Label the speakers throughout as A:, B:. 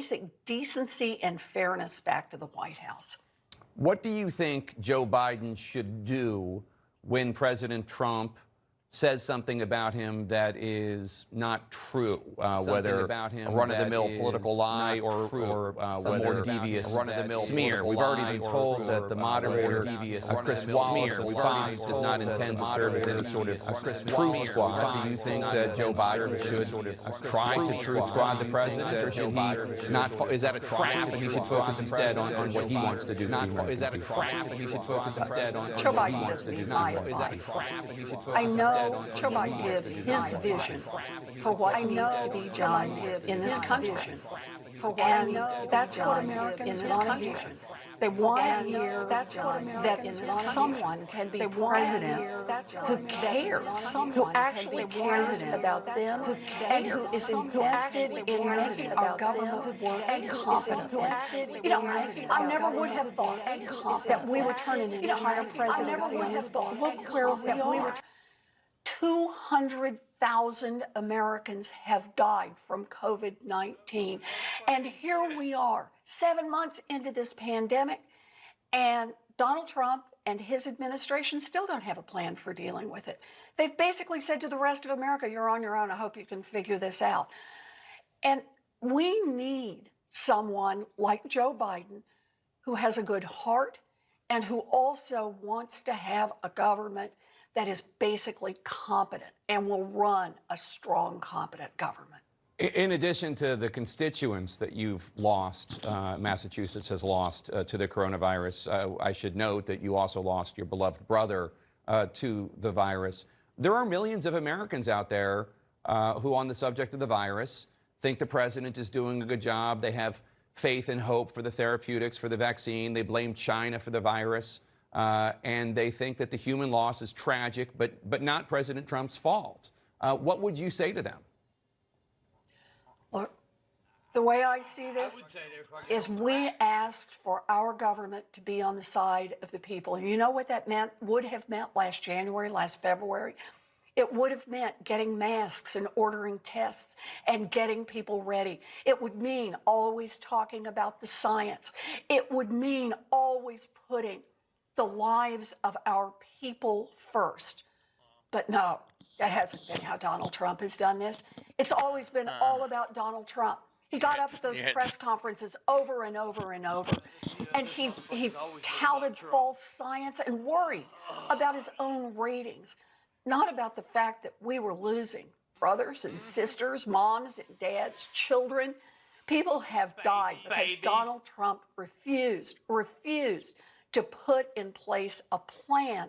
A: basic decency and fairness back to the White House.
B: What do you think Joe Biden should do when President Trump says something about him that is not true, whether about him a run-of-the-mill political lie or some more devious smear? We've already been told that the moderator, Chris Wallace of Fox, does not intend to serve as any sort of truth squad. Do you think that Joe Biden should try to truth squad the president, or should he not? Is that a trap, and he should focus instead on what he wants to do? Is that a trap, and he should focus instead on what he wants to do? Is that a trap, and he should focus instead?
A: Joe Biden gives his vision for what needs to be done in this country. And that's what Americans want to hear. They want to hear that someone can be president who cares, who actually cares about them, and who is invested in making our government work and competent. You know, I never would have thought that we would turn an entire presidency on this, but look where we are. 200,000 Americans have died from COVID-19. And here we are, 7 months into this pandemic, and Donald Trump and his administration still don't have a plan for dealing with it. They've basically said to the rest of America, you're on your own, I hope you can figure this out. And we need someone like Joe Biden who has a good heart and who also wants to have a government that is basically competent and will run a strong, competent government.
B: In addition to the constituents that you've lost, Massachusetts has lost to the coronavirus, I should note that you also lost your beloved brother to the virus. There are millions of Americans out there who, on the subject of the virus, think the president is doing a good job. They have faith and hope for the therapeutics, for the vaccine. They blame China for the virus. And they think that the human loss is tragic, but not President Trump's fault. What would you say to them?
A: Look, the way I see this is we asked for our government to be on the side of the people. And you know what that would have meant last January, last February? It would have meant getting masks and ordering tests and getting people ready. It would mean always talking about the science. It would mean always putting the lives of our people first. But no, that hasn't been how Donald Trump has done this. It's always been all about Donald Trump. He got up at those press conferences over and over and over, and he touted false science and worried about his own ratings, not about the fact that we were losing brothers and sisters, moms and dads, children. People have died because Donald Trump refused to put in place a plan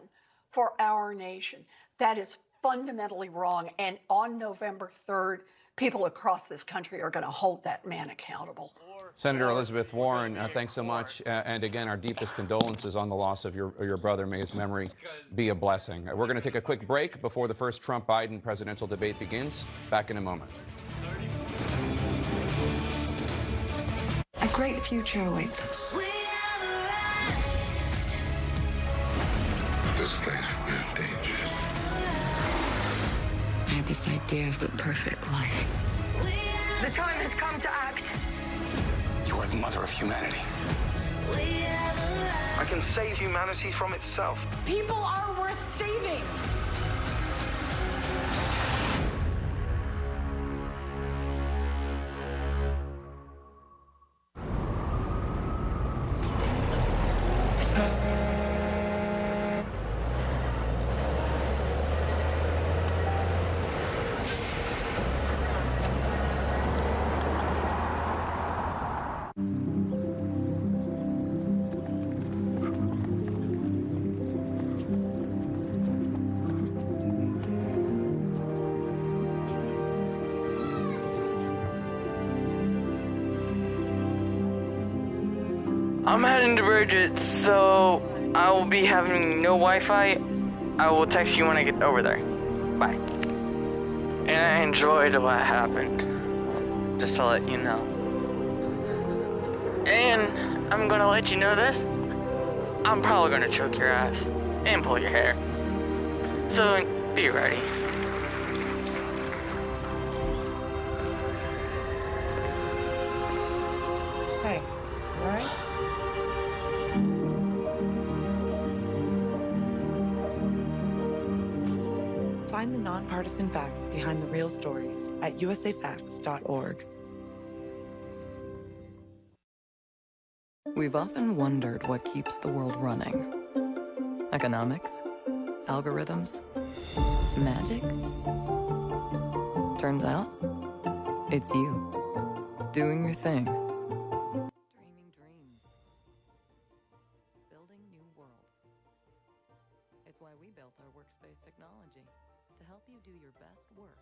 A: for our nation. That is fundamentally wrong. And on November 3rd, people across this country are going to hold that man accountable.
B: Senator Elizabeth Warren, thanks so much. And again, our deepest condolences on the loss of your brother. May his memory be a blessing. We're going to take a quick break before the first Trump-Biden presidential debate begins. Back in a moment.
C: A great future awaits us.
D: This place is dangerous.
C: I had this idea of the perfect life.
E: The time has come to act.
D: You are the mother of humanity.
F: I can save humanity from itself.
E: People are worth saving.
G: I'm heading to Bridget, so I will be having no Wi-Fi. I will text you when I get over there. Bye. And I enjoyed what happened, just to let you know. And I'm gonna let you know this. I'm probably gonna choke your ass and pull your hair. So be ready.
H: right?
I: Find the nonpartisan facts behind the real stories at usafacts.org.
J: We've often wondered what keeps the world running. Economics? Algorithms? Magic? Turns out, it's you. Doing your thing. Dreaming dreams. Building new worlds. It's why we built our workspace technology, to help you do your best work.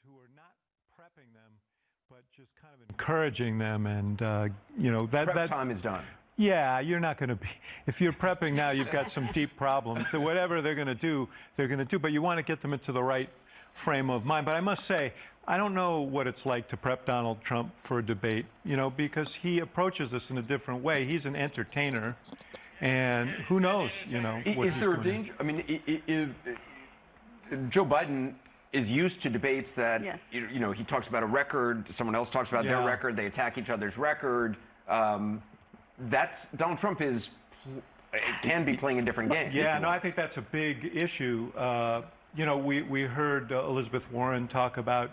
K: Who are not prepping them, but just kind of encouraging them, and that
L: time is done.
K: Yeah, you're not going to be. If you're prepping now, you've got some deep problems. So whatever they're going to do, they're going to do. But you want to get them into the right frame of mind. But I must say, I don't know what it's like to prep Donald Trump for a debate, because he approaches this in a different way. He's an entertainer, and who knows, what
L: Is there a danger? I mean, if Joe Biden is used to debates that,
M: yes,
L: he talks about a record, someone else talks about their record, they attack each other's record. That's Donald Trump can be playing a different game.
K: Yeah, no, I think that's a big issue. We heard Elizabeth Warren talk about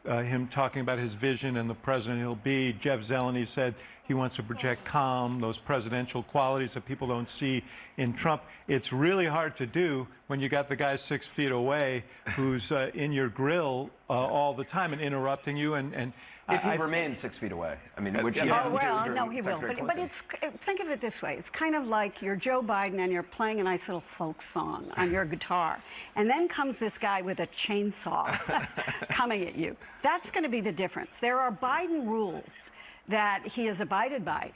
K: him talking about his vision and the president he'll be. Jeff Zeleny said he wants to project calm, those presidential qualities that people don't see in Trump. It's really hard to do when you got the guy 6 feet away who's in your grill all the time and interrupting you. And
L: if he remains 6 feet away, I mean, which he
M: no, he will. But think of it this way: it's kind of like you're Joe Biden and you're playing a nice little folk song on your guitar, and then comes this guy with a chainsaw coming at you. That's going to be the difference. There are Biden rules that he has abided by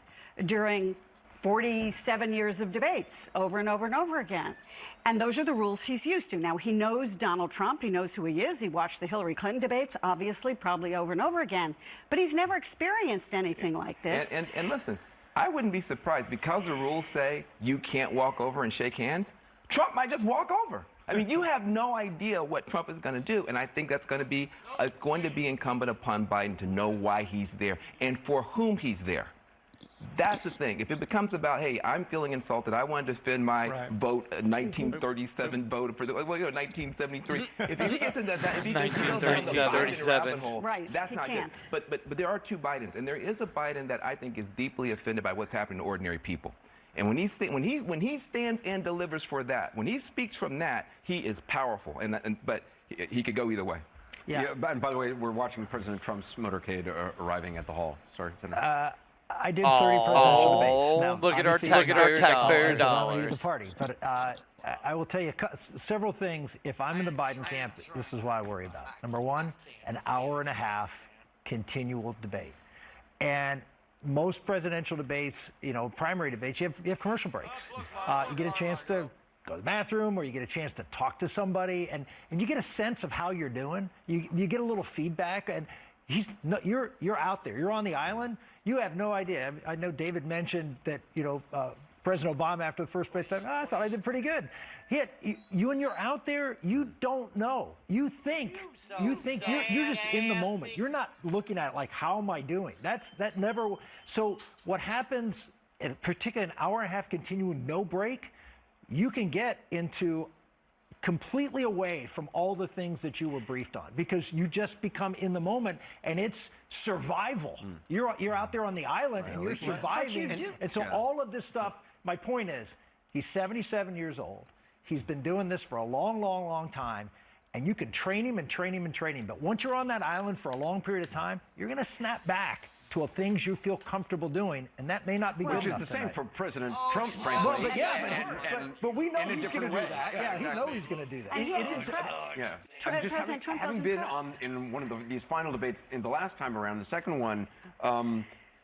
M: during 47 years of debates over and over and over again. And those are the rules he's used to. Now, he knows Donald Trump. He knows who he is. He watched the Hillary Clinton debates, obviously, probably over and over again. But he's never experienced anything like this.
N: And listen, I wouldn't be surprised because the rules say you can't walk over and shake hands. Trump might just walk over. I mean, you have no idea what Trump is going to do. And I think that's going to be, it's going to be incumbent upon Biden to know why he's there and for whom he's there. That's the thing. If it becomes about, hey, I'm feeling insulted, I want to defend my vote, 1937 vote for the 1973. If he gets into that, if he gets into the rabbit hole, that's not good. But there are two Bidens, and there is a Biden that I think is deeply offended by what's happening to ordinary people. And when he stands and delivers for that, when he speaks from that, he is powerful. But he could go either way.
L: Yeah. And by the way, we're watching President Trump's motorcade arriving at the hall. Sorry.
O: I did 30 presidential debates. Now,
G: look at our taxpayer dollars.
O: The party, but I will tell you several things. If I'm in the Biden camp, this is what I worry about. Number one, an hour and a half continual debate, and most presidential debates, primary debates, you have commercial breaks. You get a chance to go to the bathroom, or you get a chance to talk to somebody, and you get a sense of how you're doing. You get a little feedback, and you're out there. You're on the island. You have no idea. I know David mentioned that, President Obama after the first debate said, I thought I did pretty good. Yet, when you're out there, you don't know. You think you're just in the moment. You're not looking at it like, how am I doing? That never. So what happens, particularly an hour and a half continuing no break, you can get into completely away from all the things that you were briefed on, because you just become in the moment, and it's survival. You're out there on the island, and you're surviving. And so all of this stuff, my point is, he's 77 years old. He's been doing this for a long, long, long time. And you can train him and train him and train him. But once you're on that island for a long period of time, you're going to snap back to things you feel comfortable doing, and that may not be good enough.
L: Which is the same for President Trump, frankly.
O: Well, but we know he's going to do that. Yeah,
L: exactly.
O: he knows he's going to do that.
M: And he is
L: Yeah.
M: President Trump
L: having
M: doesn't
L: been
M: prep.
L: in one of these final debates in the last time around, the second one,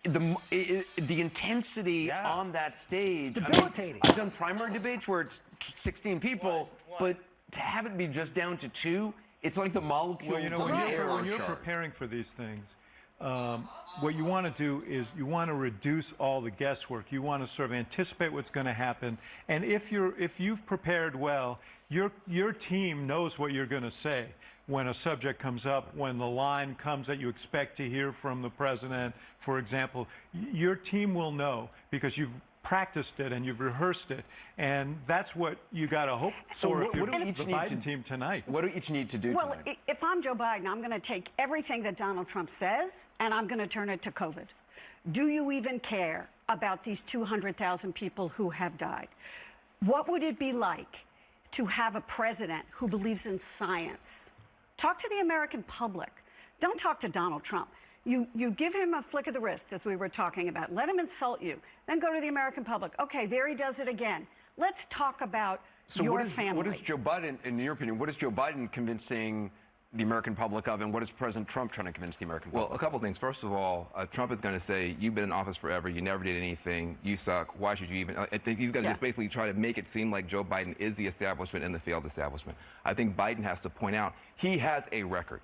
L: the intensity on that stage.
O: It's debilitating.
L: I've done primary debates where it's 16 people, but to have it be just down to 2, it's like the molecules of the air.
K: When you're preparing for these things, what you want to do is you want to reduce all the guesswork. You want to sort of anticipate what's going to happen, and if you've prepared well, your team knows what you're going to say when a subject comes up, when the line comes that you expect to hear from the president, for example. Your team will know because you've practiced it and you've rehearsed it, and that's what you got to hope for if you're the Biden team tonight.
L: What do each need to do
M: Well,
L: tonight?
M: if I'm Joe Biden, I'm going to take everything that Donald Trump says and I'm going to turn it to COVID. Do you even care about these 200,000 people who have died? What would it be like to have a president who believes in science? Talk to the American public. Don't talk to Donald Trump. You give him a flick of the wrist, as we were talking about. Let him insult you. Then go to the American public. Okay, there he does it again. Let's talk about your family.
L: What is Joe Biden, in your opinion, what is Joe Biden convincing the American public of, and what is President Trump trying to convince the American public?
N: Well, a couple of things. First of all, Trump is going to say, you've been in office forever, you never did anything, you suck, why should you even... I think he's going to just basically try to make it seem like Joe Biden is the establishment and the failed establishment. I think Biden has to point out he has a record.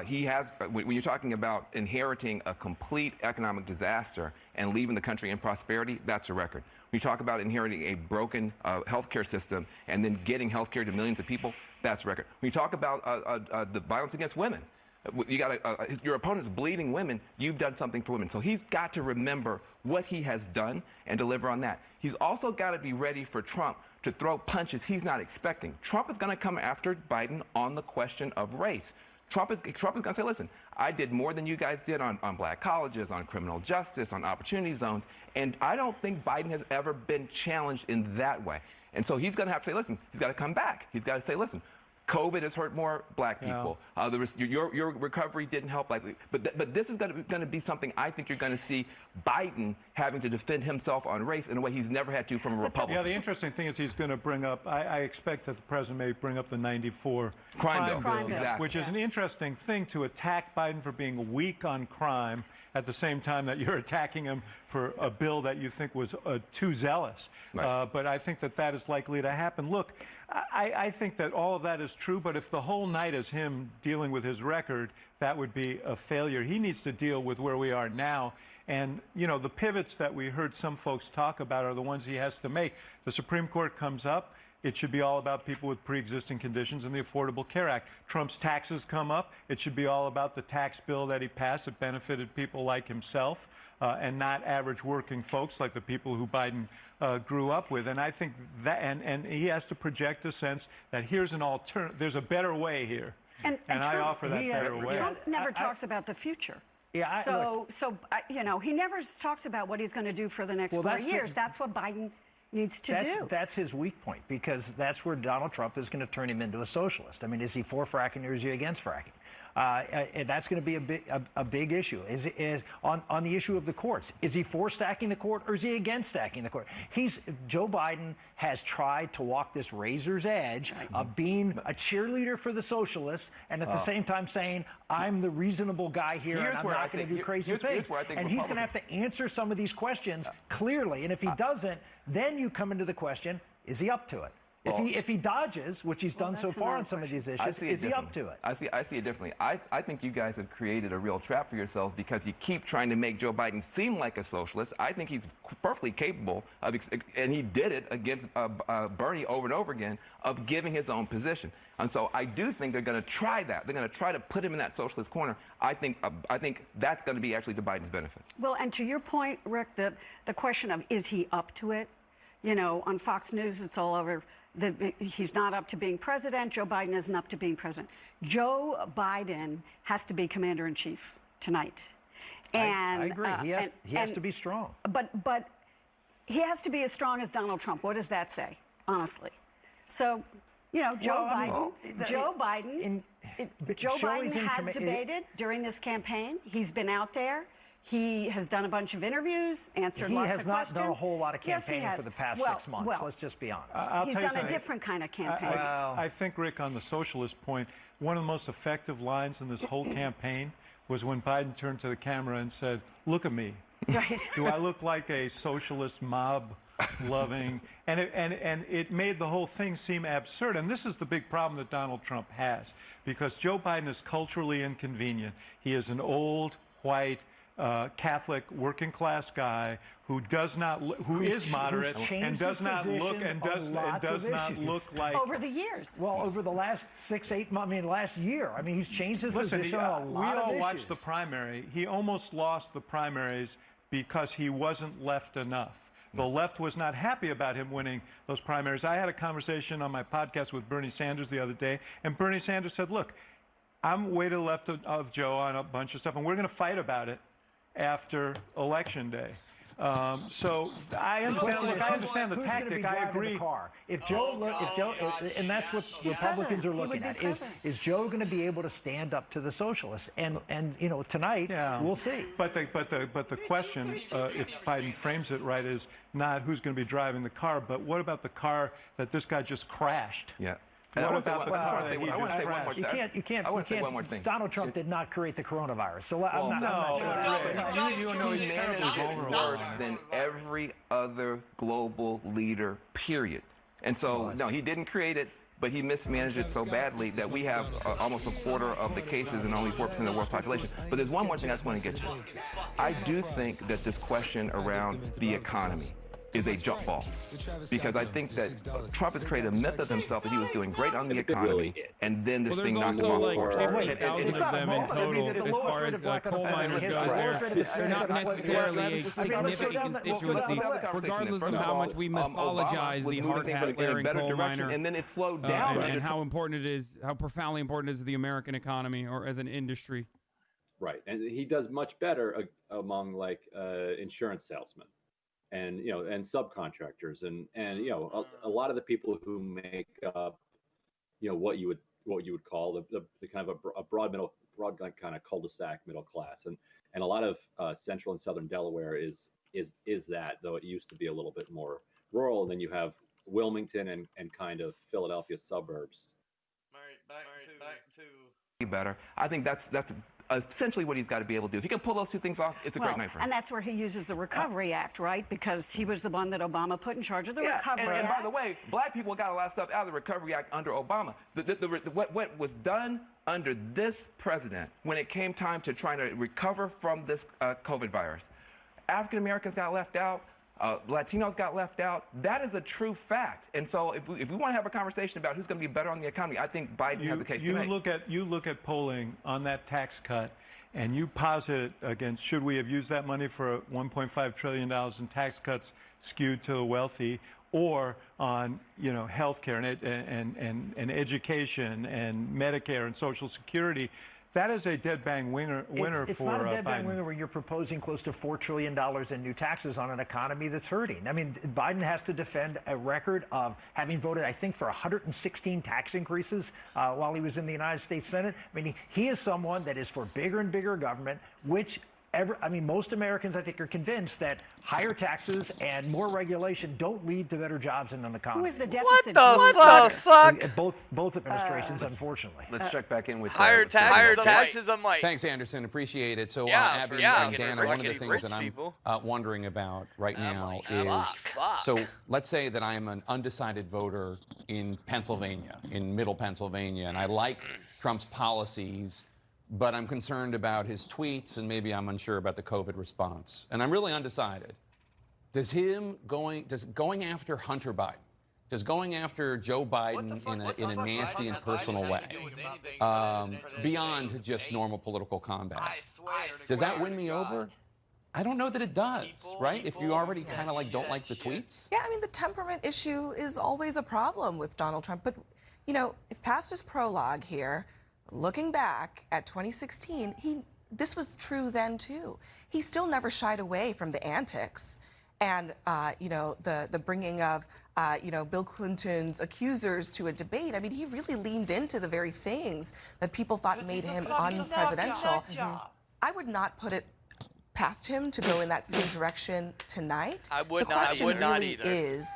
N: He has, when you're talking about inheriting a complete economic disaster and leaving the country in prosperity, that's a record. When you talk about inheriting a broken healthcare system and then getting healthcare to millions of people, that's a record. When you talk about the violence against women, you got your opponent's bleeding women, you've done something for women. So he's got to remember what he has done and deliver on that. He's also got to be ready for Trump to throw punches he's not expecting. Trump is going to come after Biden on the question of race. Trump is going to say, listen, I did more than you guys did on black colleges, on criminal justice, on opportunity zones, and I don't think Biden has ever been challenged in that way. And so he's going to have to say, listen, he's got to come back. He's got to say, listen, COVID has hurt more black people. Your recovery didn't help. But this is going to be something I think you're going to see Biden having to defend himself on race in a way he's never had to from a Republican.
K: Yeah, the interesting thing is he's going to bring up, I expect that the president may bring up the 94
N: crime bill.
K: Exactly. Which is an interesting thing, to attack Biden for being weak on crime at the same time that you're attacking him for a bill that you think was too zealous. Right. But I think that is likely to happen. Look, I think that all of that is true, but if the whole night is him dealing with his record, that would be a failure. He needs to deal with where we are now. And, you know, the pivots that we heard some folks talk about are the ones he has to make. The Supreme Court comes up. It should be all about people with pre-existing conditions and the Affordable Care Act. Trump's taxes come up. It should be all about the tax bill that he passed that benefited people like himself and not average working folks like the people who Biden grew up with. And I think that, and he has to project a sense that here's an alternative, there's a better way here. And
M: Trump,
K: I offer that better way.
M: Trump never talks about the future.
O: Yeah,
M: you know, he never talks about what he's going to do for the next 4 years. That's what Biden needs to do. That's
O: his weak point, because that's where Donald Trump is going to turn him into a socialist. I mean, is he for fracking or is he against fracking? And that's going to be a big issue. Is on the issue of the courts. Is he for stacking the court or is he against stacking the court? Joe Biden has tried to walk this razor's edge of being a cheerleader for the socialists and at the same time saying, I'm the reasonable guy here and I'm not going to do crazy things. And he's going to have to answer some of these questions clearly. And if he doesn't, then you come into the question, is he up to it? If he dodges, which he's done so far on some of these issues, is he up to it? I see it differently. I think you guys have created a real trap for yourselves because you keep trying to make Joe Biden seem like a socialist. I think he's perfectly capable of, and he did it against Bernie over and over again, of giving his own position. And so I do think they're going to try that. They're going to try to put him in that socialist corner. I think that's going to be actually to Biden's benefit. Well, and to your point, Rick, the question of is he up to it? You know, on Fox News, it's all over.
M: he's not up to being president. Joe Biden isn't up to being president. Joe Biden has to be commander-in-chief tonight. And
O: I agree. He has to be strong.
M: But he has to be as strong as Donald Trump. What does that say, honestly? So, Joe Biden has debated during this campaign. He's been out there. He has done a bunch of interviews, answered lots of questions.
O: He has not done a whole lot of campaigning for the past 6 months. Let's just be honest.
M: He's done a different kind of campaign.
K: I think, Rick, on the socialist point, one of the most effective lines in this whole campaign was when Biden turned to the camera and said, "Look at me.
M: Right.
K: Do I look like a socialist mob-loving?" And it made the whole thing seem absurd. And this is the big problem that Donald Trump has, because Joe Biden is culturally inconvenient. He is an old, white, Catholic working class guy who is moderate and does not look like
M: over the years.
O: Well, over the last 6-8 months, last year. He's changed his position on a lot of issues.
K: We all watched the primary. He almost lost the primaries because he wasn't left enough. The left was not happy about him winning those primaries. I had a conversation on my podcast with Bernie Sanders the other day, and Bernie Sanders said, "Look, I'm way to the left of Joe on a bunch of stuff, and we're going to fight about it after Election Day." So I understand the tactic. I agree.
O: If Joe, and that's what Republicans are looking at, is Joe going to be able to stand up to the socialists? And tonight we'll see.
K: But the question, if Biden frames it right, is not who's going to be driving the car, but what about the car that this guy just crashed?
N: Yeah.
K: What about the car that he just crashed?
O: You can't. Donald Trump did not create the coronavirus, so I'm not sure.
N: You know he's managed worse than every other global leader, period. And so, no, he didn't create it, but he mismanaged it so badly that we have almost a quarter of the cases and only 4% of the world's population. But there's one more thing I just want to get you. I do think that this question around the economy is a jump ball, because I think that Trump has created a myth of himself that he was doing great on the economy, and then this thing knocked him off course.
H: It's not a myth. As far as coal miners go, they're not necessarily a significant constituency, regardless of how much we mythologize the hard hat wearing coal miner,
N: and then it slowed down,
H: and how important it is, how profoundly important it is to the American economy or as an industry.
P: Right, and he does much better among insurance salesmen. And and subcontractors, and a lot of the people who make up, what you would call the kind of a broad kind of cul-de-sac middle class, and a lot of central and southern Delaware is that, though it used to be a little bit more rural. And then you have Wilmington and kind of Philadelphia suburbs.
N: Back to better. I think that's essentially what he's got to be able to do. If he can pull those two things off, it's a great night for him.
M: And that's where he uses the Recovery Act, right? Because he was the one that Obama put in charge of the Recovery Act.
N: And by the way, black people got a lot of stuff out of the Recovery Act under Obama. What was done under this president when it came time to trying to recover from this COVID virus, African Americans got left out. Latinos got left out. That is a true fact. And so if we want to have a conversation about who's going to be better on the economy, I think Biden has a case to make.
K: You look at polling on that tax cut, and you posit it against, should we have used that money for $1.5 trillion in tax cuts skewed to the wealthy, or on health care and education and Medicare and Social Security? That is a dead bang winner
O: it's
K: for
O: not a dead bang
K: Biden.
O: winner where you're proposing close to $4 trillion in new taxes on an economy that's hurting. Biden has to defend a record of having voted, I think, for 116 tax increases while he was in the United States Senate. He is someone that is for bigger and bigger government, which most Americans, I think, are convinced that higher taxes and more regulation don't lead to better jobs in an economy.
M: Who is the deficit?
G: What the fuck?
O: Both administrations, unfortunately.
L: Let's check back in with
G: higher taxes. I'm like,
B: thanks, Anderson. Appreciate it. So,
G: Abby
B: and Dana, one of the things that I'm wondering about right now is, so let's say that I'm an undecided voter in Pennsylvania, in Middle Pennsylvania, and I like Trump's policies, but I'm concerned about his tweets, and maybe I'm unsure about the COVID response. And I'm really undecided. Does going after Hunter Biden, does going after Joe Biden in a nasty and personal way, beyond just normal political combat, does that win me over? I don't know that it does, right? If you already kind of like don't like the tweets.
Q: Yeah, I mean, the temperament issue is always a problem with Donald Trump. But, you know, if past his prologue here, looking back at 2016, this was true then too. He still never shied away from the antics and, you know, the bringing of, you know, Bill Clinton's accusers to a debate. I mean, he really leaned into the very things that people thought made him unpresidential. I would not put it past him to go in that same direction tonight.
G: I would
Q: the
G: not.
Q: question
G: I would not
Q: really
G: either.
Q: is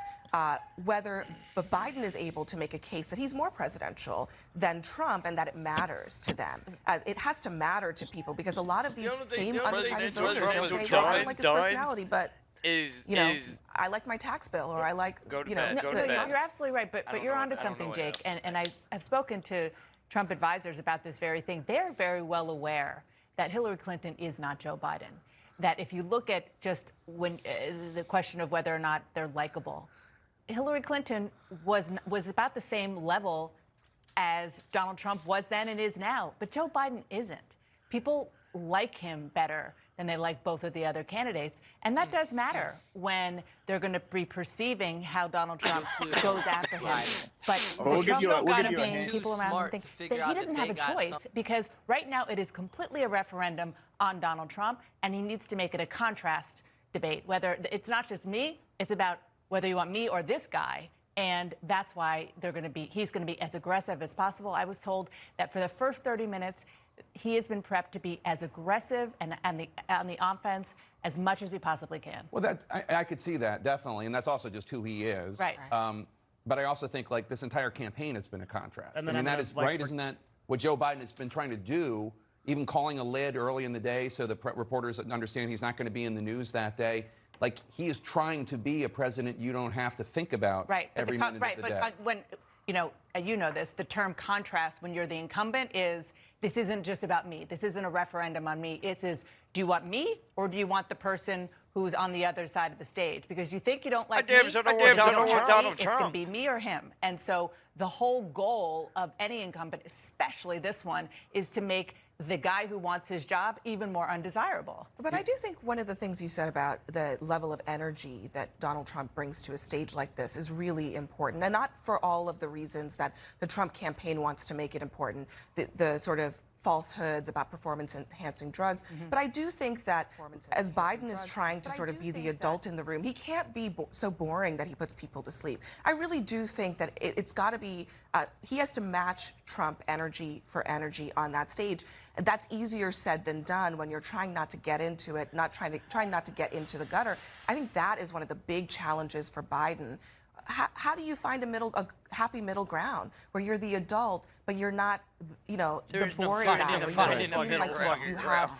Q: whether Biden is able to make a case that he's more presidential than Trump and that it matters to them. It has to matter to people because a lot of these same undecided voters, they'll say, well, I don't like his personality, but you know, I like my tax bill or I like, you know.
R: You're absolutely right, but you're onto something, Jake. And I've spoken to Trump advisors about this very thing. They're very well aware that Hillary Clinton is not Joe Biden. That if you look at just when the question of whether or not they're likable, Hillary Clinton was about the same level as Donald Trump was then and is now, but Joe Biden isn't. People like him better than they like both of the other candidates, and that does matter when they're going to be perceiving how Donald Trump goes after him. But the Trump campaign, people around him think that he doesn't have a choice because right now it is completely a referendum on Donald Trump, and he needs to make it a contrast debate. Whether it's not just me, it's about whether you want me or this guy. And that's why he's going to be as aggressive as possible. I was told that for the first 30 minutes, he has been prepped to be as aggressive and on the offense as much as he possibly can.
B: Well, I could see that, definitely. And that's also just who he is.
R: Right.
B: But I also think, like, this entire campaign has been a contrast.
S: And
B: I mean, that is, right? Isn't that what Joe Biden has been trying to do, even calling a lid early in the day so the reporters understand he's not going to be in the news that day? Like, he is trying to be a president you don't have to think about every minute of the day.
R: But when, you know this, the term contrast when you're the incumbent is, this isn't just about me. This isn't a referendum on me. It is, do you want me or do you want the person who's on the other side of the stage? Because you think you don't like me, it's going to be me or him. And so the whole goal of any incumbent, especially this one, is to make the guy who wants his job even more undesirable.
Q: But I do think one of the things you said about the level of energy that Donald Trump brings to a stage like this is really important, and not for all of the reasons that the Trump campaign wants to make it important, the sort of falsehoods about performance-enhancing drugs. But I do think that as Biden is trying to sort of be the adult in the room, he can't be so boring that he puts people to sleep. I really do think that it's got to be, he has to match Trump energy for energy on that stage. And that's easier said than done when you're trying not to get into it, trying not to get into the gutter. I think that is one of the big challenges for Biden. How do you find a happy middle ground where you're the adult, but you're not, you know, the boring guy, where you don't seem like you have,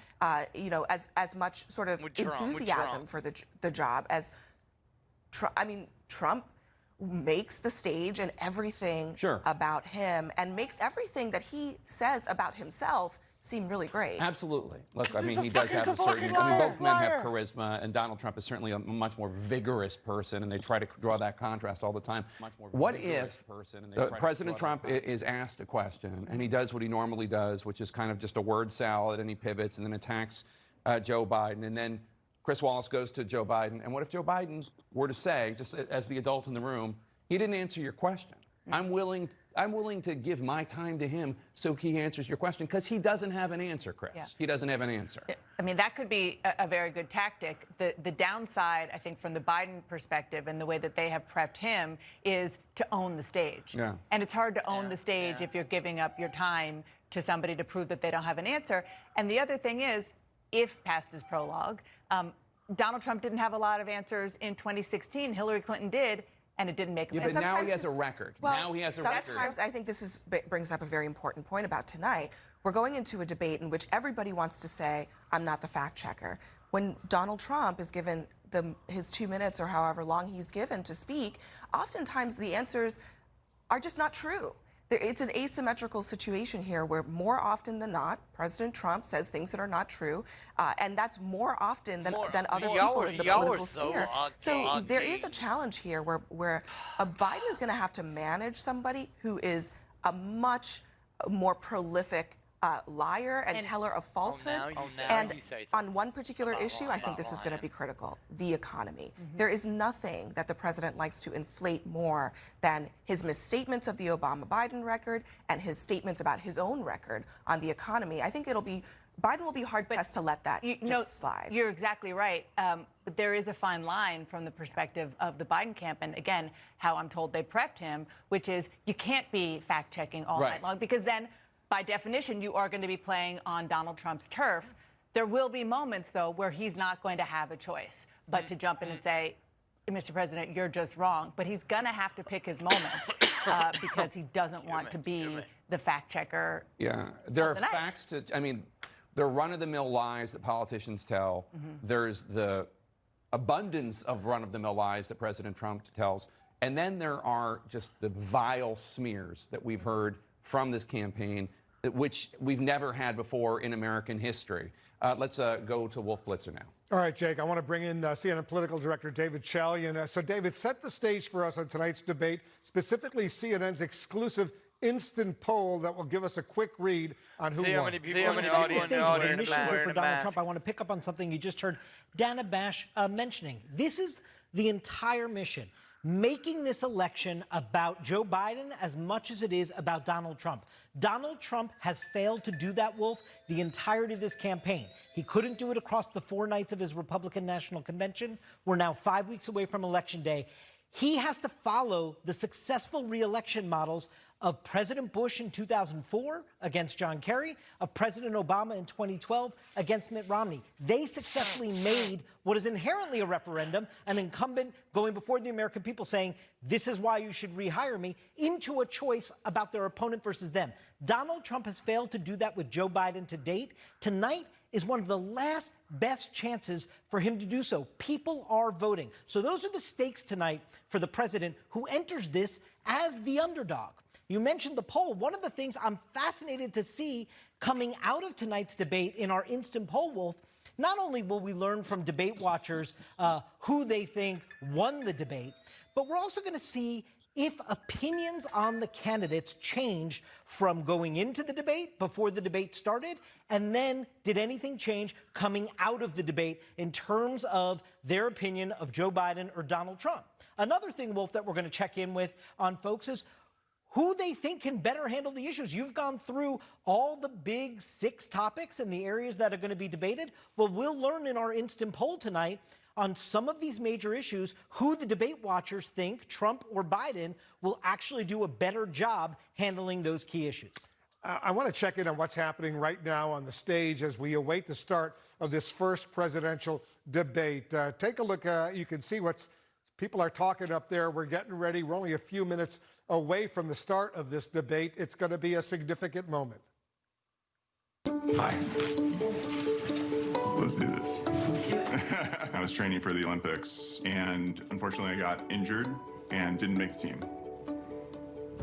Q: you know, as much sort of enthusiasm for the job as Trump. I mean, Trump makes the stage and everything about him, and makes everything that he says about himself seem really great.
B: Absolutely. Look, I mean, he does have a certain, I mean, both men have charisma, and Donald Trump is certainly a much more vigorous person, and they try to draw that contrast all the time. What if President Trump is asked a question, and he does what he normally does, which is kind of just a word salad, and he pivots and then attacks Joe Biden, and then Chris Wallace goes to Joe Biden, and what if Joe Biden were to say, just as the adult in the room, he didn't answer your question. I'm willing to give my time to him so he answers your question, because he doesn't have an answer, Chris. Yeah. He doesn't have an answer.
R: I mean, that could be a very good tactic. The downside, I think, from the Biden perspective and the way that they have prepped him is to own the stage. Yeah. And it's hard to own the stage if you're giving up your time to somebody to prove that they don't have an answer. And the other thing is, if past his prologue, Donald Trump didn't have a lot of answers in 2016. Hillary Clinton did. And it didn't make him.
B: Yeah, but now he has a record.
Q: Well,
B: now he has a record.
Q: Sometimes I think this brings up a very important point about tonight. We're going into a debate in which everybody wants to say, I'm not the fact checker. When Donald Trump is given his 2 minutes or however long he's given to speak, oftentimes the answers are just not true. It's an asymmetrical situation here where more often than not, President Trump says things that are not true, and that's more often than other people in the political sphere. So there is a challenge here where Biden is going to have to manage somebody who is a much more prolific liar and teller of falsehoods. And on one particular issue, I think this is going to be critical, the economy. There is nothing that the president likes to inflate more than his misstatements of the Obama-Biden record and his statements about his own record on the economy. I think Biden will be hard-pressed to let that just slide.
R: You're exactly right. But there is a fine line from the perspective of the Biden camp. And again, how I'm told they prepped him, which is you can't be fact-checking all night long, because then, by definition, you are going to be playing on Donald Trump's turf. There will be moments, though, where he's not going to have a choice but to jump in and say, Mr. President, you're just wrong. But he's going to have to pick his moments because he doesn't want to be the fact-checker.
B: Yeah, there are facts to, I mean, there are run-of-the-mill lies that politicians tell. There's the abundance of run-of-the-mill lies that President Trump tells. And then there are just the vile smears that we've heard from this campaign, which we've never had before in American history. Let's go to Wolf Blitzer now.
S: All right, Jake, I want to bring in CNN political director David Chalian. So, David, set the stage for us on tonight's debate, specifically CNN's exclusive instant poll that will give us a quick read on who won.
T: Setting the stage with a mission here for Donald Trump, I want to pick up on something you just heard Dana Bash mentioning. This is the entire mission, making this election about Joe Biden as much as it is about Donald Trump. Donald Trump has failed to do that, Wolf, the entirety of this campaign. He couldn't do it across the 4 nights of his Republican National Convention. We're now 5 weeks away from Election Day. He has to follow the successful re-election models of President Bush in 2004 against John Kerry, of President Obama in 2012 against Mitt Romney. They successfully made what is inherently a referendum, an incumbent going before the American people saying, this is why you should rehire me, into a choice about their opponent versus them. Donald Trump has failed to do that with Joe Biden to date. Tonight is one of the last best chances for him to do so. People are voting. So those are the stakes tonight for the president, who enters this as the underdog. You mentioned the poll. One of the things I'm fascinated to see coming out of tonight's debate in our instant poll, Wolf, not only will we learn from debate watchers who they think won the debate, but we're also going to see if opinions on the candidates changed from going into the debate, before the debate started, and then did anything change coming out of the debate in terms of their opinion of Joe Biden or Donald Trump. Another thing, Wolf, that we're going to check in with on folks is who they think can better handle the issues. You've gone through all the big 6 topics and the areas that are going to be debated. Well, we'll learn in our instant poll tonight on some of these major issues who the debate watchers think, Trump or Biden, will actually do a better job handling those key issues.
S: I want to check in on what's happening right now on the stage as we await the start of this first presidential debate. Take a look. You can see what people are talking up there. We're getting ready. We're only a few minutes away from the start of this debate. It's going to be a significant moment.
U: Hi. Let's do this. I was training for the Olympics, and unfortunately I got injured and didn't make the team.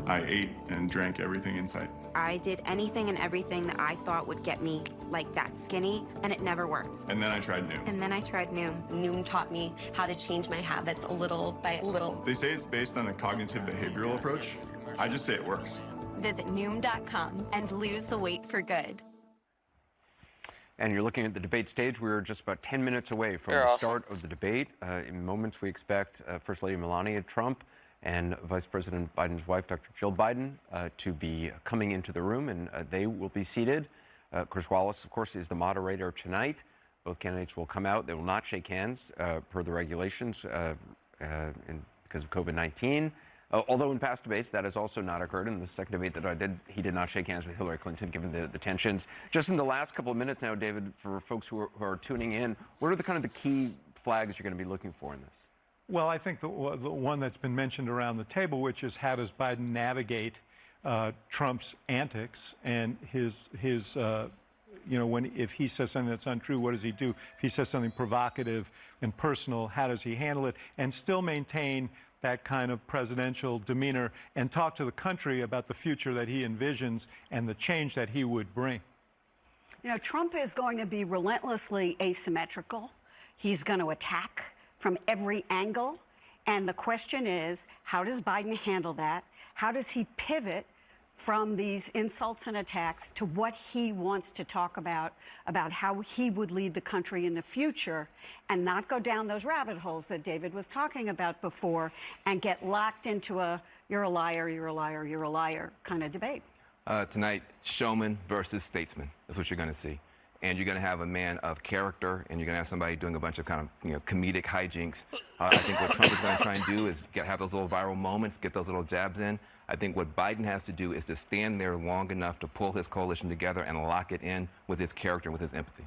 U: I ate and drank everything in sight.
V: I did anything and everything that I thought would get me like that skinny, and it never worked.
U: And then I tried Noom.
V: And then I tried Noom. Noom taught me how to change my habits a little by little.
U: They say it's based on a cognitive behavioral approach. I just say it works.
V: Visit Noom.com and lose the weight for good.
L: And you're looking at the debate stage. We're just about 10 minutes away from the start of the debate. In moments, we expect First Lady Melania Trump and Vice President Biden's wife, Dr. Jill Biden, to be coming into the room, and they will be seated. Chris Wallace, of course, is the moderator tonight. Both candidates will come out. They will not shake hands per the regulations because of COVID-19. Although in past debates, that has also not occurred. In the second debate that I did, he did not shake hands with Hillary Clinton, given the tensions. Just in the last couple of minutes now, David, for folks who are tuning in, what are the key flags you're going to be looking for in this?
K: Well, I think the one that's been mentioned around the table, which is how does Biden navigate Trump's antics and his if he says something that's untrue, what does he do? If he says something provocative and personal, how does he handle it and still maintain that kind of presidential demeanor and talk to the country about the future that he envisions and the change that he would bring?
M: You know, Trump is going to be relentlessly asymmetrical. He's going to attack from every angle. And the question is, how does Biden handle that? How does he pivot from these insults and attacks to what he wants to talk about how he would lead the country in the future, and not go down those rabbit holes that David was talking about before and get locked into a you're a liar, you're a liar, you're a liar kind of debate.
N: Tonight, showman versus statesman. That's what you're going to see. And you're going to have a man of character, and you're going to have somebody doing a bunch of kind of comedic hijinks. I think what Trump is going to try and do is have those little viral moments, get those little jabs in. I think what Biden has to do is to stand there long enough to pull his coalition together and lock it in with his character and with his empathy.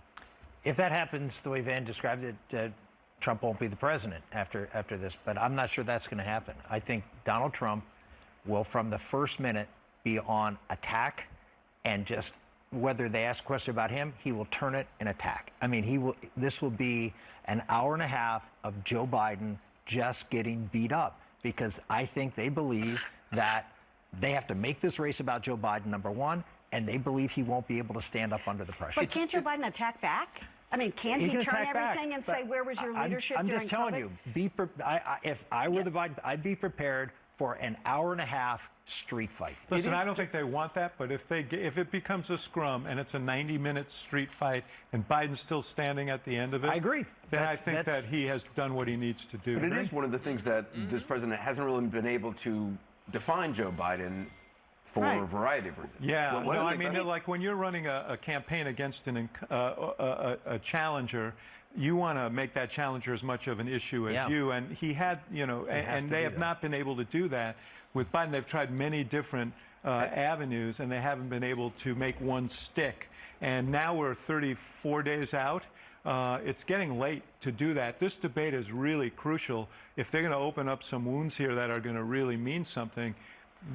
O: If that happens the way Van described it, Trump won't be the president after this. But I'm not sure that's going to happen. I think Donald Trump will, from the first minute, be on attack, and just whether they ask a question about him, he will turn it in attack. I mean, this will be an hour and a half of Joe Biden just getting beat up, because I think they believe that they have to make this race about Joe Biden, number one, and they believe he won't be able to stand up under the pressure.
M: But can't Joe Biden attack back? I mean, can't he turn everything and say, where was your leadership during COVID?
O: I'm just telling you, if I were the Biden, I'd be prepared for an hour and a half street fight.
K: Listen, I don't think they want that, but if it becomes a scrum and it's a 90-minute street fight and Biden's still standing at the end of it,
O: I agree.
K: Then I think that he has done what he needs to do.
L: But it is one of the things that this president hasn't really been able to define Joe Biden for a variety of reasons.
K: Yeah, no, I mean, like when you're running a campaign against a challenger, you want to make that challenger as much of an issue as you. And he had, and they have not been able to do that. With Biden, they've tried many different avenues, and they haven't been able to make one stick. And now we're 34 days out. It's getting late to do that. This debate is really crucial. If they're going to open up some wounds here that are going to really mean something,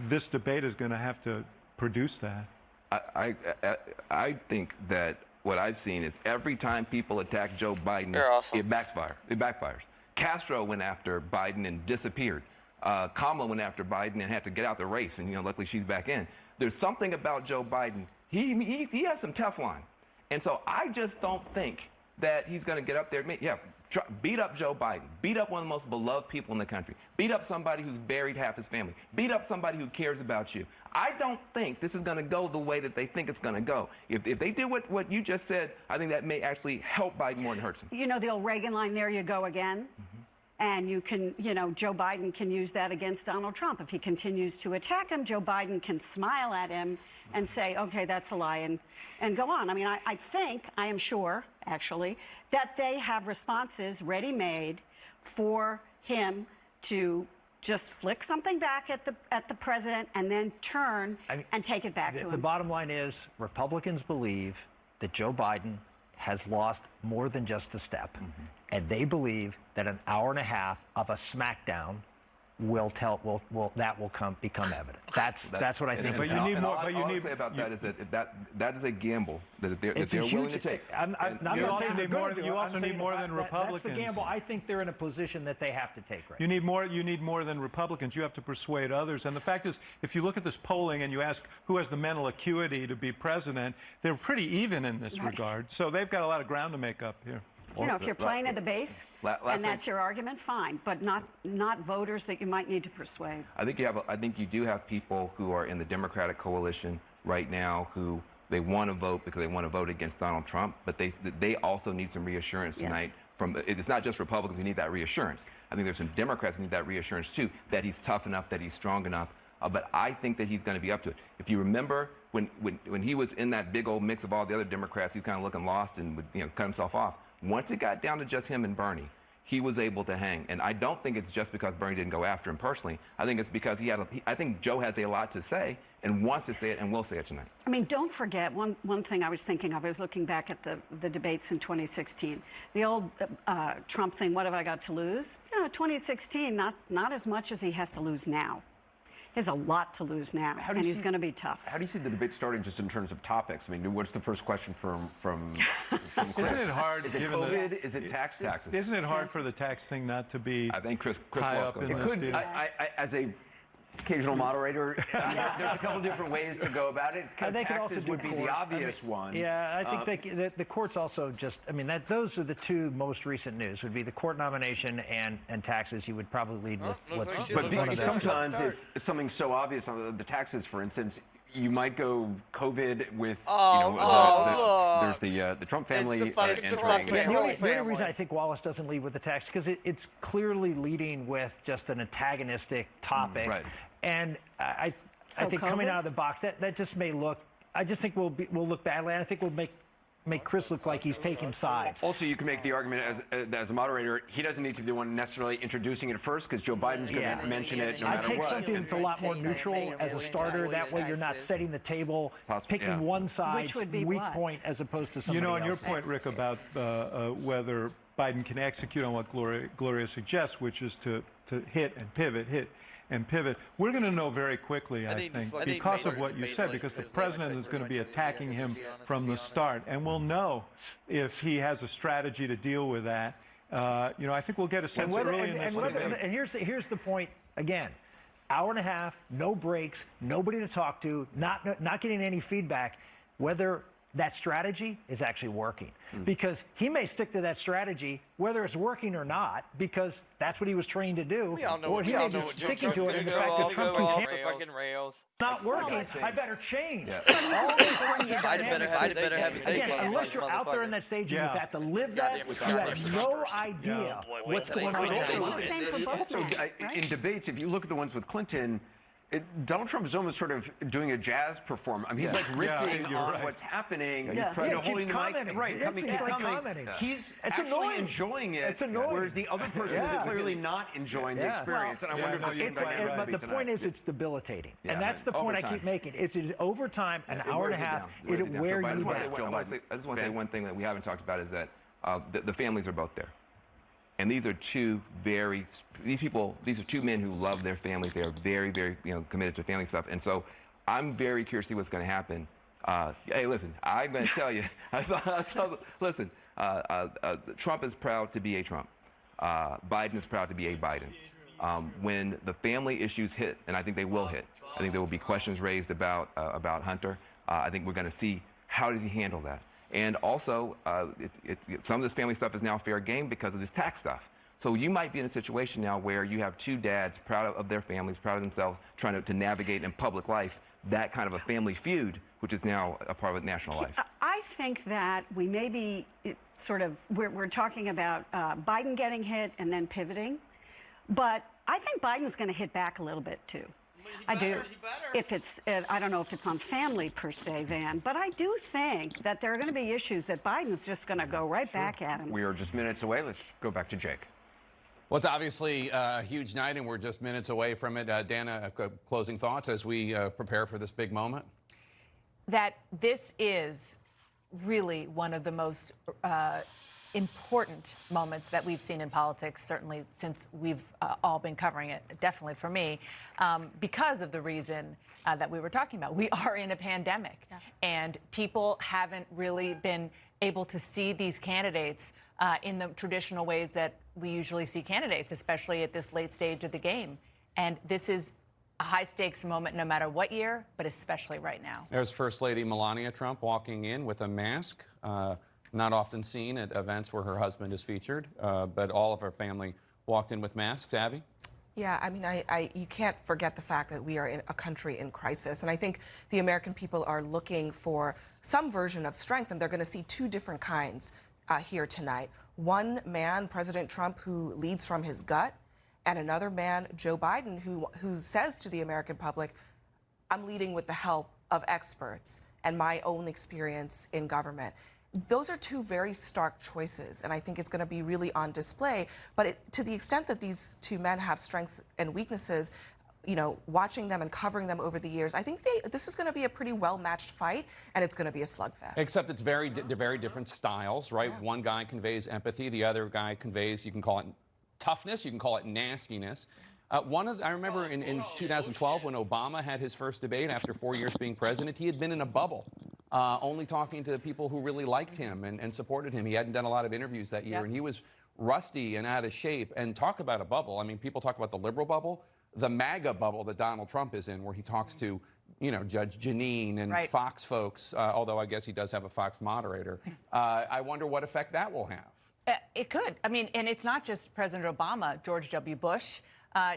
K: this debate is going to have to produce that.
N: I think that what I've seen is every time people attack Joe Biden, it backfires. Castro went after Biden and disappeared. Kamala went after Biden and had to get out the race, and luckily she's back in. There's something about Joe Biden. He has some Teflon, and so I just don't think that he's going to get up there. Beat up Joe Biden. Beat up one of the most beloved people in the country. Beat up somebody who's buried half his family. Beat up somebody who cares about you. I don't think this is going to go the way that they think it's going to go. If they do what you just said, I think that may actually help Biden more than hurts him.
M: You know the old Reagan line, there you go again? And you can, Joe Biden can use that against Donald Trump. If he continues to attack him, Joe Biden can smile at him and say, okay, that's a lie, and go on. I mean, I am sure, actually, that they have responses ready-made for him to just flick something back at the president and then turn and take it back to him.
O: The bottom line is Republicans believe that Joe Biden has lost more than just a step. And they believe that an hour and a half of a smackdown will become evident. That's what I think.
N: But you need more. But you need to say about that is that is a gamble that they're willing to take.
O: I'm not saying they're going to do.
K: You also need more than Republicans.
O: That's the gamble. I think they're in a position that they have to take. Right.
K: You need more. You need more than Republicans. You have to persuade others. And the fact is, if you look at this polling and you ask who has the mental acuity to be president, they're pretty even in this regard. So they've got a lot of ground to make up here.
M: If you're playing at the base and that's your argument, fine, but not voters that you might need to persuade.
N: I think you do have people who are in the Democratic coalition right now who they want to vote because they want to vote against Donald Trump, but they also need some reassurance tonight. It's not just Republicans who need that reassurance. I think there's some Democrats who need that reassurance too, that he's tough enough, that he's strong enough. But I think that he's going to be up to it. If you remember when he was in that big old mix of all the other Democrats, he's kind of looking lost and would cut himself off. Once it got down to just him and Bernie, he was able to hang. And I don't think it's just because Bernie didn't go after him personally. I think it's because I think Joe has a lot to say and wants to say it and will say it tonight.
M: I mean, don't forget, one thing I was thinking of, I was looking back at the debates in 2016. The old Trump thing, what have I got to lose? 2016, not as much as he has to lose now. He has a lot to lose now, and he's going to be tough.
L: How do you see the debate starting just in terms of topics? I mean, what's the first question from Chris?
K: Isn't it hard?
L: Is it COVID? Is it taxes?
K: Isn't it hard for the tax thing not to be
N: I think Chris
K: high up in this deal?
L: As a occasional moderator, there's a couple different ways to go about it. Taxes would be the obvious one.
O: Yeah, I think the courts also those are the two most recent news, would be the court nomination and taxes. You would probably lead with what's
L: But sometimes if something's so obvious, the taxes, for instance, you might go COVID with,
G: look.
L: there's the Trump family entering.
O: The only reason I think Wallace doesn't lead with the text, because it's clearly leading with just an antagonistic topic.
L: Right.
O: And I think
M: COVID?
O: coming out of the box, that just may look, I just think we'll look badly. And I think we'll make Chris look like he's taking sides.
L: Also, you can make the argument as a moderator, he doesn't need to be the one necessarily introducing it first, because Joe Biden's going to mention it no matter what.
O: I take something that's a lot more neutral as a starter. That way you're not setting the table, picking one side's weak point as opposed to somebody else.
K: On your point, Rick, about whether Biden can execute on what Gloria suggests, which is to hit and pivot, we're going to know very quickly, I think, because of what you said, because the president is going to be attacking him from the start, and we'll know if he has a strategy to deal with that. I think we'll get a sense early in this debate.
O: And here's the point again: hour and a half, no breaks, nobody to talk to, not getting any feedback. Whether that strategy is actually working, because he may stick to that strategy whether it's working or not, because that's what he was trained to do, or he may be sticking to it. And the fact that Trump keeps not working, I better change. All these things are dynamics. Again, unless you're out there on that stage and you have to live that, you have no idea what's going on.
L: Also, in debates, if you look at the ones with Clinton, Donald Trump is almost sort of doing a jazz performance. I mean, he's like riffing on what's happening. Holding the mic, right? Commenting. He's actually enjoying it, whereas the other person is clearly not enjoying the experience. And I wonder if the same dynamic
O: But the point is, it's debilitating, and that's the point I keep making. It's over time, an hour and a half. It'll wear you down.
N: I just want to say one thing that we haven't talked about is that the families are both there. And these are two men who love their families. They are very, very, committed to family stuff. And so I'm very curious to see what's going to happen. Hey, listen, I'm going to tell you. Listen, Trump is proud to be a Trump. Biden is proud to be a Biden. When the family issues hit, and I think they will hit, I think there will be questions raised about Hunter. I think we're going to see how does he handle that. And also, some of this family stuff is now fair game because of this tax stuff. So you might be in a situation now where you have two dads proud of their families, proud of themselves, trying to navigate in public life that kind of a family feud, which is now a part of national life.
M: I think that we may be we're talking about Biden getting hit and then pivoting. But I think Biden's going to hit back a little bit, too. I do. If it's, I don't know if it's on family per se, Van, but I do think that there are going to be issues that Biden's just going to go right back at him.
L: We are just minutes away. Let's go back to Jake.
B: Well, it's obviously a huge night, and we're just minutes away from it. Dana, closing thoughts as we prepare for this big moment?
R: That this is really one of the most important moments that we've seen in politics, certainly since we've all been covering it, definitely for me, because of the reason that we were talking about. We are in a pandemic, and people haven't really been able to see these candidates in the traditional ways that we usually see candidates, especially at this late stage of the game. And this is a high-stakes moment no matter what year, but especially right now.
B: There's First Lady Melania Trump walking in with a mask. Not often seen at events where her husband is featured, but all of her family walked in with masks. Abby?
Q: Yeah, I mean, you can't forget the fact that we are in a country in crisis. And I think the American people are looking for some version of strength, and they're going to see two different kinds here tonight. One man, President Trump, who leads from his gut, and another man, Joe Biden, who says to the American public, I'm leading with the help of experts and my own experience in government. Those are two very stark choices, and I think it's going to be really on display. But to the extent that these two men have strengths and weaknesses, watching them and covering them over the years, I think this is going to be a pretty well-matched fight, and it's going to be a slugfest.
B: Except they're very different styles, right? Yeah. One guy conveys empathy, the other guy conveys, you can call it toughness, you can call it nastiness. I remember in 2012 when Obama had his first debate after 4 years being president, he had been in a bubble, only talking to people who really liked him and supported him. He hadn't done a lot of interviews that year, and he was rusty and out of shape. And talk about a bubble. I mean, people talk about the liberal bubble, the MAGA bubble that Donald Trump is in, where he talks to, Judge Jeanine and Fox folks, although I guess he does have a Fox moderator. I wonder what effect that will have.
R: It could. I mean, and it's not just President Obama, George W. Bush.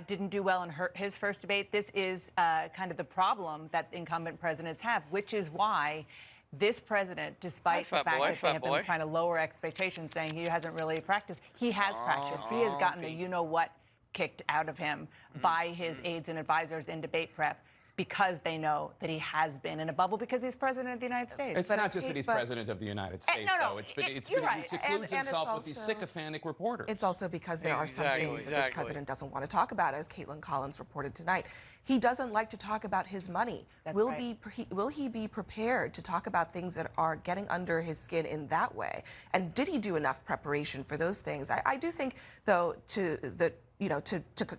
R: didn't do well in his first debate. This is kind of the problem that incumbent presidents have, which is why this president, despite the fact that they have been trying to lower expectations, saying he hasn't really practiced, he has practiced. He has gotten the you-know-what kicked out of him by his aides and advisors in debate prep, because they know that he has been in a bubble because he's president of the United States.
B: It's not just that he's president of the United States, though. He secludes himself with these sycophantic reporters.
Q: It's also because there are some things that this president doesn't want to talk about, as Caitlin Collins reported tonight. He doesn't like to talk about his money. Will he be prepared to talk about things that are getting under his skin in that way? And did he do enough preparation for those things? I do think, though, to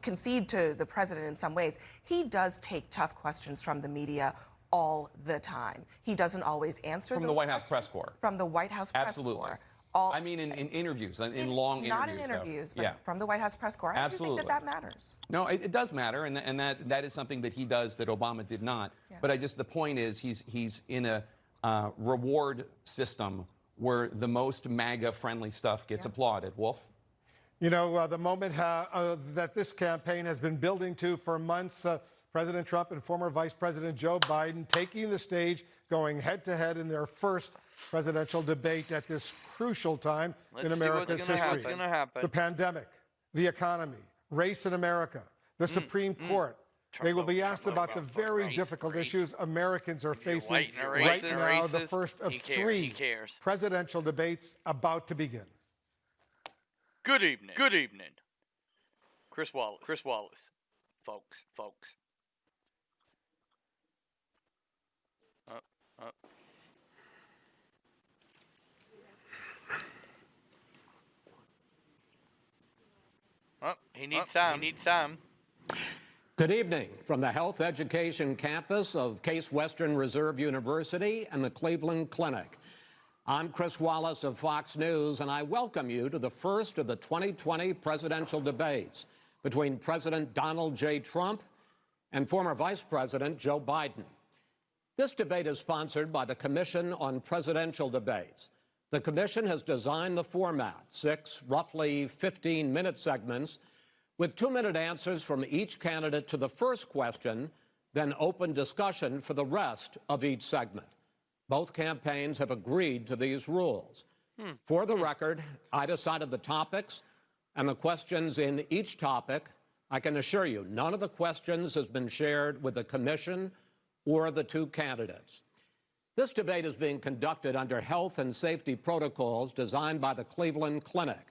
Q: concede to the president in some ways, he does take tough questions from the media all the time. He doesn't always answer
B: from
Q: those
B: the White House
Q: questions.
B: Press Corps.
Q: From the White House Press Corps.
B: I mean, in interviews, in long interviews.
Q: Not in interviews, but from the White House Press Corps. I do think that matters.
B: No, it does matter, and that is something that he does that Obama did not. Yeah. But the point is, he's in a reward system where the most MAGA-friendly stuff gets applauded. Wolf?
S: You know, the moment that this campaign has been building to for months, President Trump and former Vice President Joe Biden taking the stage, going head-to-head in their first presidential debate at this crucial time in America's history. The pandemic, the economy, race in America, the Supreme Court. They will be asked about the very difficult issues Americans are facing right now, the first of three presidential debates about to begin.
A: Good evening. Good evening. Chris Wallace. Chris Wallace. Folks. He needs time. He needs time.
C: Good evening from the Health Education campus of Case Western Reserve University and the Cleveland Clinic. I'm Chris Wallace of Fox News, and I welcome you to the first of the 2020 presidential debates between President Donald J. Trump and former Vice President Joe Biden. This debate is sponsored by the Commission on Presidential Debates. The commission has designed the format, 6 roughly 15-minute segments with 2-minute answers from each candidate to the first question, then open discussion for the rest of each segment. Both campaigns have agreed to these rules. For the record, I decided the topics and the questions in each topic. I can assure you, none of the questions has been shared with the commission or the two candidates. This debate is being conducted under health and safety protocols designed by the Cleveland Clinic,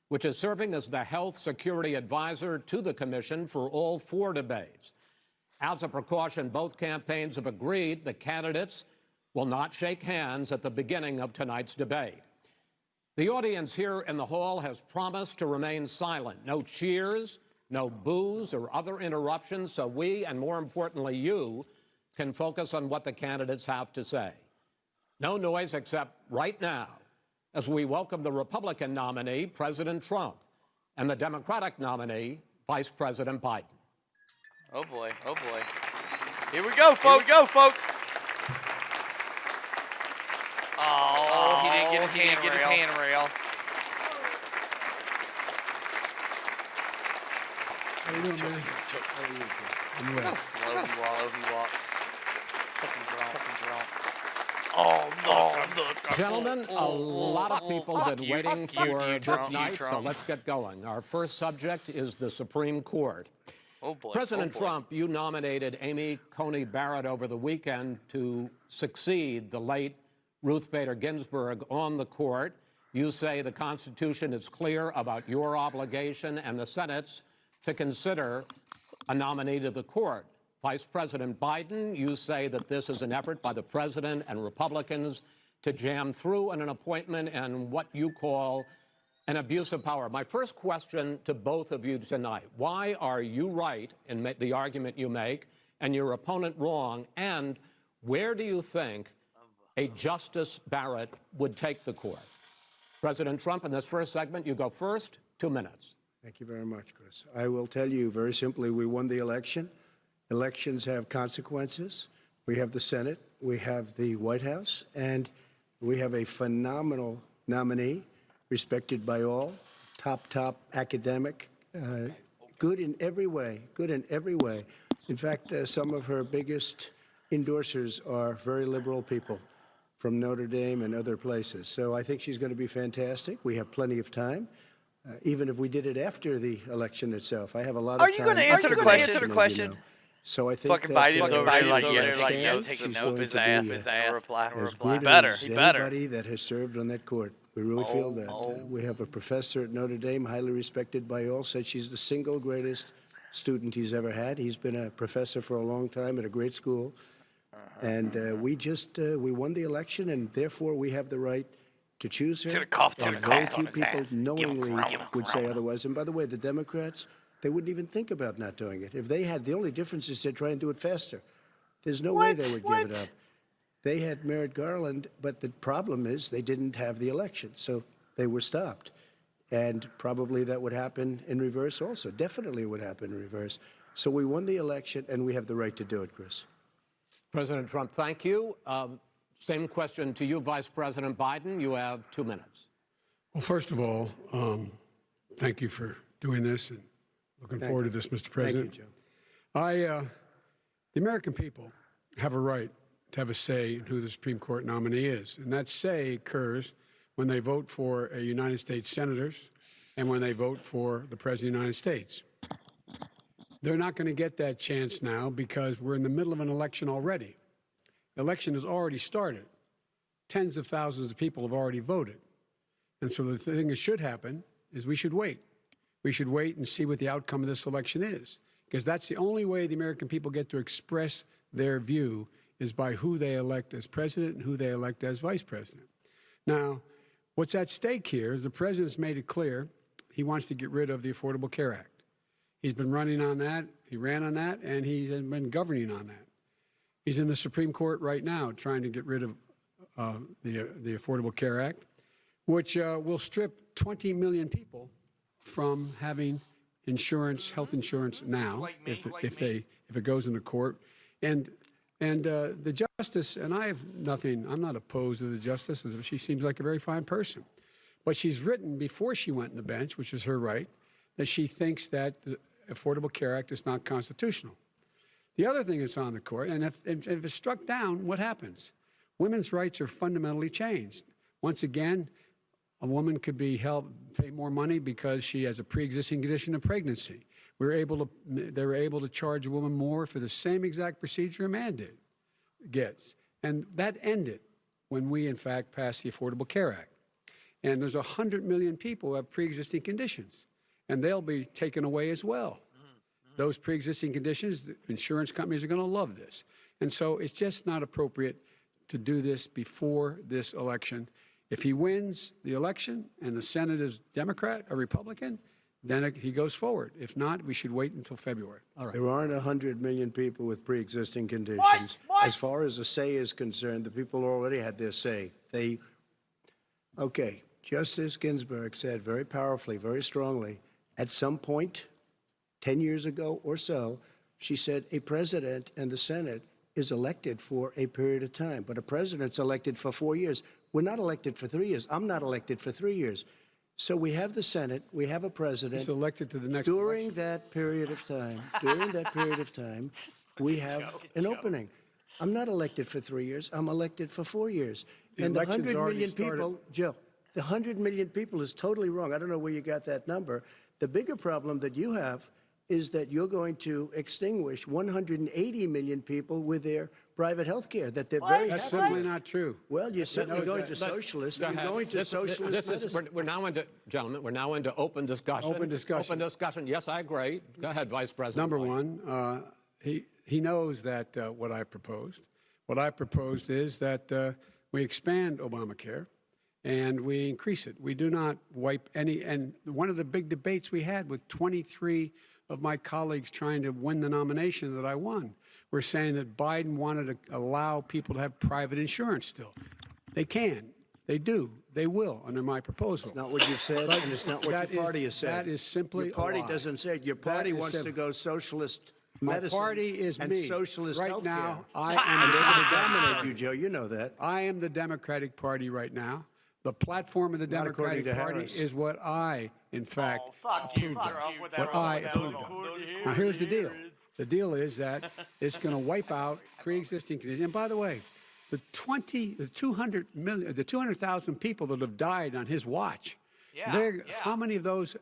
C: which is serving as the health security advisor to the commission for all 4 debates. As a precaution, both campaigns have agreed the candidates will not shake hands at the beginning of tonight's debate. The audience here in the hall has promised to remain silent. No cheers, no boos or other interruptions, so we, and more importantly you, can focus on what the candidates have to say. No noise except right now, as we welcome the Republican nominee, President Trump, and the Democratic nominee, Vice President Biden.
A: Oh boy, oh boy. Here we go, folks. Oh, he didn't get his handrail. Look how slow he walks. Fucking drunk. Oh, no.
C: Gentlemen, a lot of people have been waiting for this night, so let's get going. Our first subject is the Supreme Court.
A: Oh boy.
C: President Trump, you nominated Amy Coney Barrett over the weekend to succeed the late Ruth Bader Ginsburg on the court. You say the Constitution is clear about your obligation and the Senate's to consider a nominee to the court. Vice President Biden, you say that this is an effort by the president and Republicans to jam through an appointment and what you call an abuse of power. My first question to both of you tonight, why are you right in the argument you make and your opponent wrong? And where do you think a Justice Barrett would take the court? President Trump, in this first segment, you go first, 2 minutes.
W: Thank you very much, Chris. I will tell you very simply, we won the election. Elections have consequences. We have the Senate, we have the White House, and we have a phenomenal nominee, respected by all, top academic, good in every way, good in every way. In fact, some of her biggest endorsers are very liberal people from Notre Dame and other places. So I think she's going to be fantastic. We have plenty of time, even if we did it after the election itself. I have a lot of time.
A: Are you going to answer the question?
W: So I think
A: fucking Biden's over there like,
W: taking
A: a note of his ass, reply.
W: As good as anybody that has served on that court. We really feel that. We have a professor at Notre Dame, highly respected by all, said she's the single greatest student he's ever had. He's been a professor for a long time at a great school. And we won the election, and therefore we have the right to choose her. And very few people knowingly would say otherwise. And by the way, the Democrats, they wouldn't even think about not doing it. If they had, the only difference is they'd try and do it faster. There's no way they would give it up. They had Merrick Garland, but the problem is they didn't have the election, so they were stopped. And probably that would happen in reverse also. Definitely would happen in reverse. So we won the election, and we have the right to do it, Chris.
C: President Trump, thank you. Same question to you, Vice President Biden. You have 2 minutes.
D: Well, first of all, thank you for doing this, and looking forward to this, Mr. President.
W: Thank you, Joe.
D: The American people have a right to have a say in who the Supreme Court nominee is, and that say occurs when they vote for a United States senators and when they vote for the President of the United States. They're not going to get that chance now because we're in the middle of an election already. The election has already started. Tens of thousands of people have already voted. And so the thing that should happen is we should wait. We should wait and see what the outcome of this election is, because that's the only way the American people get to express their view is by who they elect as president and who they elect as vice president. Now, what's at stake here is the president's made it clear he wants to get rid of the Affordable Care Act. He's been running on that, he ran on that, and he's been governing on that. He's in the Supreme Court right now trying to get rid of the Affordable Care Act, which will strip 20 million people from having insurance, health insurance now, if it goes into court. And the justice, and I'm not opposed to the justice. She seems like a very fine person. But she's written before she went on the bench, which is her right, that she thinks that the Affordable Care Act is not constitutional. The other thing that's on the court, and if it's struck down, what happens? Women's rights are fundamentally changed. Once again, a woman could be pay more money because she has a pre-existing condition of pregnancy. They were able to charge a woman more for the same exact procedure a man gets. And that ended when we, in fact, passed the Affordable Care Act. And there's 100 million people who have pre-existing conditions, and they'll be taken away as well. Those pre-existing conditions, the insurance companies are going to love this. And so it's just not appropriate to do this before this election. If he wins the election and the Senate is Democrat or Republican, then he goes forward. If not, we should wait until February.
W: All right. There aren't 100 million people with pre-existing conditions. What? As far as the say is concerned, the people already had their say. Okay, Justice Ginsburg said very powerfully, very strongly, at some point, 10 years ago or so, she said a president and the Senate is elected for a period of time, but a president's elected for 4 years. We're not elected for 3 years. I'm not elected for 3 years. So we have the Senate, we have a president.
D: He's elected to the next
W: during
D: election.
W: that period of time, we have an opening. I'm not elected for 3 years. I'm elected for 4 years. And the 100 million people, Joe, the 100 million people is totally wrong. I don't know where you got that number. The bigger problem that you have is that you're going to extinguish 180 million people with their private health care, that they're very
D: That's
W: happy
D: simply
W: with.
D: not true.
W: Well, you're certainly going to socialist. You're going to socialist medicine.
C: We're now into, gentlemen, we're now into open discussion.
D: Open discussion.
C: Open discussion. Yes, I agree. Go ahead, Vice President.
D: Number one, he knows that what I proposed. What I proposed is that we expand Obamacare and we increase it. We do not wipe any. And one of the big debates we had with 23 of my colleagues trying to win the nomination that I won, we're saying that Biden wanted to allow people to have private insurance still. They can. They do. They will under my proposal.
W: It's not what you said, and it's not what your party has said.
D: That is simply
W: your party
D: a lie.
W: doesn't say it. Your party wants to go socialist medicine.
D: My party is
W: and
D: me.
W: socialist
D: right
W: healthcare.
D: now.
W: And they're going to dominate you, Joe. You know that.
D: I am the Democratic Party right now. The platform of the
W: Not according
D: Democratic
W: to
D: Party
W: Harris.
D: is what I, in fact, approved of.
A: What
D: I approved of. Now, here's the deal. The deal is that it's going to wipe out pre-existing conditions. And by the way, the 200,000 people that have died on his watch, how many of those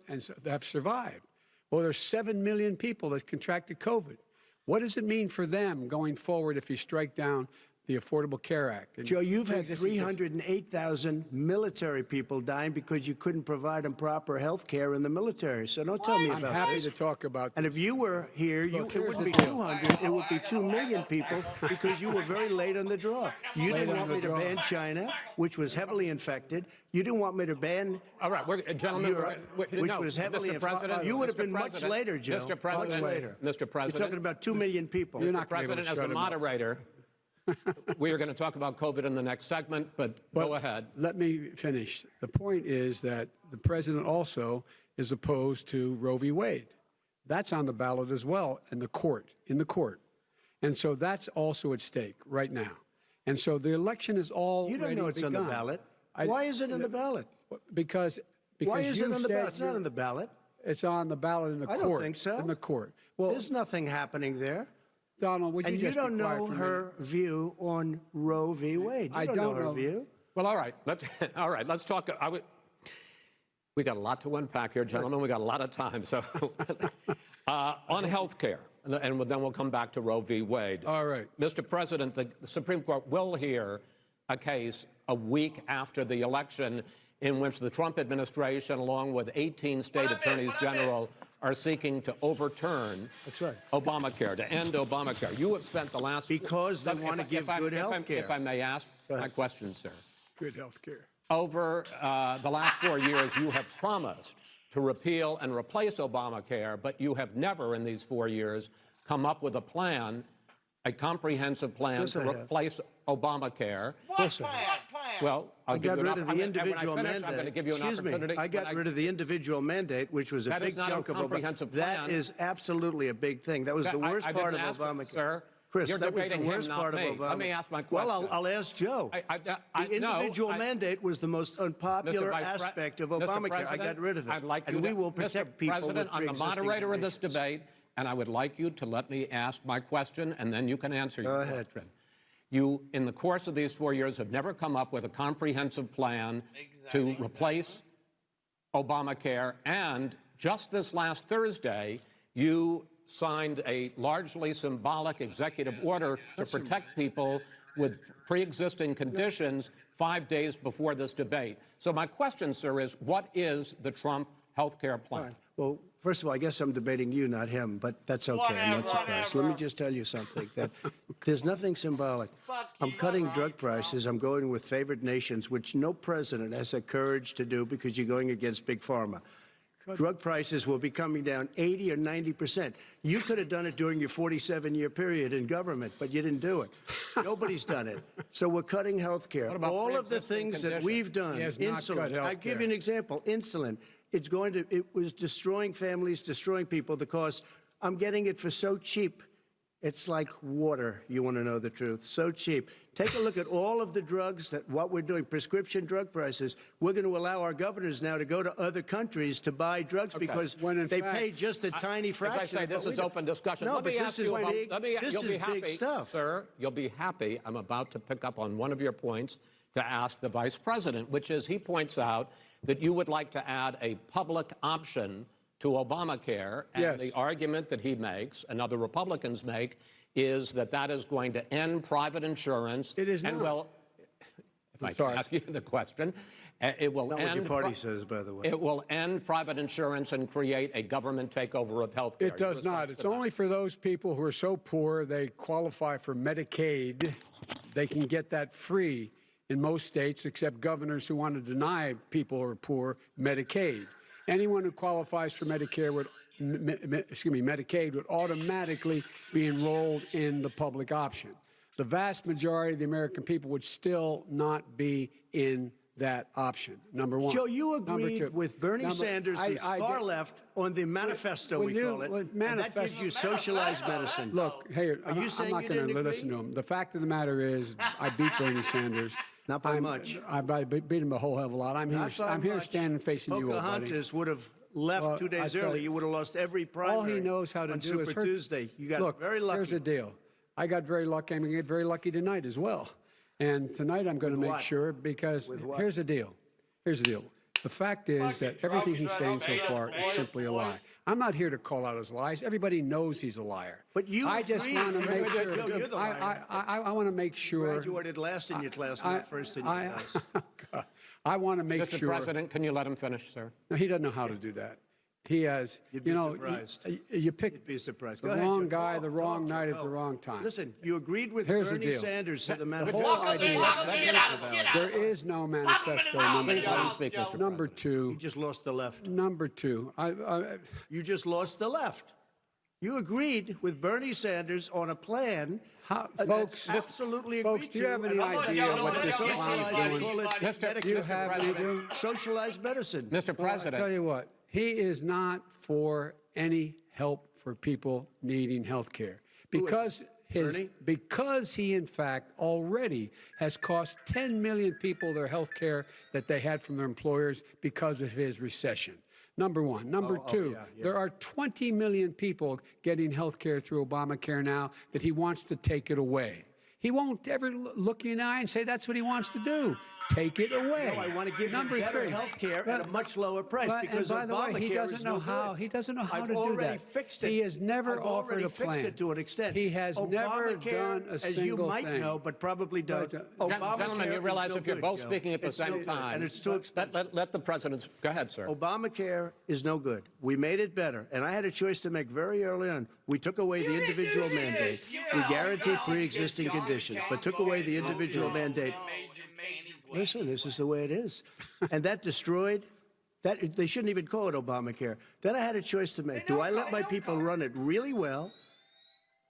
D: have survived? Well, there's 7 million people that contracted COVID. What does it mean for them going forward if you strike down the Affordable Care Act?
W: Joe, you've had 308,000 military people dying because you couldn't provide them proper health care in the military. So don't tell me about this.
D: I'm happy to talk about this.
W: And if you were here, it wouldn't be 200, it would be 2 million people because you were very late on the draw. You didn't want me to ban China, which was heavily infected. You didn't want me to ban
C: all right, gentlemen,
W: Europe, which was heavily infected. You would have been much later, Joe.
C: Mr. President,
W: much later.
C: Mr. President.
W: You're talking about 2 million people.
D: You're not
C: Mr. President, as a moderator, we are going to talk about COVID in the next segment, but go ahead.
D: Let me finish. The point is that the president also is opposed to Roe v. Wade. That's on the ballot as well in the court. And so that's also at stake right now. And so the election is all
W: You don't know it's
D: begun.
W: on the ballot. Why is it on the ballot?
D: Because
W: Why is it
D: you
W: on the
D: said
W: ballot? It's not on the ballot.
D: It's on the ballot in the court.
W: I don't think so.
D: In the court. Well,
W: there's nothing happening there.
D: Donald, would you
W: and
D: just
W: you don't
D: be quiet
W: know
D: for a
W: her view on Roe v. Wade. You
D: I
W: don't
D: don't
W: know her
D: know.
W: view.
C: Well, all right. Let's talk. We got a lot to unpack here, gentlemen. We got a lot of time. So on health care, and then we'll come back to Roe v. Wade.
D: All right.
C: Mr. President, the Supreme Court will hear a case a week after the election in which the Trump administration, along with 18 state attorneys general, are seeking to overturn Obamacare, to end Obamacare. You have spent the last...
W: Because they want to give good health care.
C: If I may ask my question, sir.
D: Good health care.
C: Over the last 4 years, you have promised to repeal and replace Obamacare, but you have never in these 4 years come up with a plan, a comprehensive plan to replace Obamacare.
W: What plan?
C: Well,
W: I got rid of the individual mandate.
C: I'm going to give you an opportunity.
W: I got rid of the individual mandate, which was a big chunk of Obamacare. That is absolutely a big thing. That was the worst part of Obamacare.
C: Sir,
W: Chris, that was the worst part of Obamacare.
C: Let me ask my question.
W: Well, I'll ask Joe. The individual mandate was the most unpopular aspect of Obamacare. I got rid of it.
C: I'd like
W: and we will protect people with
C: President, I'm the moderator of this debate, and I would like you to let me ask my question, and then you can answer your question. You, in the course of these 4 years, have never come up with a comprehensive plan to replace Obamacare. And just this last Thursday, you signed a largely symbolic executive order to protect people with pre-existing conditions 5 days before this debate. So my question, sir, is what is the Trump health care plan?
W: Right. Well, first of all, I guess I'm debating you, not him, but that's okay. I'm not surprised. Let me just tell you something, that there's nothing symbolic. I'm cutting drug prices. I'm going with favored nations, which no president has the courage to do because you're going against Big Pharma. Drug prices will be coming down 80 or 90%. You could have done it during your 47-year period in government, but you didn't do it. Nobody's done it. So we're cutting health care. All of the things that we've done, insulin, I'll give you an example, insulin. It was destroying families, destroying people. The cost, I'm getting it for so cheap. It's like water, you want to know the truth. So cheap. Take a look at all of the drugs what we're doing, prescription drug prices. We're going to allow our governors now to go to other countries to buy drugs because they pay just a tiny fraction.
C: As I say, this is open discussion.
W: No,
C: let me
W: but
C: ask
W: this
C: you
W: is
C: about,
W: big, this is big stuff.
C: Sir, you'll be happy. I'm about to pick up on one of your points to ask the Vice President, which is he points out that you would like to add a public option to Obamacare. And the argument that he makes and other Republicans make is that that is going to end private insurance.
D: It is
C: and
D: not.
C: Well, if I can ask you the question, it will
W: end. Not what your party says, by the way.
C: It will end private insurance and create a government takeover of health care.
D: It does not. It's only for those people who are so poor they qualify for Medicaid. They can get that free in most states, except governors who want to deny people who are poor Medicaid. Anyone who qualifies for Medicare would Medicaid would automatically be enrolled in the public option. The vast majority of the American people would still not be in that option, number one.
W: Joe, you agreed with Bernie Sanders, who's far left, on the manifesto, we call it, and that gives you socialized medicine.
D: Look, hey,
W: Are you saying
D: I'm not going to listen to him. The fact of the matter is I beat Bernie Sanders.
W: Not by much.
D: I beat him a whole hell of a lot. I'm here standing facing you, old buddy.
W: Pocahontas would have left 2 days early. You would have lost every primary.
D: All he knows how to
W: on
D: do
W: Super
D: is hurt.
W: Tuesday. You got
D: Look,
W: very lucky.
D: here's the deal. I got very lucky. I'm going to get very lucky tonight as well. And tonight I'm going to make sure, because here's the deal. Here's the deal. The fact is that everything he's saying so far is simply a lie. I'm not here to call out his lies. Everybody knows he's a liar.
W: But you
D: I just want to make sure.
W: Joe, you're the liar.
D: I want to make sure.
W: Graduated last in your class, not first in your class.
D: I want to make sure.
C: Mr. President, can you let him finish, sir?
D: No, he doesn't know how to do that. He has,
W: You'd be surprised.
D: You pick
W: You'd be surprised.
D: the
W: Go ahead,
D: wrong
W: Joe.
D: guy, the wrong night at the wrong time.
W: Listen, you agreed with
D: Here's the
W: Bernie
D: deal.
W: Sanders to the
D: The
W: manifesto.
D: whole idea, there is no manifesto, number two.
W: You just lost the left.
D: Number two.
W: You just lost the left. You agreed with Bernie Sanders on a plan
D: folks,
W: that's absolutely
D: folks,
W: agreed
D: do you have
W: to,
D: any
W: and
D: idea what this plan is doing?
W: Do you have any socialized medicine?
C: Mr. President.
D: I'll tell you what, he is not for any help for people needing health care. Because he, in fact, already has cost 10 million people their health care that they had from their employers because of his recession. Number one. Number two, there are 20 million people getting health care through Obamacare now that he wants to take it away. He won't ever look you in the eye and say that's what he wants to do. Take it away.
W: No, I want to give you better health care at a much lower price because
D: and by the way, he doesn't know how. He doesn't know how to do that.
W: I've already fixed it.
D: He has never
W: I've
D: offered a plan.
W: fixed it to an extent.
D: He has never done a single thing.
W: As you might know, but probably don't.
C: Gentlemen, you realize if you're both speaking at the same time,
W: and it's too expensive.
C: Let the president go ahead, sir.
W: Obamacare is no good. We made it better, and I had a choice to make very early on. We took away the individual mandate. We guaranteed pre-existing conditions, but took away the individual mandate. Listen, this is the way it is. And that destroyed, they shouldn't even call it Obamacare. Then I had a choice to make. Do I let my people run it really well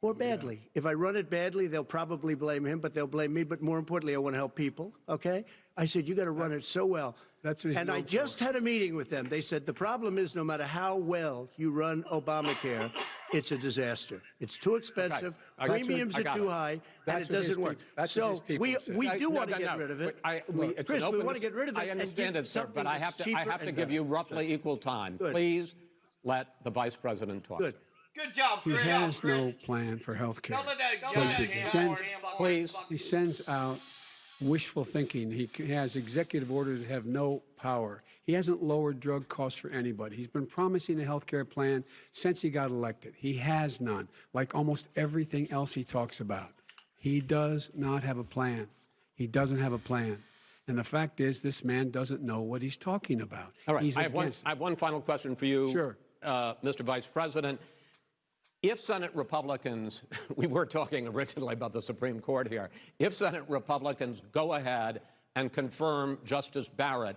W: or badly? If I run it badly, they'll probably blame him, but they'll blame me. But more importantly, I want to help people, okay? I said, you got to run it so well.
D: That's what he's
W: and I just had a meeting with them. They said, the problem is no matter how well you run Obamacare, it's a disaster. It's too expensive, premiums are too high, and it doesn't work. So we do want to get rid of it. Chris, we want to get rid of it.
C: I understand it, sir, but I have to give you roughly equal time. Please let the vice president talk.
W: Good.
A: Good job, Chris.
D: He has no plan for health care. He sends out wishful thinking. He has executive orders that have no power. He hasn't lowered drug costs for anybody. He's been promising a health care plan since he got elected. He has none, like almost everything else he talks about. He does not have a plan. He doesn't have a plan. And the fact is, this man doesn't know what he's talking about.
C: All right, I have one final question for you,
D: sure.
C: Mr. Vice President. If Senate Republicans, we were talking originally about the Supreme Court here, if Senate Republicans go ahead and confirm Justice Barrett,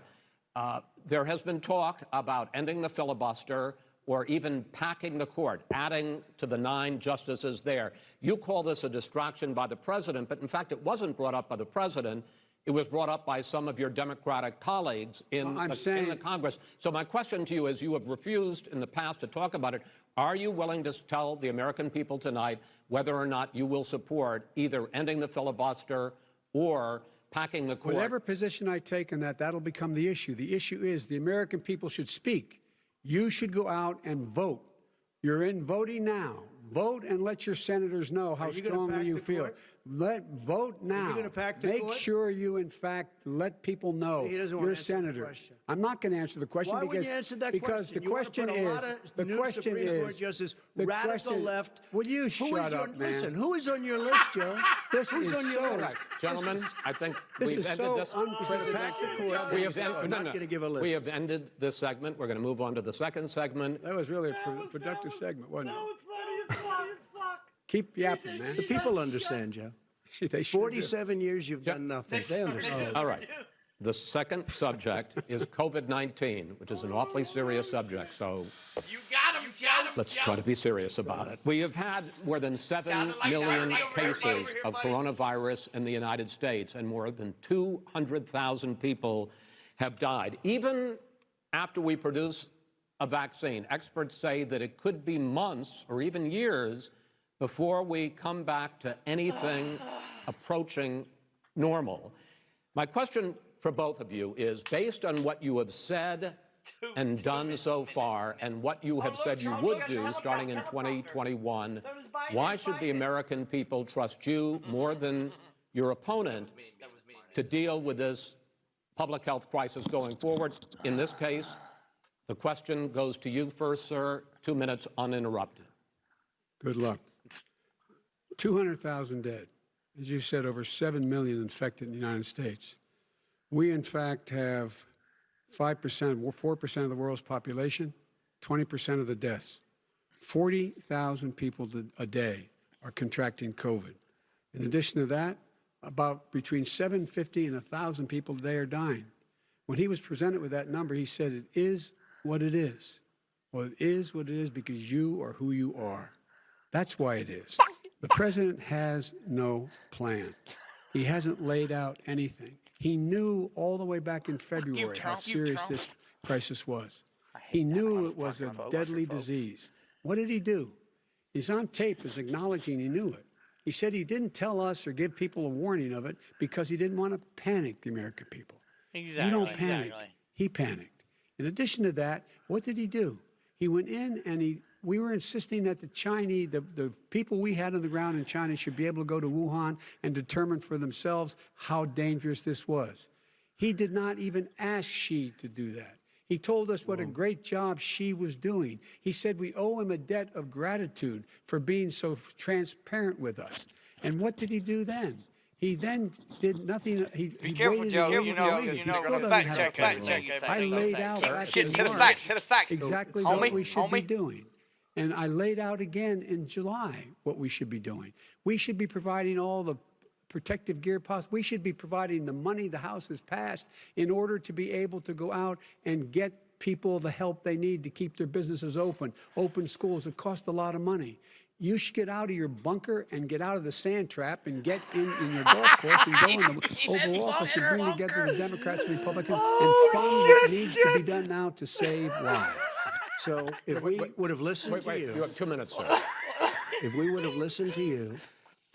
C: there has been talk about ending the filibuster or even packing the court, adding to the 9 justices there. You call this a distraction by the president, but in fact it wasn't brought up by the president. It was brought up by some of your Democratic colleagues in the Congress. So my question to you is, you have refused in the past to talk about it. Are you willing to tell the American people tonight whether or not you will support either ending the filibuster or packing the court?
D: Whatever position I take on that, that'll become the issue. The issue is the American people should speak. You should go out and vote. You're in voting now. Vote and let your senators know how strongly you feel. Vote now.
W: Are you gonna pack the
D: Make
W: court?
D: sure you, in fact, let people know you're a senator. I'm not going to answer the question
W: Why wouldn't you answer that
D: because
W: question?
D: the question is
W: radical left.
D: Will you shut up, man?
W: Listen, who is on your list, Joe?
D: This
W: Who's
D: is
W: on your
D: so
W: list?
C: Gentlemen, I think
D: this
C: we've
D: is
C: ended
D: so
C: this.
D: unprecedented.
C: We have ended this segment. We're going to move on to the second segment.
D: That was really a productive segment, wasn't it? Keep yapping, man.
W: The people understand, Joe.
D: They sure
W: 47 years you've done nothing. They understand.
C: All right. The second subject is COVID-19, which is an awfully serious subject. So let's try to be serious about it. We have had more than 7 million cases of coronavirus in the United States, and more than 200,000 people have died. Even after we produce a vaccine, experts say that it could be months or even years before we come back to anything approaching normal. My question for both of you is, based on what you have said and done so far and what you have said you would do starting in 2021, why should the American people trust you more than your opponent to deal with this public health crisis going forward? In this case, the question goes to you first, sir. 2 minutes uninterrupted.
D: Good luck. 200,000 dead. As you said, over 7 million infected in the United States. We, in fact, have 5%, 4% of the world's population, 20% of the deaths. 40,000 people a day are contracting COVID. In addition to that, about between 750 and 1,000 people a day are dying. When he was presented with that number, he said, it is what it is. Well, it is what it is because you are who you are. That's why it is. The president has no plan. He hasn't laid out anything. He knew all the way back in February how serious this crisis was. He knew it was a deadly disease. What did he do? He's on tape as acknowledging he knew it. He said he didn't tell us or give people a warning of it because he didn't want to panic the American people.
A: Exactly.
D: You don't panic. He panicked. In addition to that, what did he do? He went in and we were insisting that the Chinese, the people we had on the ground in China should be able to go to Wuhan and determine for themselves how dangerous this was. He did not even ask Xi to do that. He told us what a great job Xi was doing. He said we owe him a debt of gratitude for being so transparent with us. And what did he do then? He then did nothing. He waited. He still doesn't have a plan. I laid out back in March exactly what we should be doing. And I laid out again in July what we should be doing. We should be providing all the protective gear possible. We should be providing the money the House has passed in order to be able to go out and get people the help they need to keep their businesses open schools. It costs a lot of money. You should get out of your bunker and get out of the sand trap and get in your golf course and go in the Oval Office and bring together the Democrats and Republicans and fund what needs to be done now to save lives.
W: So if we would have listened to you.
C: You have 2 minutes, sir.
W: If we would have listened to you,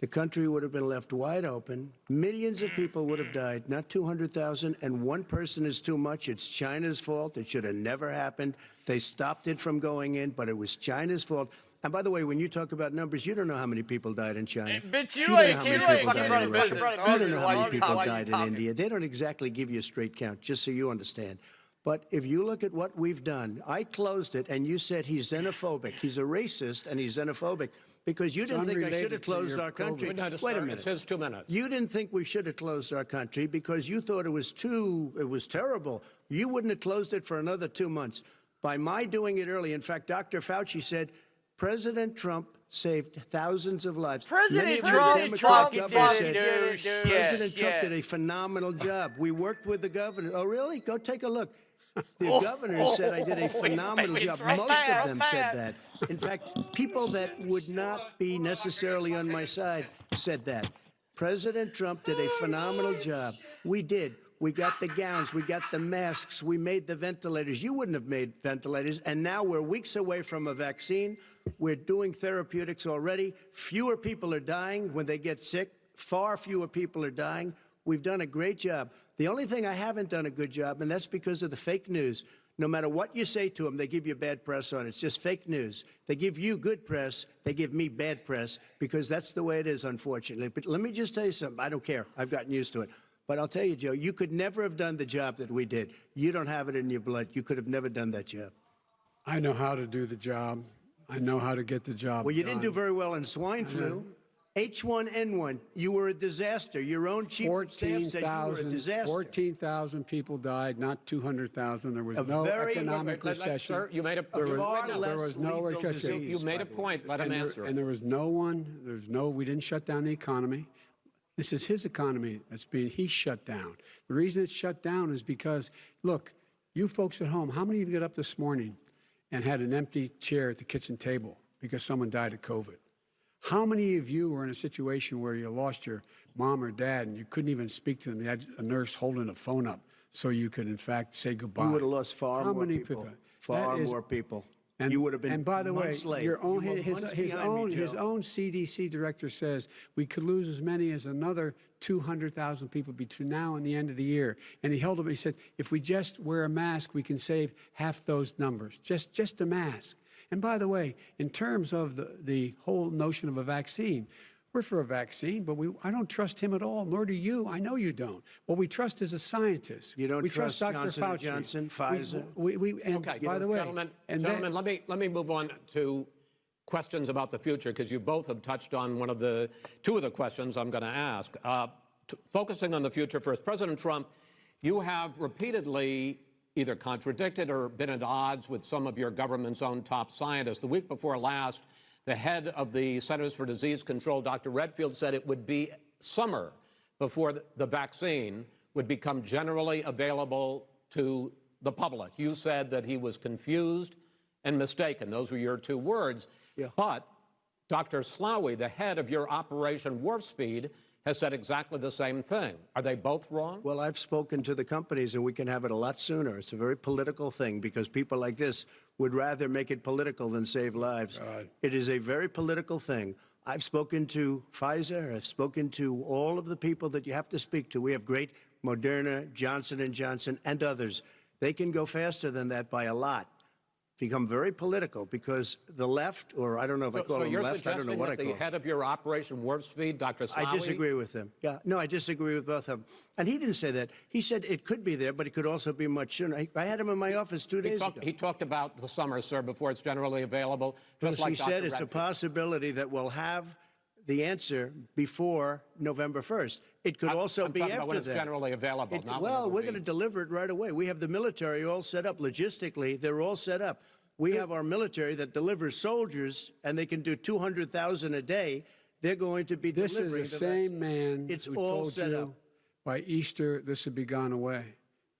W: the country would have been left wide open. Millions of people would have died, not 200,000. And one person is too much. It's China's fault. It should have never happened. They stopped it from going in, but it was China's fault. And by the way, when you talk about numbers, you don't know how many people died in China.
A: Bitch, you
W: don't know
A: ain't
W: how many people died in Russia. You don't know how many people died in India. They don't exactly give you a straight count, just so you understand. But if you look at what we've done, I closed it, and you said he's xenophobic. He's a racist, and he's xenophobic because you didn't think I should have closed our country.
C: Wait
W: a minute.
C: It says 2 minutes.
W: You didn't think we should have closed our country because you thought it was terrible. You wouldn't have closed it for another 2 months. By my doing it early, in fact, Dr. Fauci said, President Trump saved thousands of lives.
A: President
W: Trump
A: did
W: President Trump did a phenomenal job. We worked with the governor. Oh, really? Go take a look. The governor said I did a phenomenal job. Most of them said that. In fact, people that would not be necessarily on my side said that. President Trump did a phenomenal job. We did. We got the gowns. We got the masks. We made the ventilators. You wouldn't have made ventilators. And now we're weeks away from a vaccine. We're doing therapeutics already. Fewer people are dying when they get sick. Far fewer people are dying. We've done a great job. The only thing I haven't done a good job, and that's because of the fake news. No matter what you say to them, they give you bad press on it. It's just fake news. They give you good press. They give me bad press because that's the way it is, unfortunately. But let me just tell you something. I don't care. I've gotten used to it. But I'll tell you, Joe, you could never have done the job that we did. You don't have it in your blood. You could have never done that job.
D: I know how to do the job. I know how to get the job
W: Well, you
D: done.
W: didn't do very well in swine flu. H1N1, you were a disaster. Your own chief of staff said you were a disaster.
D: 14,000 people died, not 200,000. There was no economic recession.
C: Sir, you made a
W: There
C: was
W: no recession.
C: You made a point. Let him answer.
D: And there was we didn't shut down the economy. This is his economy he's shut down. The reason it's shut down is because, look, you folks at home, how many of you got up this morning and had an empty chair at the kitchen table because someone died of COVID? How many of you were in a situation where you lost your mom or dad and you couldn't even speak to them? You had a nurse holding a phone up so you could, in fact, say goodbye.
W: You would have lost far more people. Far more people. And you would have been.
D: And by the way,
W: late.
D: your own
W: You were months behind me,
D: his
W: Joe.
D: own CDC director says we could lose as many as another 200,000 people between now and the end of the year. And he held up. He said, if we just wear a mask, we can save half those numbers. Just a mask. And by the way, in terms of the whole notion of a vaccine, we're for a vaccine, but I don't trust him at all, nor do you. I know you don't. What we trust is a scientist.
W: You don't
D: we
W: trust
D: Dr.
W: Johnson
D: Fauci.
W: & Johnson, Pfizer?
C: Okay,
D: by the way,
C: gentlemen, let me move on to questions about the future, because you both have touched on two of the questions I'm going to ask. Focusing on the future first, President Trump, you have repeatedly either contradicted or been at odds with some of your government's own top scientists. The week before last, the head of the Centers for Disease Control, Dr. Redfield, said it would be summer before the vaccine would become generally available to the public. You said that he was confused and mistaken. Those were your two words.
W: Yeah.
C: But Dr. Slaoui, the head of your Operation Warp Speed, has said exactly the same thing. Are they both wrong?
W: Well, I've spoken to the companies, and we can have it a lot sooner. It's a very political thing because people like this would rather make it political than save lives. It is a very political thing. I've spoken to Pfizer. I've spoken to all of the people that you have to speak to. We have great Moderna, Johnson & Johnson, and others. They can go faster than that by a lot. Become very political because the left, or I don't know if I call them left, I don't know what I call them.
C: So you're suggesting that the head of your Operation Warp Speed, Dr. Slaoui?
W: I disagree with him. Yeah, no, I disagree with both of them. And he didn't say that. He said it could be there, but it could also be much sooner. I had him in my office 2 days ago.
C: He talked about the summer, sir, before it's generally available. Just like
W: He said
C: Dr.
W: it's a
C: Redfield.
W: possibility that we'll have the answer before November 1st. It could also be
C: talking
W: after
C: about when it's
W: that.
C: generally available. Not
W: Well,
C: when it
W: we're
C: will
W: going to
C: be.
W: deliver it right away. We have the military all set up. Logistically, they're all set up. We have our military that delivers soldiers, and they can do 200,000 a day. They're going to be delivering.
D: This is the same man
W: It's
D: who
W: all
D: told
W: set
D: you
W: up.
D: by Easter this would be gone away.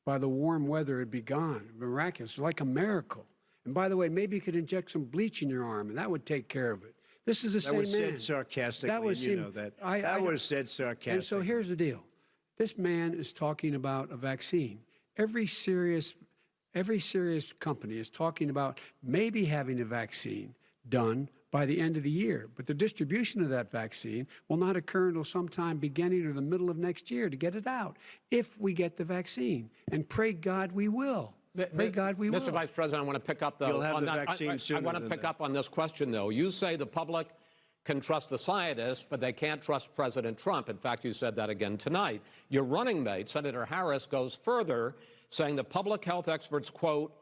D: By the warm weather, it'd be gone. Miraculous, like a miracle. And by the way, maybe you could inject some bleach in your arm, and that would take care of it. This is the same man.
W: That was said sarcastically, and you know that. That was said sarcastically.
D: And so here's the deal. This man is talking about a vaccine. Every serious company is talking about maybe having a vaccine done by the end of the year. But the distribution of that vaccine will not occur until sometime beginning or the middle of next year to get it out, if we get the vaccine. And pray God we will. Pray God we will.
C: Mr. Vice President, I want to pick up
W: You'll have the vaccine sooner
C: I want to
W: than
C: pick
W: that.
C: up on this question, though. You say the public can trust the scientists, but they can't trust President Trump. In fact, you said that again tonight. Your running mate, Senator Harris, goes further, saying the public health experts, quote,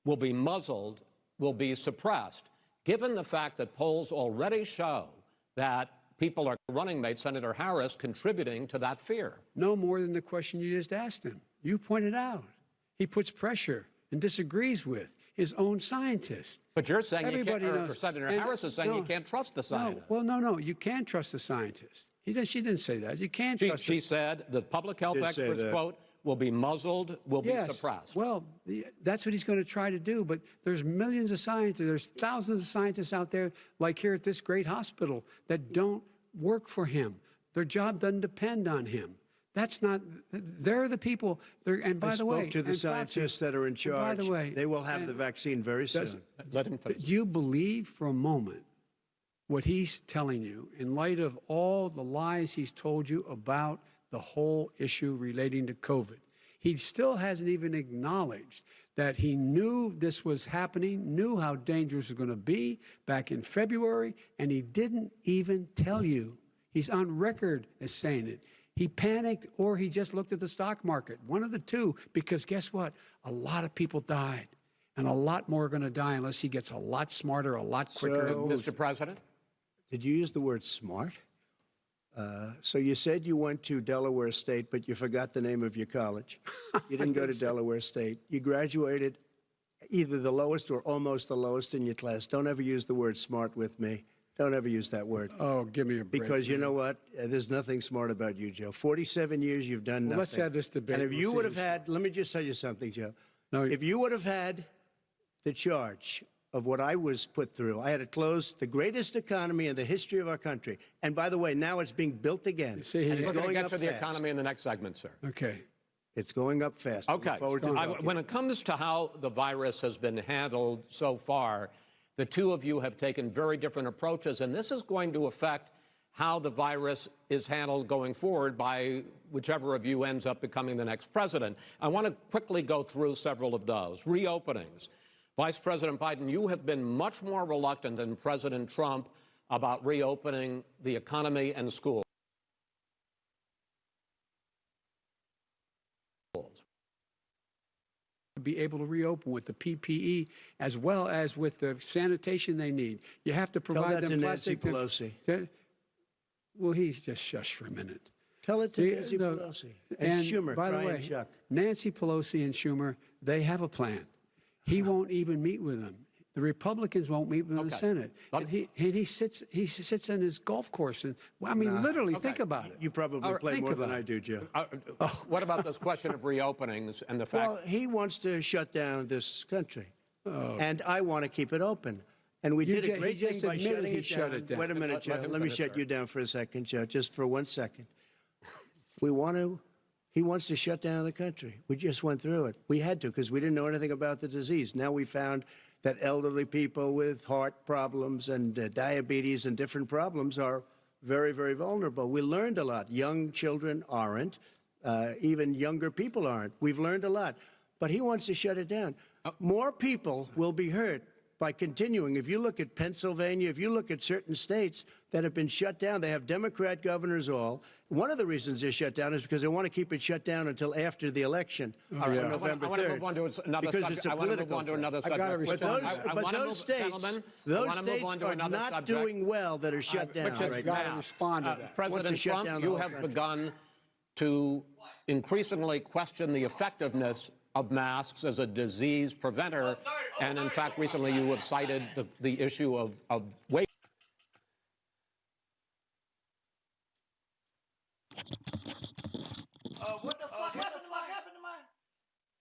C: will be muzzled, will be suppressed. Given the fact that polls already show that people are, running mate Senator Harris, contributing to that fear.
D: No more than the question you just asked him. You pointed out. He puts pressure and disagrees with his own scientists.
C: But you're saying
D: Everybody
C: you can't, or
D: knows.
C: Senator
D: And
C: Harris is saying
D: no,
C: you can't trust the scientists.
D: No, you can't trust the scientists. She didn't say that. You can't trust
C: She said the public health
W: Did say
C: experts,
W: that.
C: quote, will be muzzled, will be suppressed.
D: Well, that's what he's going to try to do. But there's millions of scientists, there's thousands of scientists out there, like here at this great hospital, that don't work for him. Their job doesn't depend on him. That's not, they're the people, and by the way.
W: I spoke to the scientists that are in charge.
D: By the way.
W: They will have the vaccine very soon.
C: Let him finish.
D: Do you believe for a moment what he's telling you in light of all the lies he's told you about the whole issue relating to COVID? He still hasn't even acknowledged that he knew this was happening, knew how dangerous it was going to be back in February, and he didn't even tell you. He's on record as saying it. He panicked or he just looked at the stock market, one of the two, because guess what? A lot of people died, and a lot more are going to die unless he gets a lot smarter, a lot quicker.
C: Mr. President?
W: Did you use the word smart? So you said you went to Delaware State, but you forgot the name of your college. You didn't go to Delaware State. You graduated either the lowest or almost the lowest in your class. Don't ever use the word smart with me. Don't ever use that word.
D: Oh, give me a break.
W: Because you know what? There's nothing smart about you, Joe. 47 years, you've done nothing.
D: Let's have this debate.
W: And if
D: We'll
W: you
D: see
W: would have
D: who's-
W: had, let me just tell you something, Joe.
D: No,
W: if you would have had the charge of what I was put through, I had to close the greatest economy in the history of our country. And by the way, now it's being built again.
D: See,
W: and it's
C: We're going to
W: going
C: get
W: up
C: to the
W: fast.
C: economy in the next segment, sir.
D: Okay.
W: It's going up fast.
C: Okay. When it comes to how the virus has been handled so far, the two of you have taken very different approaches, and this is going to affect how the virus is handled going forward by whichever of you ends up becoming the next president. I want to quickly go through several of those. Reopenings. Vice President Biden, you have been much more reluctant than President Trump about reopening the economy and schools.
D: Be able to reopen with the PPE as well as with the sanitation they need. You have to provide
W: Tell that
D: them
W: to
D: plastic.
W: Nancy Pelosi.
D: Well, he's just shush for a minute.
W: Tell it to Nancy Pelosi and Schumer.
D: By the way,
W: Chuck.
D: Nancy Pelosi and Schumer, they have a plan. He won't even meet with them. The Republicans won't meet with the Senate. And he sits on his golf course. And well, I mean, literally, think about it.
W: You probably play more than I do, Joe.
C: What about this question of reopenings and the fact?
W: Well, he wants to shut down this country, and I want to keep it open. And we did a great thing by shutting it down. Wait a minute, Joe. Let me shut you down for a second, Joe, just for 1 second. He wants to shut down the country. We just went through it. We had to because we didn't know anything about the disease. Now we found that elderly people with heart problems and diabetes and different problems are very, very vulnerable. We learned a lot. Young children aren't. Even younger people aren't. We've learned a lot. But he wants to shut it down. More people will be hurt by continuing. If you look at Pennsylvania, if you look at certain states that have been shut down, they have Democrat governors all. One of the reasons they're shut down is because they want to keep it shut down until after the election on November 3rd.
C: I want to move on to another
W: because
C: subject.
W: it's a political
C: subject.
W: But those states are not doing well that are shut down right now.
D: Respond to that.
C: President Trump, you have begun to increasingly question the effectiveness of masks as a disease preventer, and in fact, recently you have cited the issue of weight.
W: What the fuck happened to my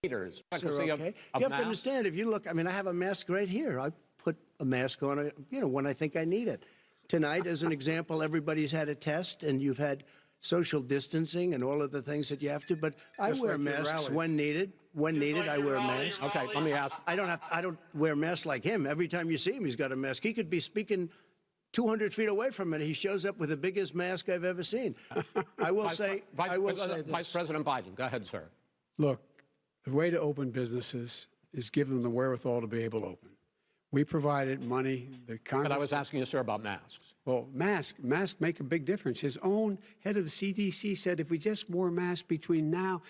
C: Leaders.
W: Okay. You have to understand, if you look, I mean, I have a mask right here. I put a mask on, when I think I need it. Tonight, as an example, everybody's had a test, and you've had social distancing and all of the things that you have to, but I wear masks when needed. When needed, I wear a mask.
C: Okay, let me ask.
W: I don't wear masks like him. Every time you see him, he's got a mask. He could be speaking 200 feet away from it. He shows up with the biggest mask I've ever seen. I will say this.
C: Vice President Biden, go ahead, sir.
D: Look, the way to open businesses is give them the wherewithal to be able to open. We provided money. The Congress.
C: But I was asking you, sir, about masks.
D: Well, masks make a big difference. His own head of the CDC said if we just wore masks between now,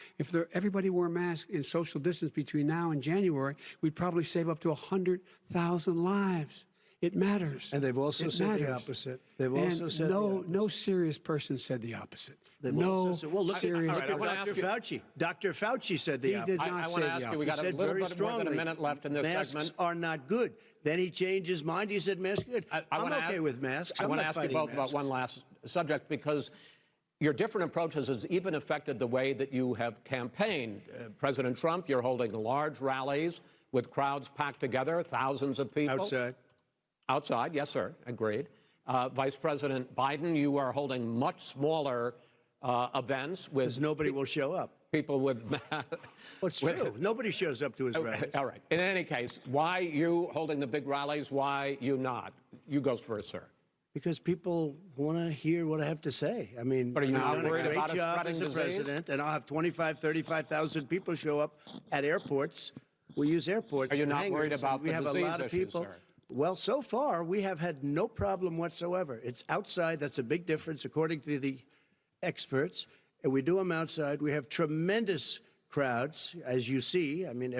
D: everybody wore masks in social distance between now and January, we'd probably save up to 100,000 lives. It matters.
W: And they've also said the opposite. They've also said
D: no serious person said the opposite.
W: Well, look at Dr. Fauci. Dr. Fauci said the opposite.
D: He did not say the opposite.
C: We got a little bit more than a minute left in this segment.
W: Masks are not good. Then he changed his mind. He said masks are good. I'm okay with masks.
C: I want to ask you both about one last subject, because your different approaches has even affected the way that you have campaigned. President Trump, you're holding large rallies with crowds packed together, thousands of people. Outside, yes, sir, agreed. Vice President Biden, you are holding much smaller events with...
W: Because nobody will show up.
C: People with...
W: Well, it's true. Nobody shows up to his rallies.
C: All right. In any case, why you holding the big rallies? Why you not? You go first, sir.
W: Because people want to hear what I have to say. I mean,
C: but are you not worried about
W: a great job as a president, and I'll have 35,000 people show up at airports. We use airports.
C: Are you not worried about the disease issues, sir? We have a lot of people.
W: Well, so far, we have had no problem whatsoever. It's outside. That's a big difference, according to the experts. And we do them outside. We have tremendous crowds, as you see. I mean,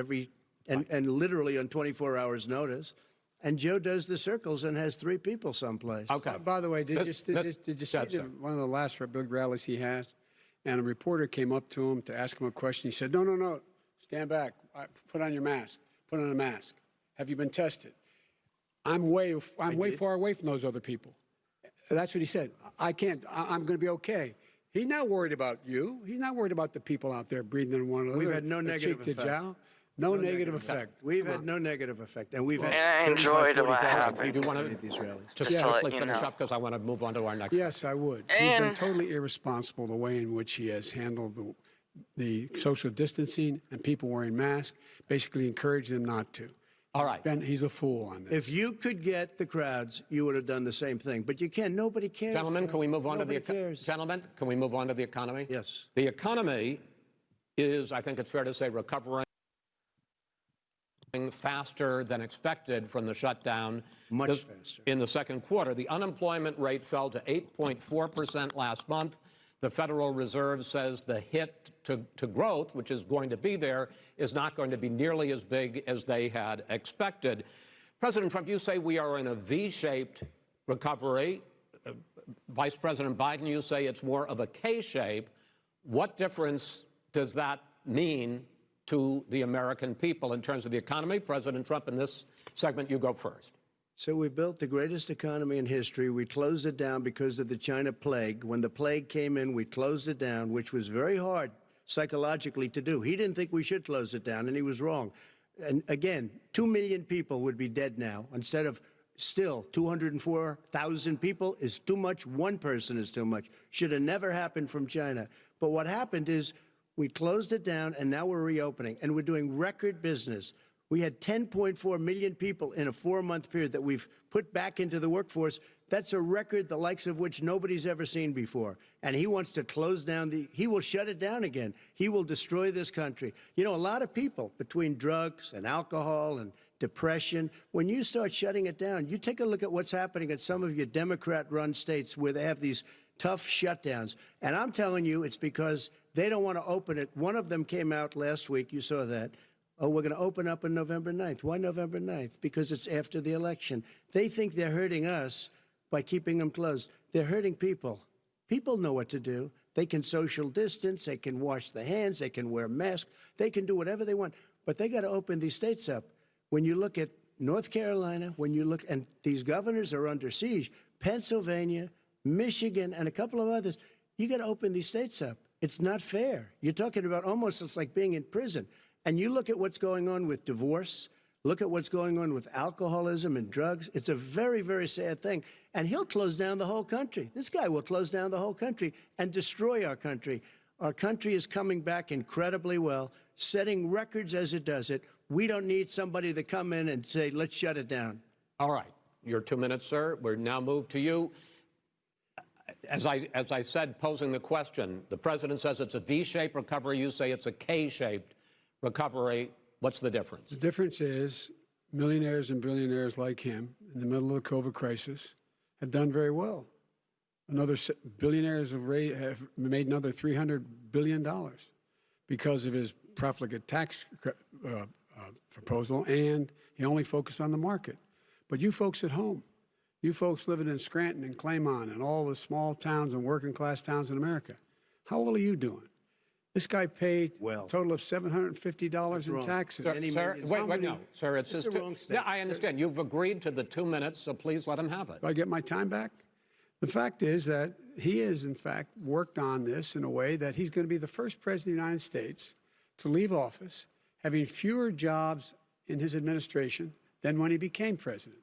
W: and literally on 24 hours' notice. And Joe does the circles and has 3 people someplace.
D: Okay. By the way, did you see one of the last big rallies he had? And a reporter came up to him to ask him a question. He said, no, stand back. Put on your mask. Put on a mask. Have you been tested? I'm way far away from those other people. That's what he said. I'm going to be okay. He's not worried about you. He's not worried about the people out there breathing in one another.
W: We've had no negative effect.
D: No negative effect.
W: We've had no negative effect, and we've had.
G: And I enjoyed what happened.
W: Do you want to these rallies?
C: Just quickly finish up, because I want to move on to our next.
D: Yes, I would. He's been totally irresponsible the way in which he has handled the social distancing and people wearing masks, basically encourage them not to.
C: All right.
D: Ben, he's a fool on this.
W: If you could get the crowds, you would have done the same thing. But you can't. Nobody cares.
C: Gentlemen, can we move on to the
W: cares.
C: Gentlemen, can we move on to the economy?
W: Yes.
C: The economy is, I think it's fair to say, recovering faster than expected from the shutdown.
W: Much faster.
C: In the second quarter, the unemployment rate fell to 8.4% last month. The Federal Reserve says the hit to growth, which is going to be there, is not going to be nearly as big as they had expected. President Trump, you say we are in a V-shaped recovery. Vice President Biden, you say it's more of a K-shape. What difference does that mean to the American people in terms of the economy? President Trump, in this segment, you go first.
W: So we built the greatest economy in history. We closed it down because of the China plague. When the plague came in, we closed it down, which was very hard psychologically to do. He didn't think we should close it down, and he was wrong. And again, 2 million people would be dead now instead of still 204,000 people is too much. One person is too much. Should have never happened from China. But what happened is we closed it down, and now we're reopening, and we're doing record business. We had 10.4 million people in a 4-month period that we've put back into the workforce. That's a record the likes of which nobody's ever seen before. And he wants to close down he will shut it down again. He will destroy this country. You know, a lot of people, between drugs and alcohol and depression, when you start shutting it down, you take a look at what's happening in some of your Democrat-run states where they have these tough shutdowns. And I'm telling you, it's because they don't want to open it. One of them came out last week. You saw that. Oh, we're going to open up on November 9th. Why November 9th? Because it's after the election. They think they're hurting us by keeping them closed. They're hurting people. People know what to do. They can social distance. They can wash their hands. They can wear masks. They can do whatever they want. But they got to open these states up. When you look at North Carolina, when you look, and these governors are under siege, Pennsylvania, Michigan, and a couple of others, you got to open these states up. It's not fair. You're talking about almost it's like being in prison. And you look at what's going on with divorce, look at what's going on with alcoholism and drugs. It's a very, very sad thing. And he'll close down the whole country. This guy will close down the whole country and destroy our country. Our country is coming back incredibly well, setting records as it does it. We don't need somebody to come in and say, let's shut it down.
C: All right. Your 2 minutes, sir. We're now moved to you. As I said, posing the question, the president says it's a V-shaped recovery. You say it's a K-shaped recovery. What's the difference?
D: The difference is millionaires and billionaires like him in the middle of the COVID crisis have done very well. Billionaires have made another $300 billion because of his profligate tax proposal, and he only focused on the market. But you folks at home, you folks living in Scranton and Claymont and all the small towns and working class towns in America, how well are you doing? This guy paid a total of $750 in taxes.
C: Sir, wait, no. Sir, it's just yeah, I understand. You've agreed to the 2 minutes, so please let him have it.
D: Do I get my time back? The fact is that he has, in fact, worked on this in a way that he's going to be the first president of the United States to leave office having fewer jobs in his administration than when he became president.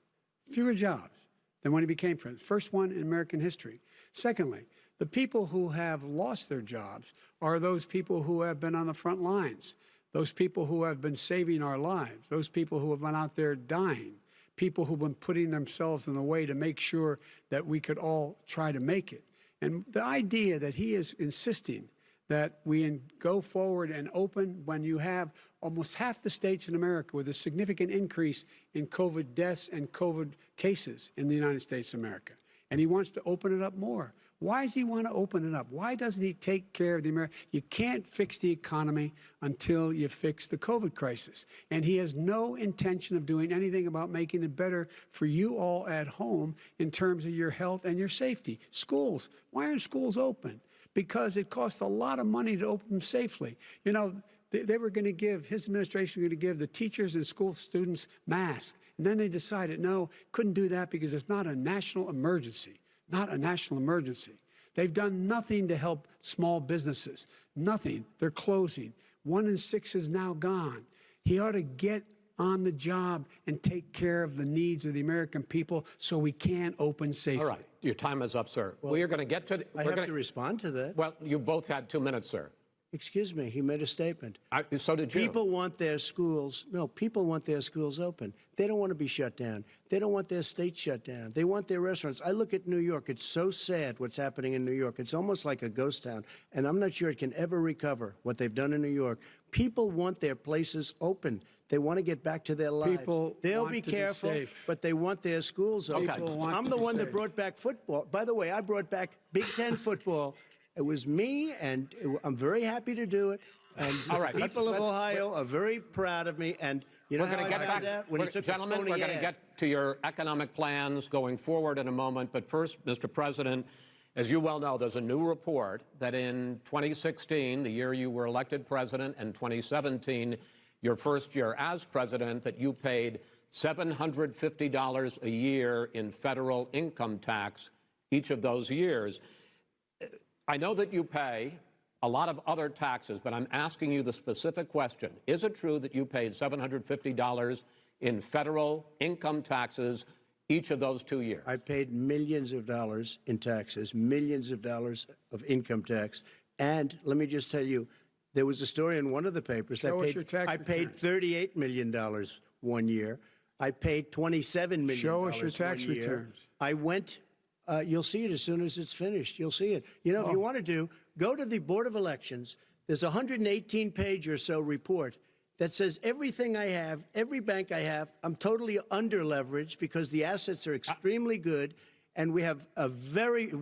D: Fewer jobs than when he became president. First one in American history. Secondly, the people who have lost their jobs are those people who have been on the front lines, those people who have been saving our lives, those people who have been out there dying, people who've been putting themselves in the way to make sure that we could all try to make it. And the idea that he is insisting that we go forward and open when you have almost half the states in America with a significant increase in COVID deaths and COVID cases in the United States of America. And he wants to open it up more. Why does he want to open it up? Why doesn't he take care of the American? You can't fix the economy until you fix the COVID crisis. And he has no intention of doing anything about making it better for you all at home in terms of your health and your safety. Schools, why aren't schools open? Because it costs a lot of money to open them safely. You know, they were going to give, his administration was going to give the teachers and school students masks. And then they decided, no, couldn't do that because it's not a national emergency. Not a national emergency. They've done nothing to help small businesses. Nothing. They're closing. 1 in 6 is now gone. He ought to get on the job and take care of the needs of the American people so we can open safely.
C: All right. Your time is up, sir.
W: Well,
C: we are going to get to...
W: I have to respond to that.
C: Well, you both had 2 minutes, sir.
W: Excuse me, he made a statement.
C: So did you.
W: People want their schools, no, people want their schools open. They don't want to be shut down. They don't want their state shut down. They want their restaurants. I look at New York. It's so sad what's happening in New York. It's almost like a ghost town, and I'm not sure it can ever recover what they've done in New York. People want their places open. They want to get back to their lives.
D: People
W: They'll
D: want
W: be
D: to be
W: careful,
D: safe.
W: but they want their schools open.
D: People want
W: I'm
D: to
W: the
D: be
W: one that
D: safe.
W: brought back football. By the way, I brought back Big Ten football. It was me, and I'm very happy to do it. And
C: All right,
W: people of Ohio are very proud of me. And you know
C: We're
W: how
C: going to
W: I
C: get
W: found
C: back,
W: out? When he took
C: gentlemen,
W: the phony
C: we're going to
W: ad.
C: get to your economic plans going forward in a moment. But first, Mr. President, as you well know, there's a new report that in 2016, the year you were elected president, and 2017, your first year as president, that you paid $750 a year in federal income tax each of those years. I know that you pay a lot of other taxes, but I'm asking you the specific question. Is it true that you paid $750 in federal income taxes each of those 2 years?
W: I paid millions of dollars in taxes, millions of dollars of income tax. And let me just tell you, there was a story in one of the papers.
D: Show us your tax
W: I paid $38 million one year. I paid $27 million
D: Show us your tax
W: one year.
D: returns.
W: I went, you'll see it as soon as it's finished. You'll see it. You know, if you want to go to the Board of Elections. There's a 118-page or so report that says everything I have, every bank I have, I'm totally under-leveraged because the assets are extremely good. And we have a very,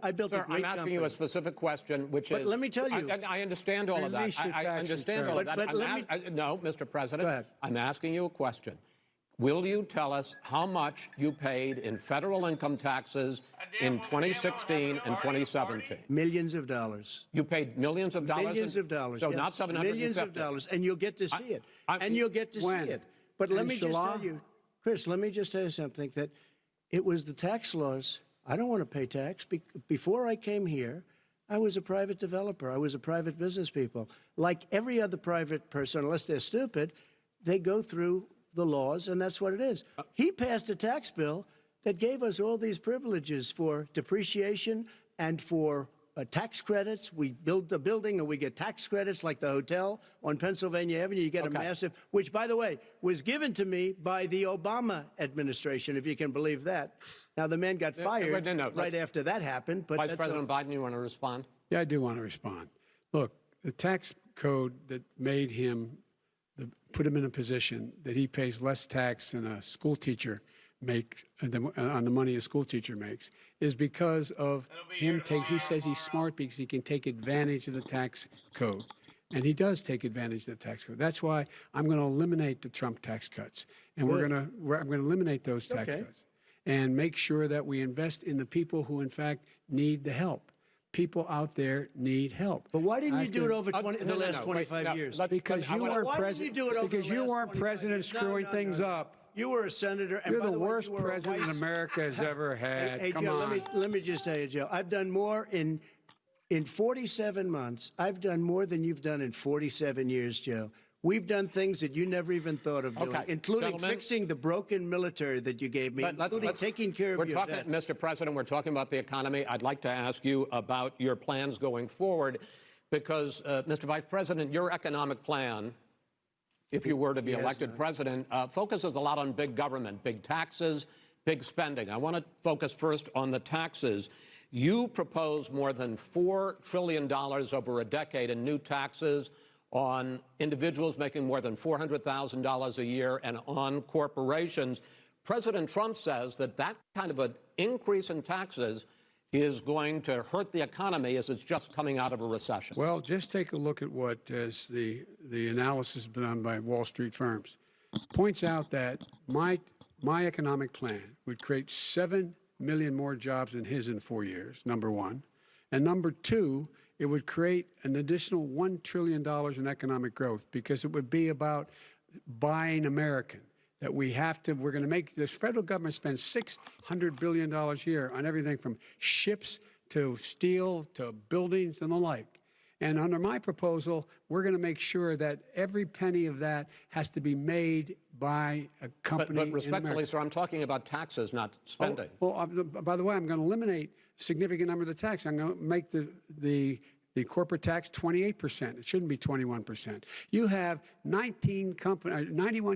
W: I built a great company.
C: I'm asking you a specific question, which is...
W: But let me tell you...
C: I understand all of that. I understand all of that. No, Mr. President, I'm asking you a question. Will you tell us how much you paid in federal income taxes in 2016 and 2017?
W: Millions of dollars.
C: You paid millions of dollars?
W: Millions of dollars,
C: So
W: yes.
C: not 750?
W: Millions of dollars, and you'll get to see it. And you'll get to see it. But let me just tell you, Chris, let me just tell you something, that it was the tax laws. I don't want to pay tax. Before I came here, I was a private developer. I was a private business people. Like every other private person, unless they're stupid, they go through the laws, and that's what it is. He passed a tax bill that gave us all these privileges for depreciation and for tax credits. We build a building and we get tax credits, like the hotel on Pennsylvania Avenue. You get a massive, which, by the way, was given to me by the Obama administration, if you can believe that. Now, the man got fired right after that happened. But
C: Vice President Biden, you want to respond?
D: Yeah, I do want to respond. Look, the tax code that made him, put him in a position that he pays less tax than a school teacher makes on the money a school teacher makes, is because of him he says he's smart because he can take advantage of the tax code. And he does take advantage of the tax code. That's why I'm going to eliminate the Trump tax cuts. And I'm going to eliminate those tax cuts and make sure that we invest in the people who, in fact, need the help. People out there need help.
W: But why didn't you do it over the last 25 years?
D: Because you weren't president. Because you weren't president screwing things up.
W: You were a senator. And
D: You're
W: by
D: the
W: way,
D: worst
W: you were
D: president America has ever had.
W: Hey,
D: Come
W: Joe,
D: on.
W: let me just tell you, Joe. I've done more in 47 months. I've done more than you've done in 47 years, Joe. We've done things that you never even thought of doing, including fixing the broken military that you gave me, including taking care of your vets.
C: Mr. President, we're talking about the economy. I'd like to ask you about your plans going forward because, Mr. Vice President, your economic plan, if you were to be elected president, focuses a lot on big government, big taxes, big spending. I want to focus first on the taxes. You propose more than $4 trillion over a decade in new taxes on individuals making more than $400,000 a year and on corporations. President Trump says that that kind of an increase in taxes is going to hurt the economy as it's just coming out of a recession.
D: Well, just take a look at what is the analysis done by Wall Street firms. Points out that my economic plan would create 7 million more jobs than his in 4 years, number one. And number two, it would create an additional $1 trillion in economic growth because it would be about buying American. That we're going to make this federal government spend $600 billion a year on everything from ships to steel to buildings and the like. And under my proposal, we're going to make sure that every penny of that has to be made by a company.
C: But respectfully, sir, I'm talking about taxes, not spending.
D: By the way, I'm going to eliminate a significant number of the tax. I'm going to make the The corporate tax, 28%. It shouldn't be 21%. You have 91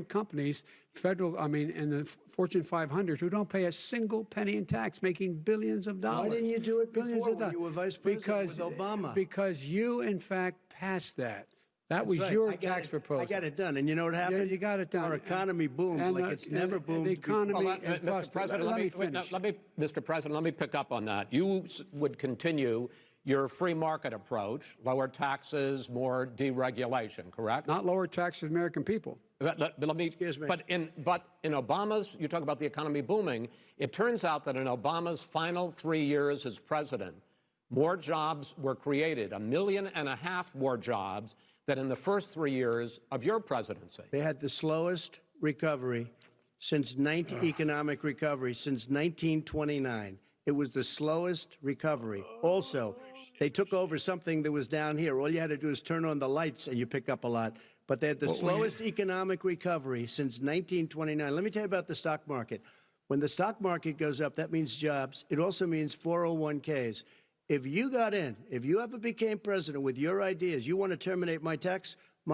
D: companies, in the Fortune 500, who don't pay a single penny in tax, making billions of dollars.
W: Why didn't you do it
D: Billions
W: before
D: of
W: when you were vice president with Obama?
D: Because you, in fact, passed that. That
W: That's
D: was
W: right.
D: your
W: I got
D: tax
W: it.
D: proposal.
W: I got it done. And you know what happened?
D: Yeah, you got it done.
W: Our economy boomed like it's never boomed
D: The economy
W: before.
D: is busted.
C: Mr. President,
D: Let me finish.
C: Mr. President, let me pick up on that. You would continue your free market approach, lower taxes, more deregulation, correct?
D: Not lower taxes for the American people.
C: Let me,
W: Excuse me.
C: But in Obama's, you talk about the economy booming, it turns out that in Obama's final 3 years as president, more jobs were created, 1.5 million more jobs than in the first 3 years of your presidency.
W: They had the slowest recovery economic recovery since 1929. It was the slowest recovery. Also, they took over something that was down here. All you had to do is turn on the lights and you pick up a lot. But they had the slowest economic recovery since 1929. Let me tell you about the stock market. When the stock market goes up, that means jobs. It also means 401ks. If you got in, if you ever became president with your ideas, you want to terminate my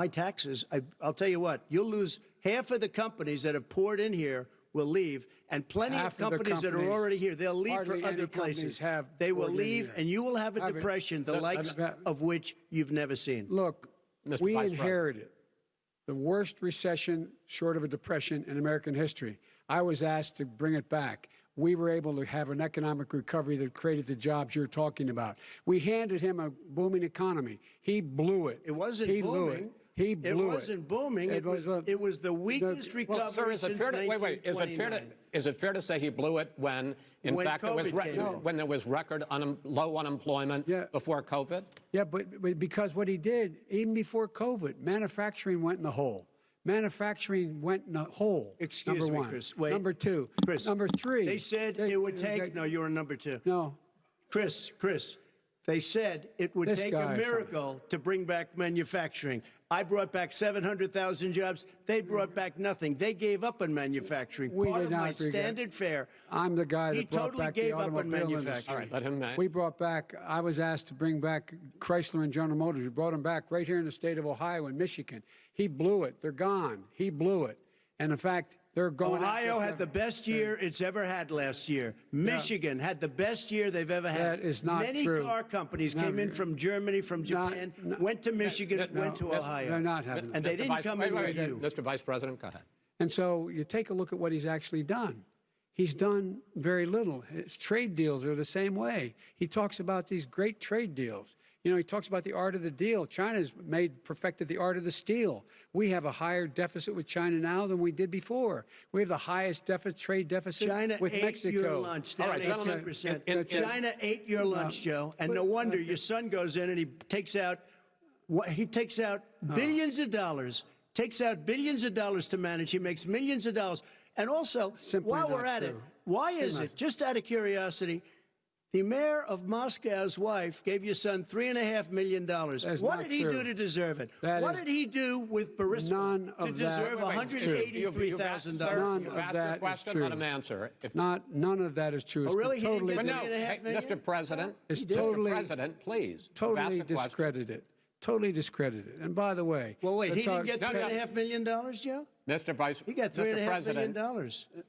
W: taxes, I'll tell you what, you'll lose half of the companies that have poured in here will leave, and plenty of companies that are already here, they'll leave for other places. They will leave, and you will have a depression, the likes of which you've never seen.
D: Look, we inherited the worst recession short of a depression in American history. I was asked to bring it back. We were able to have an economic recovery that created the jobs you're talking about. We handed him a booming economy. He blew it.
W: It wasn't
D: booming.
W: He blew it. It wasn't booming. It was the weakest recovery since 1929.
C: Is it fair to say he blew it when fact, when there was record low unemployment before COVID?
D: Yeah, but because what he did, even before COVID, manufacturing went in the hole. Manufacturing went in the hole.
W: Excuse me, Chris. Wait.
D: Number two.
W: Chris.
D: Number three.
W: They said it would take. No, you're on number two.
D: No.
W: Chris. They said it would take a miracle to bring back manufacturing. I brought back 700,000 jobs. They brought back nothing. They gave up on manufacturing. Part of my standard fare.
D: I'm the guy that brought
W: totally
D: back
W: gave
D: the
W: up on
D: automobile
W: manufacturing.
D: industry.
C: All right, let him.
D: We brought back. I was asked to bring back Chrysler and General Motors. We brought them back right here in the state of Ohio and Michigan. He blew it. They're gone. He blew it. And in fact, they're going.
W: Ohio had the best year it's ever had last year. Michigan had the best year they've ever had.
D: That is not
W: Many
D: true.
W: car companies came in from Germany, from Japan, went to Michigan, went to Ohio.
D: They're not having
W: and they didn't come in with you.
C: Mr. Vice President, go ahead.
D: And so you take a look at what he's actually done. He's done very little. His trade deals are the same way. He talks about these great trade deals. You know, he talks about the art of the deal. China's perfected the art of the steal. We have a higher deficit with China now than we did before. We have the highest trade deficit with Mexico.
W: China ate your lunch, down 18%. China ate your lunch, Joe, and no wonder your son goes in and he takes out billions of dollars, to manage. He makes millions of dollars. And also, while we're at it, why is it, just out of curiosity, the mayor of Moscow's wife gave your son $3.5 million. What did he do to deserve it? What did he do with Burisma to deserve $183,000?
D: None of that is true.
C: Let him answer.
D: None of that is true.
W: Oh, really? He
D: totally
W: didn't get $3.5 million?
C: Mr. President,
D: Mr.
C: President, please.
D: Totally discredited. Totally discredited. And by the way,
W: well, wait, he didn't get $3.5 million, Joe?
C: Mr. Vice,
W: he got $3.5 million.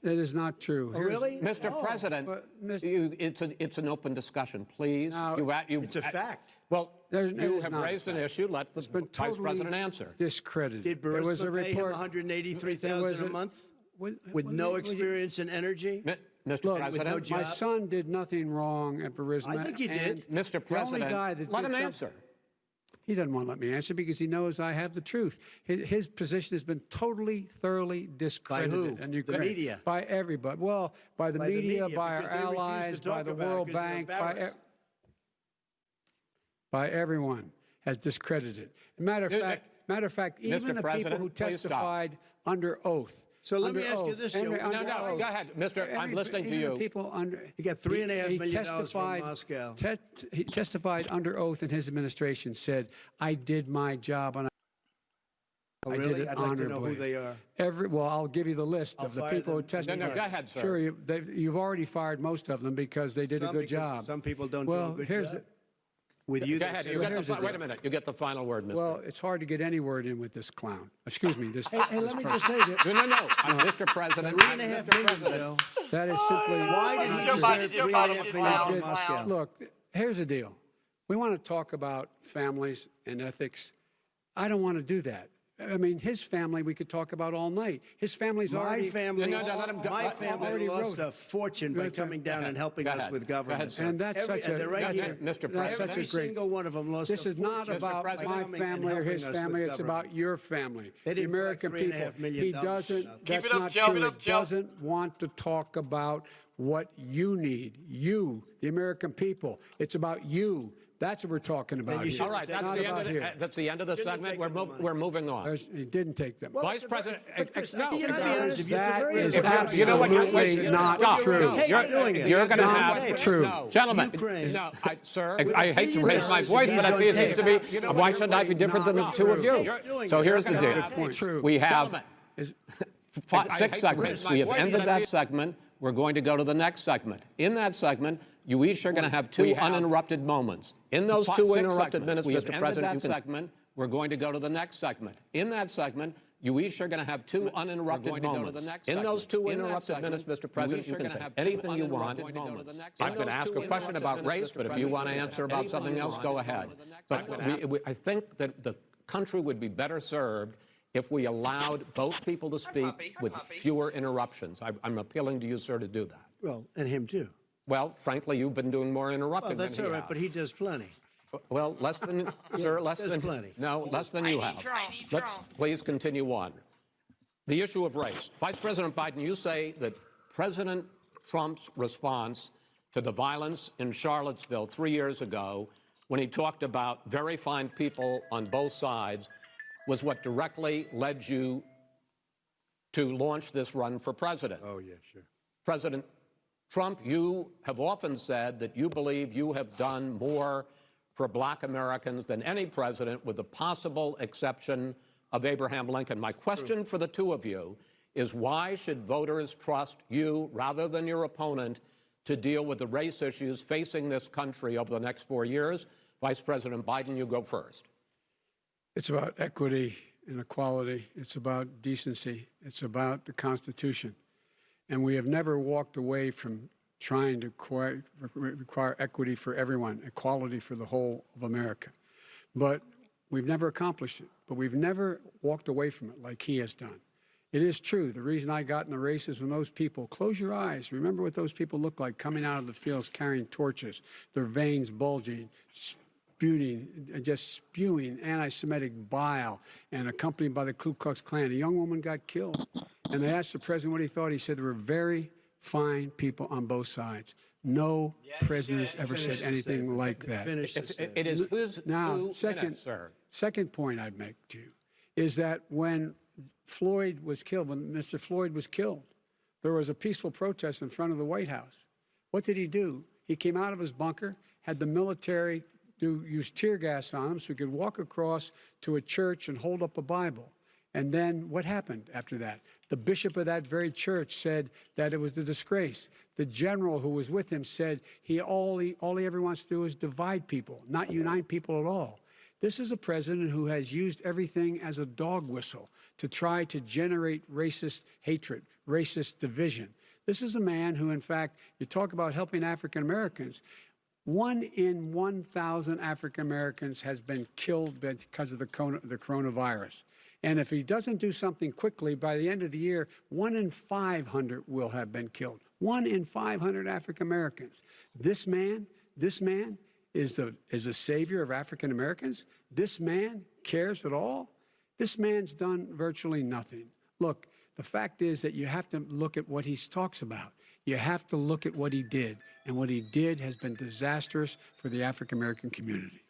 D: That is not true.
W: Oh, really?
C: Mr. President, it's an open discussion, please.
W: It's a fact.
C: Well, you have raised an issue. Let the Vice President answer.
D: Discredited.
W: Did Burisma pay him $183,000 a month with no experience in energy?
C: Mr. President,
W: with no
D: my son did nothing wrong at Burisma.
W: I think he did.
C: Mr. President, let him answer.
D: He doesn't want to let me answer because he knows I have the truth. His position has been totally, thoroughly discredited.
W: By who? The media?
D: By everybody. Well, by the media, by our allies, by the World Bank, by everyone has discredited. Matter of fact, even the people who testified under oath.
W: So let me ask you this, Joe.
C: No, go ahead, Mr. I'm listening to you.
W: He got $3.5 million from Moscow.
D: He testified under oath in his administration, said, I did my job and I did it
W: I'd
D: honorably.
W: like to know who they are.
D: Well, I'll give you the list of the people who testified.
C: No, go ahead, sir.
D: Sure, you've already fired most of them because they did a good job.
W: Some people don't do a good job. with you.
C: Go ahead. Wait a minute. You get the final word, Mr.
D: Well, it's hard to get any word in with this clown. Excuse me. This.
W: Hey, let me just tell you.
C: No. Mr. President.
W: $3.5 million, Joe.
D: That is simply.
W: Why did he deserve $3.5 million from Moscow?
D: Look, here's the deal. We want to talk about families and ethics. I don't want to do that. I mean, his family we could talk about all night. His family's already...
W: My family lost a fortune by coming down and helping us with government.
D: And that's such a...
W: Mr. President. Every single one of them lost a fortune.
D: This is not about my family or his family. It's about your family, the American people. He doesn't... That's not true. He doesn't want to talk about what you need. You, the American people. It's about you. That's what we're talking about here.
C: All right, that's the end of the segment. We're moving on.
D: He didn't take them.
C: Well, Vice President, no.
D: That is
C: you know what?
D: Not true.
C: You're going to have
D: true.
C: Gentlemen, sir, I hate to raise my voice, but I see it needs to be. Why should I be different than the two of you? So here's the deal. We have 6 segments. We have ended that segment. We're going to go to the next segment. In that segment, you each are going to have 2 uninterrupted moments. In those 2 uninterrupted minutes, Mr. President, segment, we're going to go to the next segment. In that segment, you each are going to have 2 uninterrupted moments. In those 2 uninterrupted minutes, Mr. President, you can say anything you want. I'm going to ask a question about race, but if you want to answer about something else, go ahead. But I think that the country would be better served if we allowed both people to speak with fewer interruptions. I'm appealing to you, sir, to do that.
W: Well, and him too.
C: Well, frankly, you've been doing more interrupting
W: than he has. That's all right, but he does plenty.
C: Well, less than, sir, less than
W: plenty.
C: No, less than you have. Let's please continue on. The issue of race. Vice President Biden, you say that President Trump's response to the violence in Charlottesville 3 years ago, when he talked about very fine people on both sides, was what directly led you to launch this run for president.
W: Oh, yeah, sure.
C: President Trump, you have often said that you believe you have done more for Black Americans than any president, with the possible exception of Abraham Lincoln. My question for the two of you is, why should voters trust you rather than your opponent to deal with the race issues facing this country over the next 4 years? Vice President Biden, you go first.
D: It's about equity and equality. It's about decency. It's about the Constitution. And we have never walked away from trying to require equity for everyone, equality for the whole of America. But we've never accomplished it. But we've never walked away from it like he has done. It is true. The reason I got in the race is when those people, close your eyes, remember what those people look like coming out of the fields carrying torches, their veins bulging, just spewing anti-Semitic bile, and accompanied by the Ku Klux Klan. A young woman got killed. And they asked the president what he thought. He said there were very fine people on both sides. No president has ever said anything like that.
C: It is who's
D: now, second point I'd make to you is that when Floyd was killed, when Mr. Floyd was killed, there was a peaceful protest in front of the White House. What did he do? He came out of his bunker, had the military use tear gas on him so he could walk across to a church and hold up a Bible. And then what happened after that? The bishop of that very church said that it was a disgrace. The general who was with him said all he ever wants to do is divide people, not unite people at all. This is a president who has used everything as a dog whistle to try to generate racist hatred, racist division. This is a man who, in fact, you talk about helping African Americans. 1 in 1,000 African Americans has been killed because of the coronavirus. And if he doesn't do something quickly, by the end of the year, 1 in 500 will have been killed. 1 in 500 African Americans. This man is a savior of African Americans. This man cares at all. This man's done virtually nothing. Look, the fact is that you have to look at what he talks about. You have to look at what he did. And what he did has been disastrous for the African American community.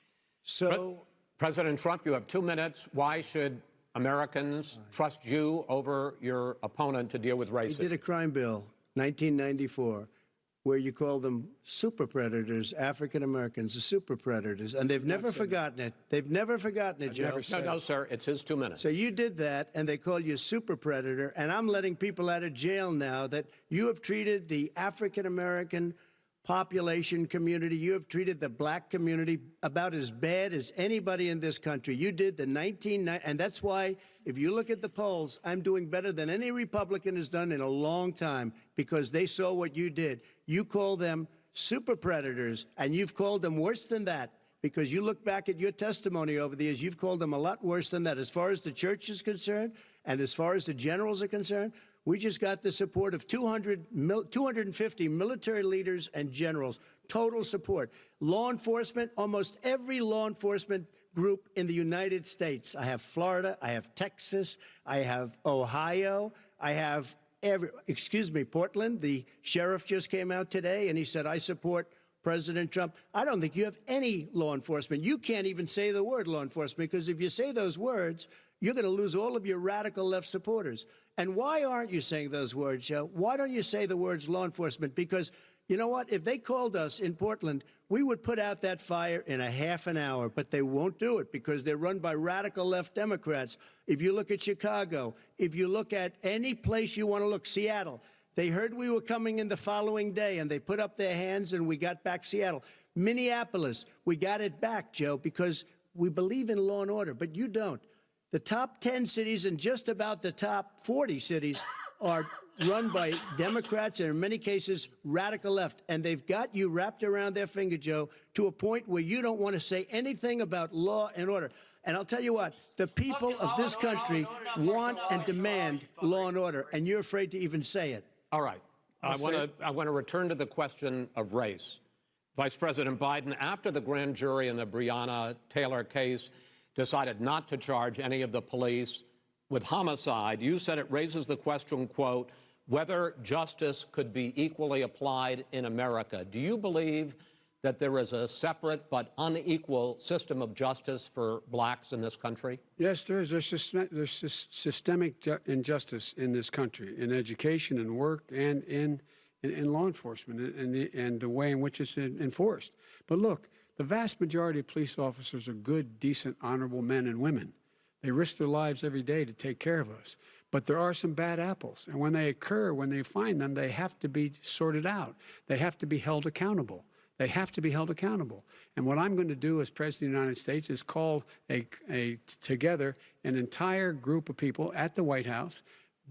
W: So,
C: President Trump, you have 2 minutes. Why should Americans trust you over your opponent to deal with racism?
W: He did a crime bill, 1994, where you call them super predators, African Americans, the super predators, and they've never forgotten it. They've never forgotten it, Joe.
C: No, sir, it's his 2 minutes.
W: So you did that, and they call you a super predator, and I'm letting people out of jail now that you have treated the African American population community. You have treated the black community about as bad as anybody in this country. You did the 1990s, and that's why, if you look at the polls, I'm doing better than any Republican has done in a long time, because they saw what you did. You call them super predators, and you've called them worse than that, because you look back at your testimony over the years, you've called them a lot worse than that. As far as the church is concerned, and as far as the generals are concerned, we just got the support of 250 military leaders and generals, total support. Law enforcement, almost every law enforcement group in the United States. I have Florida, I have Texas, I have Ohio, I have Portland. The sheriff just came out today and he said, I support President Trump. I don't think you have any law enforcement. You can't even say the word law enforcement, because if you say those words, you're going to lose all of your radical left supporters. And why aren't you saying those words, Joe? Why don't you say the words law enforcement? Because you know what? If they called us in Portland, we would put out that fire in a half an hour, but they won't do it because they're run by radical left Democrats. If you look at Chicago, if you look at any place you want to look, Seattle, they heard we were coming in the following day and they put up their hands and we got back Seattle. Minneapolis, we got it back, Joe, because we believe in law and order, but you don't. The top 10 cities and just about the top 40 cities are run by Democrats and in many cases radical left. And they've got you wrapped around their finger, Joe, to a point where you don't want to say anything about law and order. And I'll tell you what, the people of this country want and demand law and order, and you're afraid to even say it.
C: All right. I want to return to the question of race. Vice President Biden, after the grand jury in the Breonna Taylor case decided not to charge any of the police with homicide, you said it raises the question, quote, whether justice could be equally applied in America. Do you believe that there is a separate but unequal system of justice for blacks in this country?
D: Yes, there is. There's systemic injustice in this country, in education and work and in law enforcement and the way in which it's enforced. But look, the vast majority of police officers are good, decent, honorable men and women. They risk their lives every day to take care of us. But there are some bad apples. And when they occur, when they find them, they have to be sorted out. They have to be held accountable. They have to be held accountable. And what I'm going to do as President of the United States is call together an entire group of people at the White House,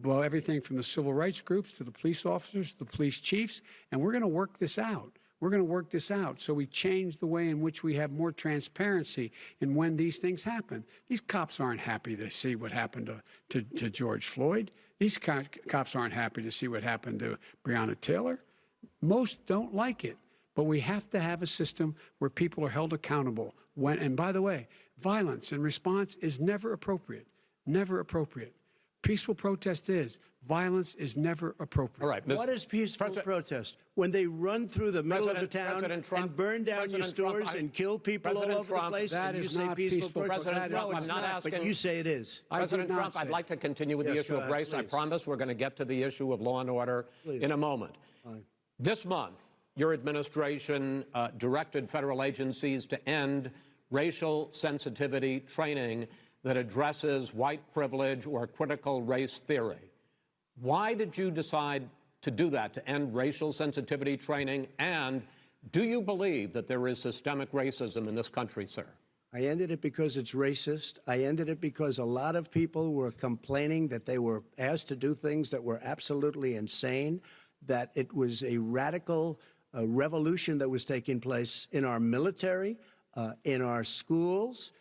D: well, everything from the civil rights groups to the police officers, to the police chiefs, and we're going to work this out. We're going to work this out so we change the way in which we have more transparency in when these things happen. These cops aren't happy to see what happened to George Floyd. These cops aren't happy to see what happened to Breonna Taylor. Most don't like it. But we have to have a system where people are held accountable. And by the way, violence in response is never appropriate. Never appropriate. Peaceful protest is. Violence is never appropriate.
C: All right.
W: What is peaceful protest? When they run through the middle of the town and burn down your stores and kill people all over the place, and you say peaceful protest? No, it's not, but you say it is.
C: President Trump, I'd like to continue with the issue of race. I promise we're going to get to the issue of law and order in a moment. This month, your administration directed federal agencies to end racial sensitivity training that addresses white privilege or critical race theory. Why did you decide to do that, to end racial sensitivity training? And do you believe that there is systemic racism in this country, sir?
W: I ended it because it's racist. I ended it because a lot of people were complaining that they were asked to do things that were absolutely insane, that it was a radical revolution that was taking place in our military, in our schools,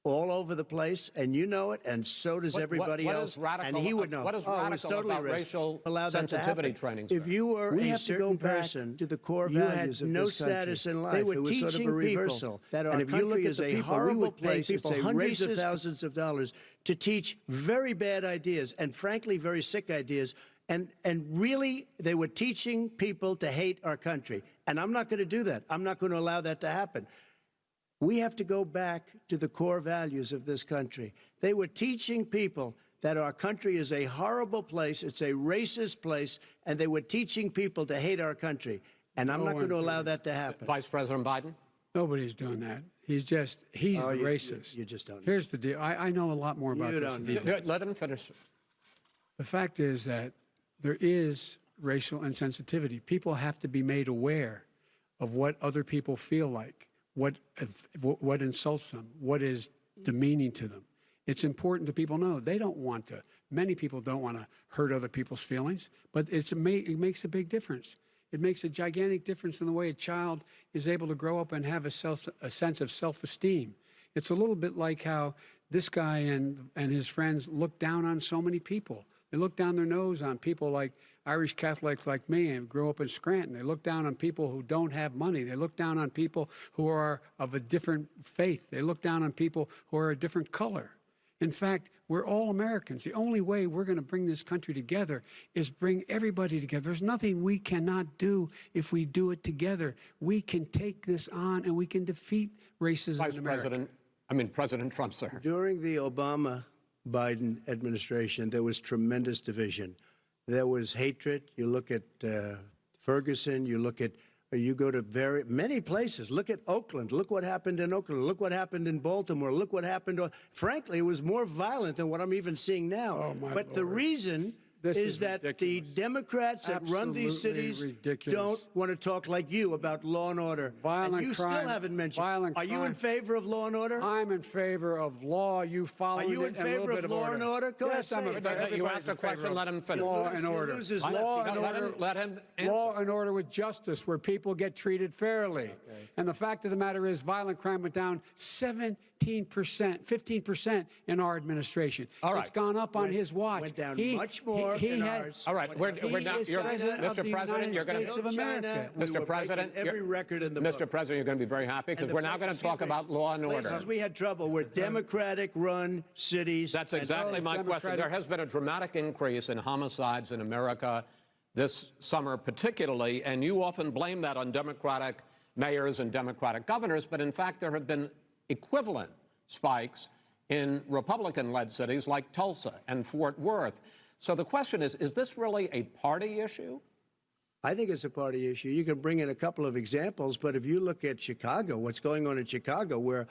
W: all over the place, and you know it, and so does everybody else. And he would know.
C: What is radical about racial sensitivity training, sir?
W: If you were a certain person to the core values of no status in life, it was sort of a reversal. And if you look at a horrible place, it's a hundreds of thousands of dollars to teach very bad ideas and, frankly, very sick ideas. And really, they were teaching people to hate our country. And I'm not going to do that. I'm not going to allow that to happen. We have to go back to the core values of this country. They were teaching people that our country is a horrible place, it's a racist place, and they were teaching people to hate our country. And I'm not going to allow that to happen.
C: Vice President Biden?
D: Nobody's doing that. He's the racist.
W: You just don't know.
D: Here's the deal. I know a lot more about this than he does.
C: Let him finish.
D: The fact is that there is racial insensitivity. People have to be made aware of what other people feel like, what insults them, what is demeaning to them. It's important that people know they don't want to. Many people don't want to hurt other people's feelings, but it makes a big difference. It makes a gigantic difference in the way a child is able to grow up and have a sense of self-esteem. It's a little bit like how this guy and his friends look down on so many people. They look down their nose on people like Irish Catholics like me and grew up in Scranton. They look down on people who don't have money. They look down on people who are of a different faith. They look down on people who are a different color. In fact, we're all Americans. The only way we're going to bring this country together is bring everybody together. There's nothing we cannot do if we do it together. We can take this on and we can defeat racism in America.
C: President Trump, sir.
W: During the Obama-Biden administration, there was tremendous division. There was hatred. You look at Ferguson, you go to many places. Look at Oakland. Look what happened in Oakland. Look what happened in Baltimore. Look what happened. Frankly, it was more violent than what I'm even seeing now.
D: Oh, my
W: but
D: Lord.
W: The reason is that the Democrats that run these cities don't want to talk like you about law and order.
D: Violent
W: and you
D: crime,
W: still haven't mentioned.
D: Violent
W: Are you
D: crime.
W: in favor of law and order?
D: I'm in favor of law. You follow it.
W: Are you in favor of law and order? Go
D: yes,
W: ahead.
D: I'm a,
C: You asked a question, let him finish.
D: Law and order. Law and order.
C: Let him answer.
D: Law and order with justice, where people get treated fairly. Okay. And the fact of the matter is, violent crime went down 15% in our administration.
C: All right.
D: It's gone up on his watch.
W: Went down much more in ours.
C: All right, we're now. Mr. President, you're going to. Mr. President,
W: every record in the book.
C: Mr. President, you're going to be very happy because we're now going to talk about law and order.
W: Places we had trouble were Democratic-run cities.
C: That's exactly my question. There has been a dramatic increase in homicides in America this summer, particularly, and you often blame that on Democratic mayors and Democratic governors, but in fact, there have been equivalent spikes in Republican-led cities like Tulsa and Fort Worth. So the question is this really a party issue?
W: I think it's a party issue. You can bring in a couple of examples, but if you look at Chicago, what's going on in Chicago, where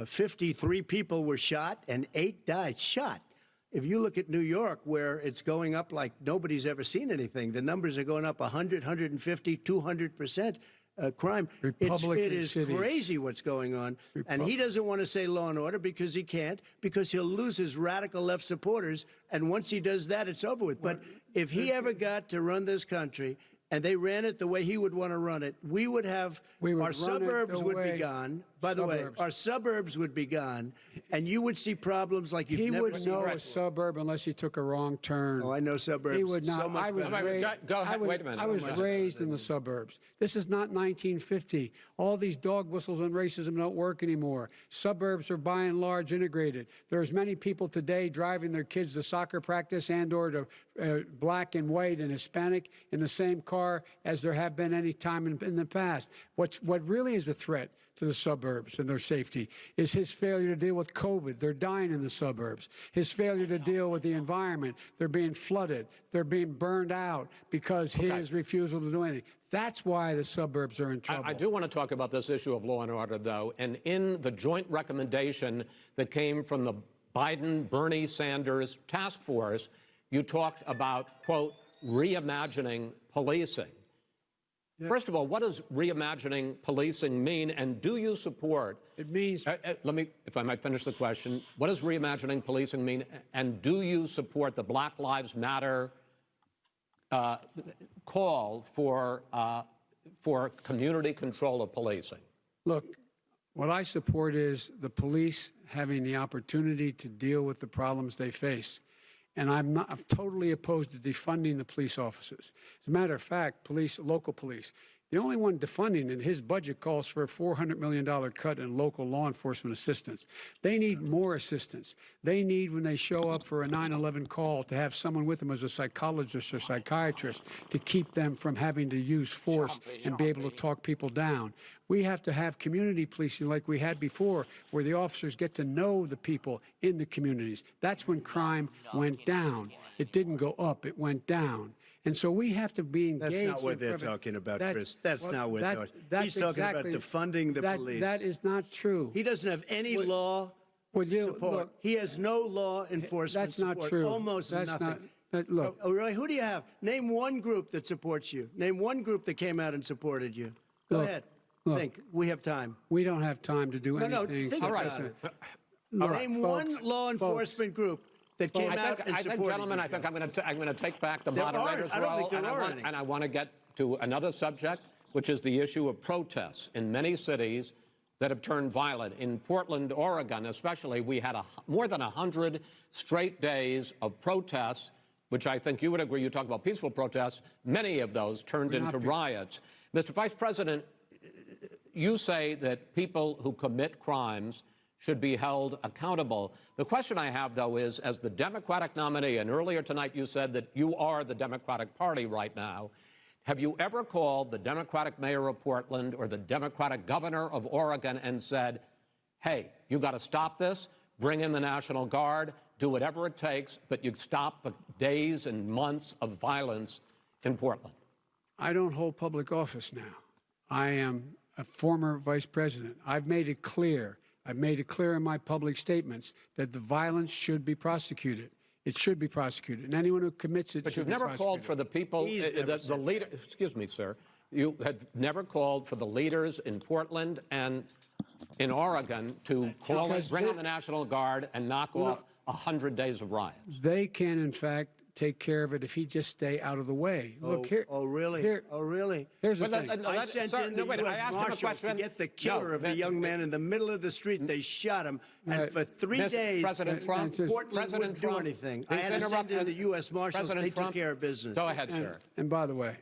W: 53 people were shot and 8 died, shot. If you look at New York, where it's going up like nobody's ever seen anything, the numbers are going up 100, 150, 200%. Crime. It is crazy what's going on. And he doesn't want to say law and order because he can't, because he'll lose his radical left supporters. And once he does that, it's over with. But if he ever got to run this country and they ran it the way he would want to run it, our suburbs would be gone. By the way, our suburbs would be gone, and you would see problems like you've never seen.
D: He would know a suburb unless he took a wrong turn.
W: Oh, I know suburbs.
D: He would not.
W: So much
C: Go ahead. Wait a minute.
D: I was raised in the suburbs. This is not 1950. All these dog whistles on racism don't work anymore. Suburbs are by and large integrated. There's many people today driving their kids to soccer practice and/or to black and white and Hispanic in the same car as there have been any time in the past. What really is a threat to the suburbs and their safety is his failure to deal with COVID. They're dying in the suburbs. His failure to deal with the environment. They're being flooded. They're being burned out because his refusal to do anything. That's why the suburbs are in trouble.
C: I do want to talk about this issue of law and order, though. And in the joint recommendation that came from the Biden-Bernie Sanders task force, you talked about, quote, reimagining policing. First of all, what does reimagining policing mean, and do you support?
D: It means.
C: Let me, if I might finish the question. What does reimagining policing mean, and do you support the Black Lives Matter call for community control of policing?
D: Look, what I support is the police having the opportunity to deal with the problems they face. And I'm totally opposed to defunding the police offices. As a matter of fact, local police, the only one defunding, and his budget calls for a $400 million cut in local law enforcement assistance. They need more assistance. They need, when they show up for a 9/11 call, to have someone with them as a psychologist or psychiatrist to keep them from having to use force and be able to talk people down. We have to have community policing like we had before, where the officers get to know the people in the communities. That's when crime went down. It didn't go up, it went down. And so we have to be engaged.
W: That's not what they're talking about, Chris. That's not what they're talking about. He's talking about defunding the police.
D: That is not true.
W: He doesn't have any law support. He has no law enforcement support.
D: That's not true.
W: Almost nothing.
D: Look.
W: Really, who do you have? Name one group that supports you. Name one group that came out and supported you. Go ahead. Think. We have time.
D: We don't have time to do anything.
W: Think about it. Name one law enforcement group that came out and supported
C: gentlemen,
W: you,
C: I think I'm going to take back the
W: There
C: moderator's
W: aren't. I don't
C: role,
W: think there are any.
C: and I want to get to another subject, which is the issue of protests in many cities that have turned violent. In Portland, Oregon, especially, we had more than 100 straight days of protests, which I think you would agree. You talk about peaceful protests. Many of those turned into riots. Mr. Vice President, you say that people who commit crimes should be held accountable. The question I have, though, is, as the Democratic nominee, and earlier tonight you said that you are the Democratic Party right now, have you ever called the Democratic mayor of Portland or the Democratic governor of Oregon and said, hey, you got to stop this, bring in the National Guard, do whatever it takes, but you stop the days and months of violence in Portland?
D: I don't hold public office now. I am a former vice president. I've made it clear in my public statements that the violence should be prosecuted. It should be prosecuted, and anyone who commits it.
C: But you've never called for the people, the leader. Excuse me, sir. You have never called for the leaders in Portland and in Oregon to bring on the National Guard and knock off 100 days of riots.
D: They can, in fact, take care of it if he just stay out of the way. Look here.
W: Oh, really?
D: Really? Here's the thing.
W: I sent in the U.S. Marshals to get the killer of the young man in the middle of the street. They shot him, and for 3 days,
C: President Trump,
W: Portland wouldn't do anything. I had to send in the U.S. Marshals. They took care of business.
C: Go ahead, sir.
D: And by the way,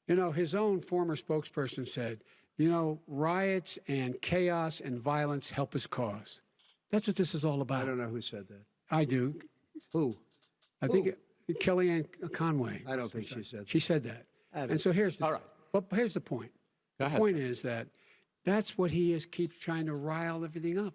D: you know, his own former spokesperson said, you know, riots and chaos and violence help his cause. That's what this is all about.
W: I don't know who said that.
D: I do.
W: Who?
D: I think Kellyanne Conway.
W: I don't think she said that.
D: She said that. And so here's the here's the point. The point is that that's what he is, keeps trying to rile everything up.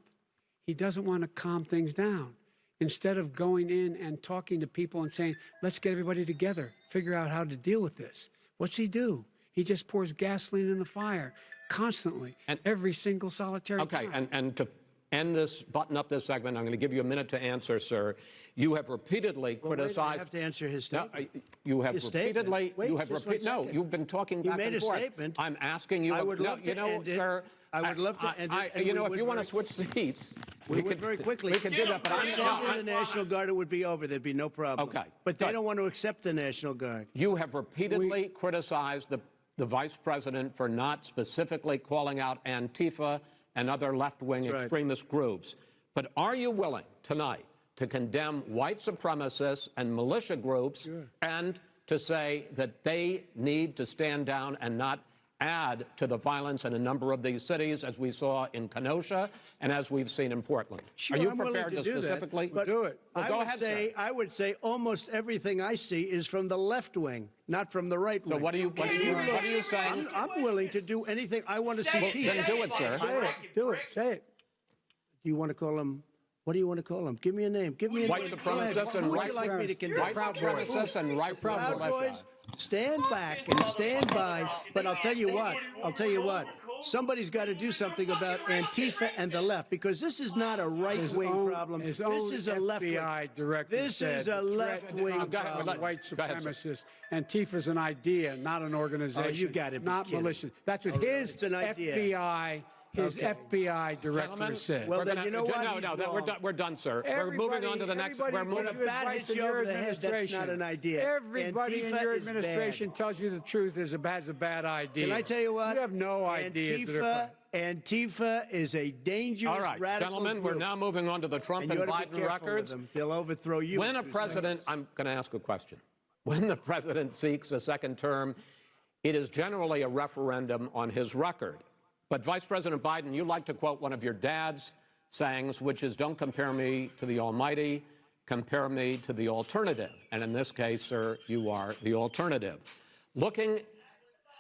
D: He doesn't want to calm things down. Instead of going in and talking to people and saying, let's get everybody together, figure out how to deal with this. What's he do? He just pours gasoline in the fire constantly, and every single solitary time.
C: And to end this, button up this segment, I'm going to give you a minute to answer, sir. You have repeatedly criticized.
W: I have to answer his statement.
C: No, you have repeatedly.
W: Wait,
C: you have
W: no,
C: you've been talking back
W: and forth.
C: You made
W: a statement.
C: I'm asking you.
W: I would love to
C: end it.
W: Sir. I would love to end it.
C: You know, if you want to switch seats,
W: we could very quickly.
C: We could do that. But
W: I'm sending the National Guard. It would be over. There'd be no problem.
C: Okay.
W: But they don't want to accept the National Guard.
C: You have repeatedly criticized the vice president for not specifically calling out Antifa and other left-wing extremist groups. But are you willing tonight to condemn white supremacists and militia groups and to say that they need to stand down and not add to the violence in a number of these cities, as we saw in Kenosha and as we've seen in Portland?
W: Sure,
C: are you
W: I'm
C: prepared
W: willing
C: to
W: do
C: specifically
W: that, but
D: do it?
C: Well, go ahead, sir.
W: I would say almost everything I see is from the left wing, not from the right wing.
C: So what are you saying?
W: I'm willing to do anything. I want to see peace.
C: Then do it, sir.
W: Say it.
D: Do it. Say it.
W: Do you want to call him? What do you want to call them? Give me a name. Give me a
C: white
W: name.
C: supremacists and
W: white like me to condemn?
C: White supremacists and right
W: Proud Boys. Stand back and stand by. But I'll tell you what. Somebody's got to do something about Antifa and the left, because this is not a right-wing problem. This is a left-wing. This is a left-wing problem.
D: White supremacists. Antifa's an idea, not an organization.
W: Oh, you got it.
D: Not militia. That's what his FBI. His FBI director said.
W: Well, then you know what?
C: No, we're done, sir. We're moving on to the next. We're moving.
W: When a bat hits you over the head, that's not an idea.
D: Everybody in your administration tells you the truth has a bad idea.
W: Can I tell you what?
D: You have no ideas.
W: Antifa is a dangerous,
C: all right,
W: radical
C: gentlemen,
W: group.
C: We're now moving on to the Trump and Biden records.
W: They'll overthrow you.
C: When a president, I'm going to ask a question. When the president seeks a second term, it is generally a referendum on his record. But Vice President Biden, you like to quote one of your dad's sayings, which is, don't compare me to the almighty, compare me to the alternative. And in this case, sir, you are the alternative. Looking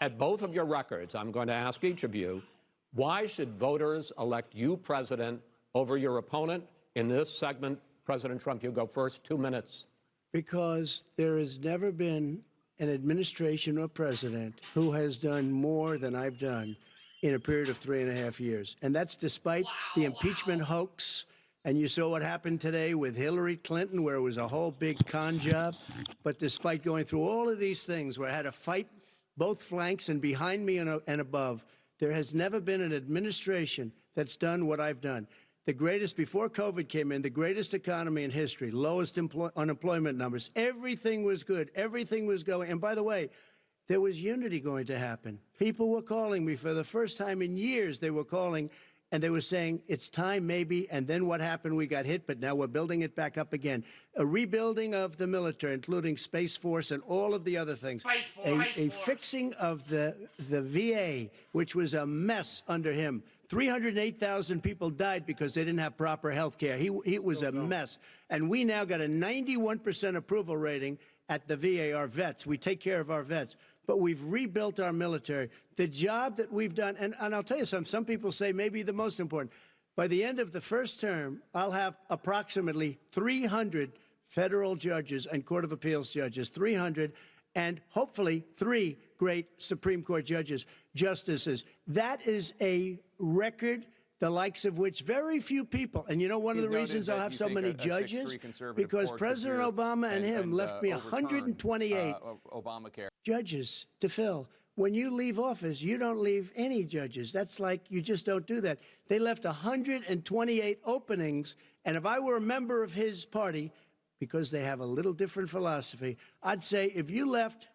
C: at both of your records, I'm going to ask each of you, why should voters elect you president over your opponent? In this segment, President Trump, you go first, 2 minutes.
W: Because there has never been an administration or president who has done more than I've done in a period of 3.5 years. And that's despite the impeachment hoax. And you saw what happened today with Hillary Clinton, where it was a whole big con job. But despite going through all of these things, where I had to fight both flanks and behind me and above, There has never been an administration that's done what I've done. The greatest, before COVID came in, the greatest economy in history, lowest unemployment numbers. Everything was good. Everything was going. And by the way, there was unity going to happen. People were calling me for the first time in years. They were calling and they were saying, it's time maybe. And then what happened? We got hit, but now we're building it back up again. A rebuilding of the military, including Space Force and all of the other things. A fixing of the VA, which was a mess under him. 308,000 people died because they didn't have proper health care. It was a mess. And we now got a 91% approval rating at the VA, our vets. We take care of our vets. But we've rebuilt our military. The job that we've done, and I'll tell you something, some people say maybe the most important. By the end of the first term, I'll have approximately 300 federal judges and Court of Appeals judges, 300, and hopefully 3 great Supreme Court justices. That is a record, the likes of which very few people, and you know one of the reasons I'll have so many judges? Because President Obama and him left me 128
B: Obamacare
W: judges to fill. When you leave office, you don't leave any judges. That's like, you just don't do that. They left 128 openings, and if I were a member of his party, because they have a little different philosophy, I'd say if you left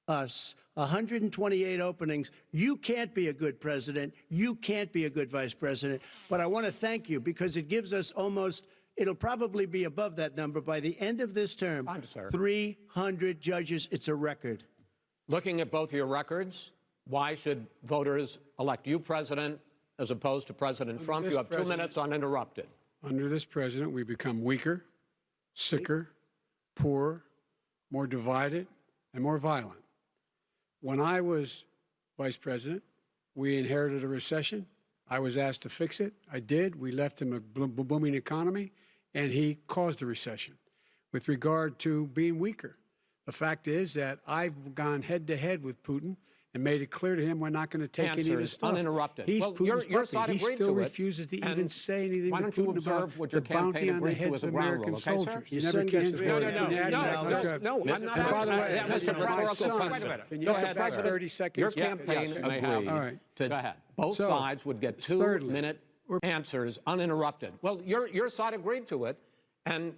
W: us 128 openings, you can't be a good president, you can't be a good vice president. But I want to thank you because it gives us almost, it'll probably be above that number by the end of this term. 300 judges, it's a record.
C: Looking at both your records, why should voters elect you president as opposed to President Trump? You have 2 minutes uninterrupted.
D: Under this president, we become weaker, sicker, poorer, more divided, and more violent. When I was vice president, we inherited a recession. I was asked to fix it. I did. We left him a booming economy, and he caused the recession. With regard to being weaker, the fact is that I've gone head-to-head with Putin and made it clear to him we're not going to take any of his stuff.
C: Uninterrupted.
D: He's
C: well,
D: Putin's
C: your
D: puppy.
C: side
D: He
C: agreed
D: still
C: to
D: refuses to even say anything
C: why
D: to
C: don't you
D: Putin
C: observe
D: about
C: what your
D: the bounty on the heads of American soldiers.
W: Your
D: Never
W: son gets
D: can.
W: very
C: No, I'm not asking that. That's a rhetorical question.
D: Can you
C: Go
D: get
C: ahead,
D: back
C: President.
D: 30 seconds?
C: Your campaign may have.
D: All right.
C: Go ahead. Both sides would get 2-minute answers uninterrupted. Well, your side agreed to it, and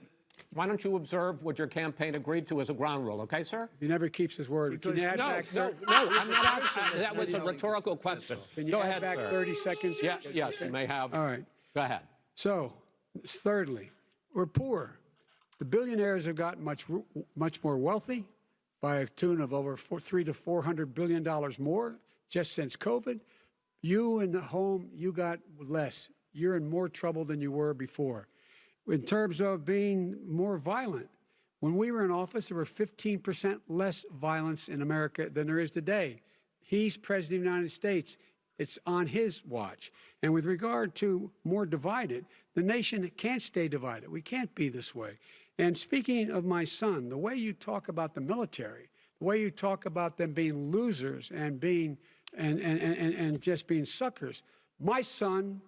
C: why don't you observe what your campaign agreed to as a ground rule, okay, sir?
D: He never keeps his word. Can you add back
C: no, I'm not asking. That was a rhetorical question.
D: Can you
C: Go
D: add
C: ahead,
D: back
C: sir.
D: 30 seconds?
C: Yes, you may have.
D: All right.
C: Go ahead.
D: So, thirdly, we're poor. The billionaires have gotten much more wealthy by a tune of over $300 to $400 billion more just since COVID. You in the home, you got less. You're in more trouble than you were before. In terms of being more violent, when we were in office, there were 15% less violence in America than there is today. He's president of the United States. It's on his watch. And with regard to more divided, the nation can't stay divided. We can't be this way. And speaking of my son, the way you talk about the military, the way you talk about them being losers and being and just being suckers. My son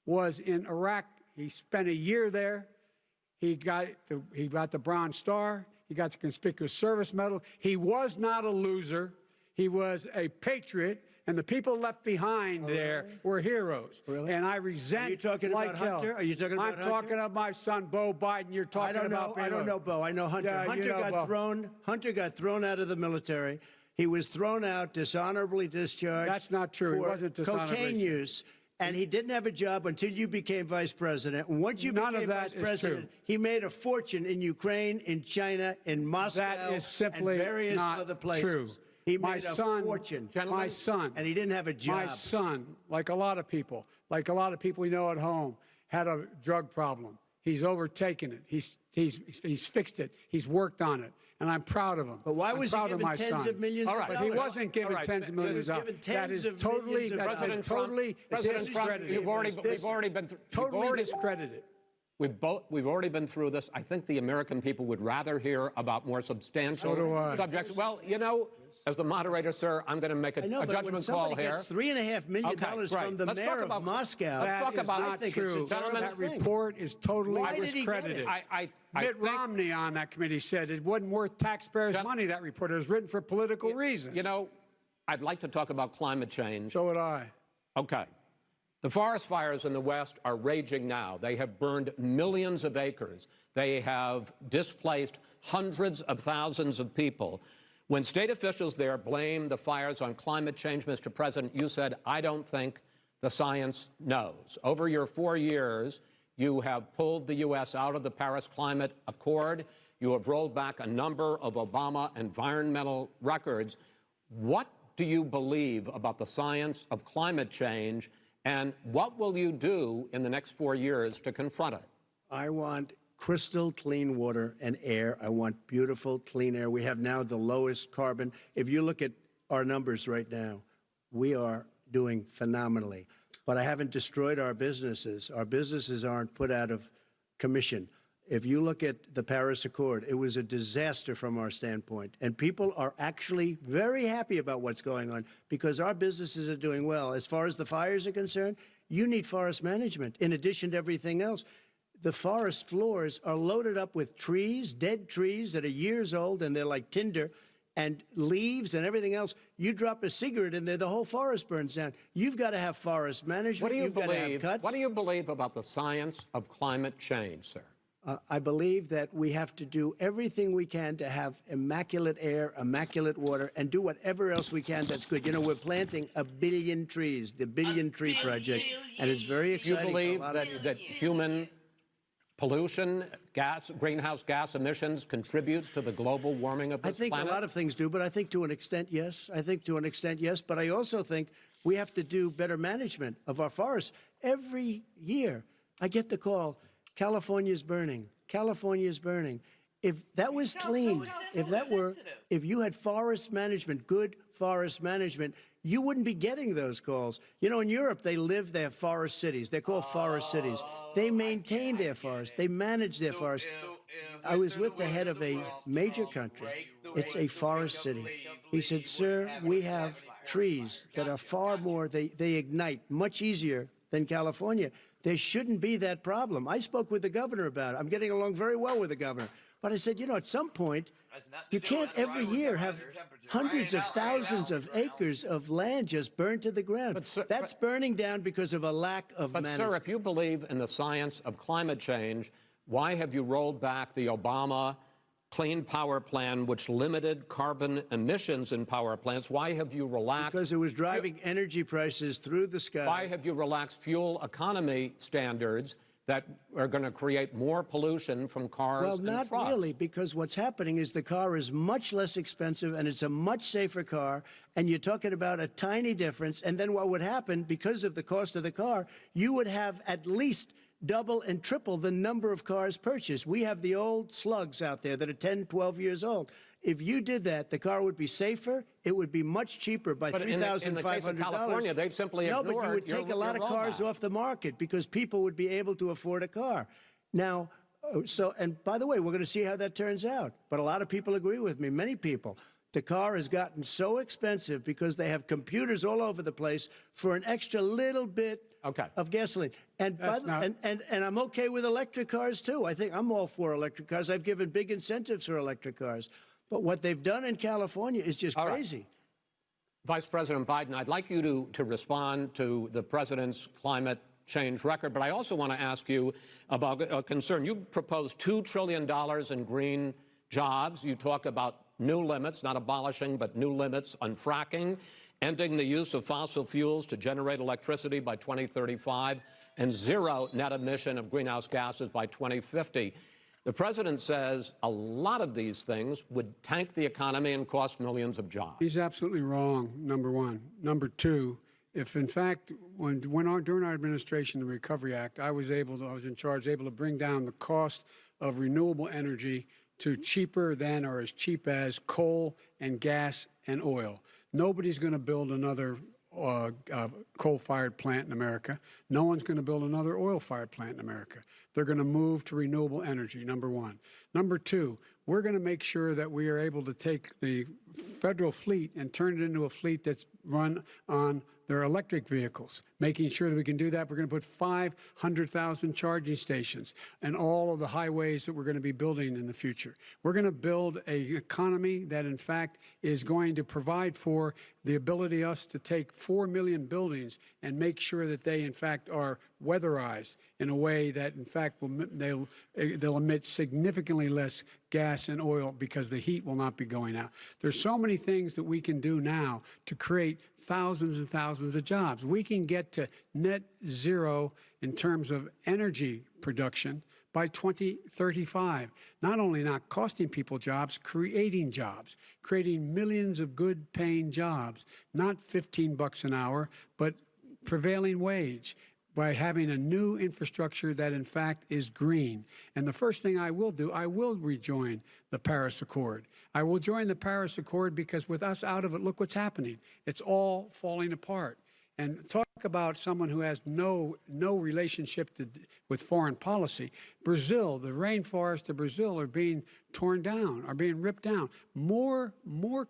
D: was in Iraq. He spent a year there. He got the Bronze Star. He got the Conspicuous Service Medal. He was not a loser. He was a patriot. And the people left behind there were heroes. Really? And I resent.
W: Are you talking about Hunter? Are you talking about Hunter?
D: I'm talking about my son, Beau Biden. You're talking about.
W: I don't know Beau. I know Hunter.
D: Yeah,
W: Hunter got thrown out of the military. He was thrown out, dishonorably discharged.
D: That's not true. He wasn't dishonorably.
W: Cocaine use. And he didn't have a job until you became vice president. And once you became vice president, he made a fortune in Ukraine, in China, in Moscow,
D: that is simply
W: and various
D: not
W: other places.
D: True.
W: He
D: my
W: made
D: son,
W: a fortune.
D: My son.
W: And he didn't have a job.
D: My son, like a lot of people we know at home, had a drug problem. He's overtaken it. He's fixed it. He's worked on it. And I'm proud of him.
W: But why was he given
D: tens
W: of millions of dollars?
D: But he wasn't given tens of millions of dollars. That is totally, discredited.
C: We've already been
D: totally discredited.
C: We've already been through this. I think the American people would rather hear about more substantial subjects. Well, you know, as the moderator, sir, I'm going to make a judgment call here.
W: Gets $3.5 million from the mayor of Moscow.
D: Let's talk about that. True.
W: Gentlemen,
D: that report is totally discredited. Mitt Romney on that committee said it wasn't worth taxpayers' money, that report. It was written for political reasons.
C: You know, I'd like to talk about climate change.
D: So would I.
C: Okay. The forest fires in the West are raging now. They have burned millions of acres. They have displaced hundreds of thousands of people. When state officials there blame the fires on climate change, Mr. President, you said, I don't think the science knows. Over your 4 years, you have pulled the U.S. out of the Paris Climate Accord. You have rolled back a number of Obama environmental records. What do you believe about the science of climate change, and what will you do in the next 4 years to confront it?
W: I want crystal clean water and air. I want beautiful, clean air. We have now the lowest carbon. If you look at our numbers right now, we are doing phenomenally. But I haven't destroyed our businesses. Our businesses aren't put out of commission. If you look at the Paris Accord, it was a disaster from our standpoint. And people are actually very happy about what's going on because our businesses are doing well. As far as the fires are concerned, you need forest management in addition to everything else. The forest floors are loaded up with trees, dead trees that are years old, and they're like tinder, and leaves and everything else. You drop a cigarette in there, the whole forest burns down. You've got to have forest management.
C: What do you
W: You've got to have cuts.
C: What do you believe about the science of climate change, sir?
W: I believe that we have to do everything we can to have immaculate air, immaculate water, and do whatever else we can that's good. You know, we're planting 1 billion trees, the Billion Tree Project, and it's very exciting.
C: You believe that human pollution, greenhouse gas emissions contributes to the global warming of this planet?
W: I think a lot of things do, but I think to an extent, yes. I think to an extent, yes. But I also think we have to do better management of our forests. Every year, I get the call, California's burning. California's burning. If that was clean, if you had forest management, good forest management, you wouldn't be getting those calls. You know, in Europe, they have forest cities. They're called forest cities. They maintain their forests. They manage their forests. I was with the head of a major country. It's a forest city. He said, sir, we have trees that are far more, they ignite much easier than California. There shouldn't be that problem. I spoke with the governor about it. I'm getting along very well with the governor. But I said, you know, at some point, you can't every year have hundreds of thousands of acres of land just burned to the ground. That's burning down because of a lack of management.
C: But, sir, if you believe in the science of climate change, why have you rolled back the Obama Clean Power Plan, which limited carbon emissions in power plants? Why have you relaxed?
W: Because it was driving energy prices through the sky.
C: Why have you relaxed fuel economy standards that are going to create more pollution from cars and trucks?
W: Well, not really, because what's happening is the car is much less expensive and it's a much safer car, and you're talking about a tiny difference. And then what would happen, because of the cost of the car, you would have at least double and triple the number of cars purchased. We have the old slugs out there that are 10, 12 years old. If you did that, the car would be safer. It would be much cheaper by $3,500.
C: In the case of California, they've simply ignored.
W: No, but you would take a lot of cars off the market because people would be able to afford a car. Now, and by the way, we're going to see how that turns out. But a lot of people agree with me, many people. The car has gotten so expensive because they have computers all over the place for an extra little bit of gasoline. And I'm okay with electric cars, too. I think I'm all for electric cars. I've given big incentives for electric cars. But what they've done in California is just crazy.
C: Right. Vice President Biden, I'd like you to respond to the president's climate change record, but I also want to ask you about a concern. You proposed $2 trillion in green jobs. You talk about new limits, not abolishing, but new limits on fracking, ending the use of fossil fuels to generate electricity by 2035, and zero net emission of greenhouse gases by 2050. The president says a lot of these things would tank the economy and cost millions of jobs.
D: He's absolutely wrong, number one. Number two, if in fact, during our administration, the Recovery Act, I was in charge, able to bring down the cost of renewable energy to cheaper than or as cheap as coal and gas and oil. Nobody's going to build another coal-fired plant in America. No one's going to build another oil-fired plant in America. They're going to move to renewable energy, number one. Number two, we're going to make sure that we are able to take the federal fleet and turn it into a fleet that's run on their electric vehicles, making sure that we can do that. We're going to put 500,000 charging stations and all of the highways that we're going to be building in the future. We're going to build an economy that, in fact, is going to provide for the ability of us to take 4 million buildings and make sure that they, in fact, are weatherized in a way that, in fact, they'll emit significantly less gas and oil because the heat will not be going out. There's so many things that we can do now to create thousands and thousands of jobs. We can get to net zero in terms of energy production by 2035. Not only not costing people jobs, creating millions of good paying jobs, not $15 an hour, but prevailing wage, by having a new infrastructure that, in fact, is green. And the first thing I will do, I will rejoin the Paris Accord. I will join the Paris Accord because with us out of it, look what's happening. It's all falling apart. And talk about someone who has no relationship with foreign policy. Brazil, the rainforests of Brazil are being torn down, are being ripped down. More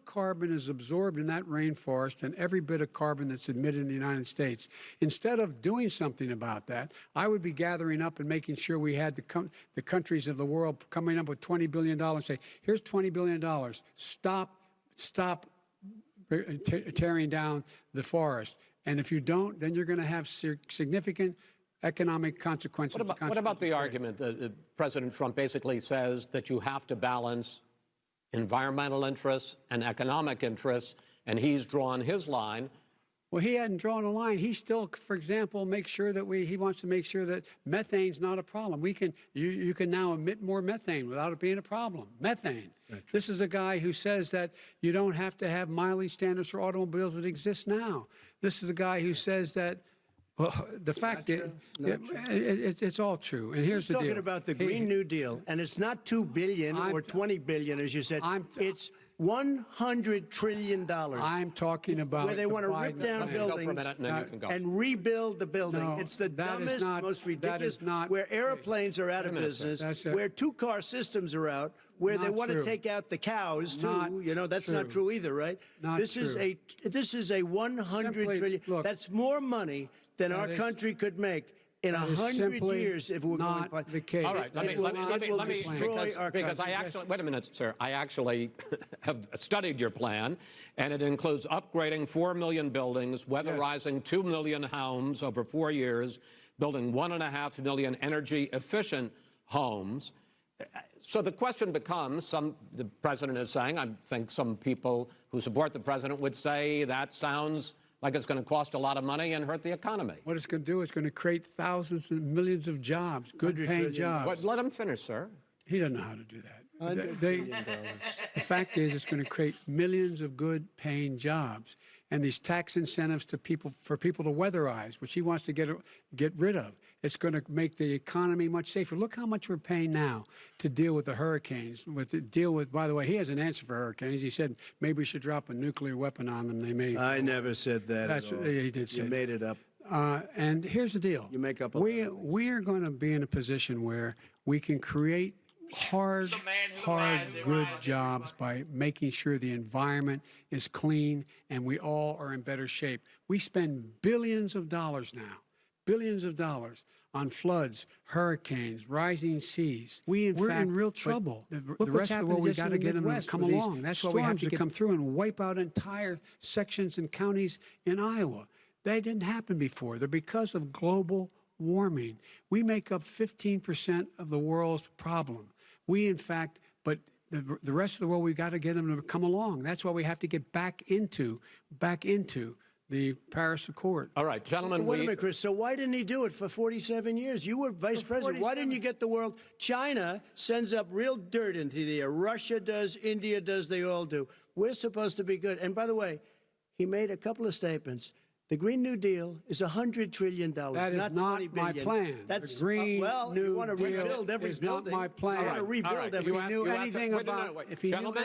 D: carbon is absorbed in that rainforest than every bit of carbon that's emitted in the United States. Instead of doing something about that, I would be gathering up and making sure we had the countries of the world coming up with $20 billion and say, here's $20 billion. Stop tearing down the forest. And if you don't, then you're going to have significant economic consequences.
C: What about the argument that President Trump basically says that you have to balance environmental interests and economic interests, and he's drawn his line?
D: Well, he hadn't drawn a line. He still, for example, make sure that he wants to make sure that methane's not a problem. You can now emit more methane without it being a problem. Methane. This is a guy who says that you don't have to have mileage standards for automobiles that exist now. This is the guy who says that, well, the fact that it's all true. And here's the deal.
W: He's talking about the Green New Deal, and it's not $2 billion or $20 billion, as you said. It's $100 trillion.
D: I'm talking about
W: where they want to rip down buildings and rebuild the building.
D: No,
W: it's the dumbest, most ridiculous. Where airplanes are out of business, where two-car systems are out, where they want to take out the cows too. That's not true either, right? This is a $100 trillion.
D: Look,
W: that's more money than our country could make in 100 years if we're going to
D: the case.
C: All right, let me
W: destroy our
C: because I actually, wait a minute, sir. I actually have studied your plan, and it includes upgrading 4 million buildings, weatherizing 2 million homes over 4 years, building 1.5 million energy-efficient homes. So the question becomes, the president is saying, I think some people who support the president would say that sounds like it's going to cost a lot of money and hurt the economy.
D: What it's going to do is going to create thousands and millions of jobs, good-paying jobs.
C: But let him finish, sir.
D: He doesn't know how to do that. The fact is, it's going to create millions of good-paying jobs, and these tax incentives for people to weatherize, which he wants to get rid of. It's going to make the economy much safer. Look how much we're paying now to deal with the hurricanes. By the way, he has an answer for hurricanes. He said maybe we should drop a nuclear weapon on them. They may.
W: I never said that.
D: That's
W: at all.
D: He did say.
W: You made it up.
D: And here's the deal.
W: You make up.
D: We are going to be in a position where we can create hard, good jobs by making sure the environment is clean and we all are in better shape. We spend billions of dollars now, on floods, hurricanes, rising seas. We're in real trouble. The rest of the world, we got to get them to come along. That's why we have to come through and wipe out entire sections and counties in Iowa. That didn't happen before. They're because of global warming. We make up 15% of the world's problem. We, in fact, but the rest of the world, we've got to get them to come along. That's why we have to get back into the Paris Accord.
C: All right, gentlemen.
W: Wait a minute, Chris. So why didn't he do it for 47 years? You were vice president. Why didn't you get the world? China sends up real dirt into the air. Russia does. India does. They all do. We're supposed to be good. And by the way, he made a couple of statements. The Green New Deal is $100 trillion.
D: That is not my plan.
W: That's
D: the Green New
W: you want to
D: Deal
W: rebuild every
D: is
W: building.
D: not my plan.
W: I want to rebuild every.
D: If he knew anything about,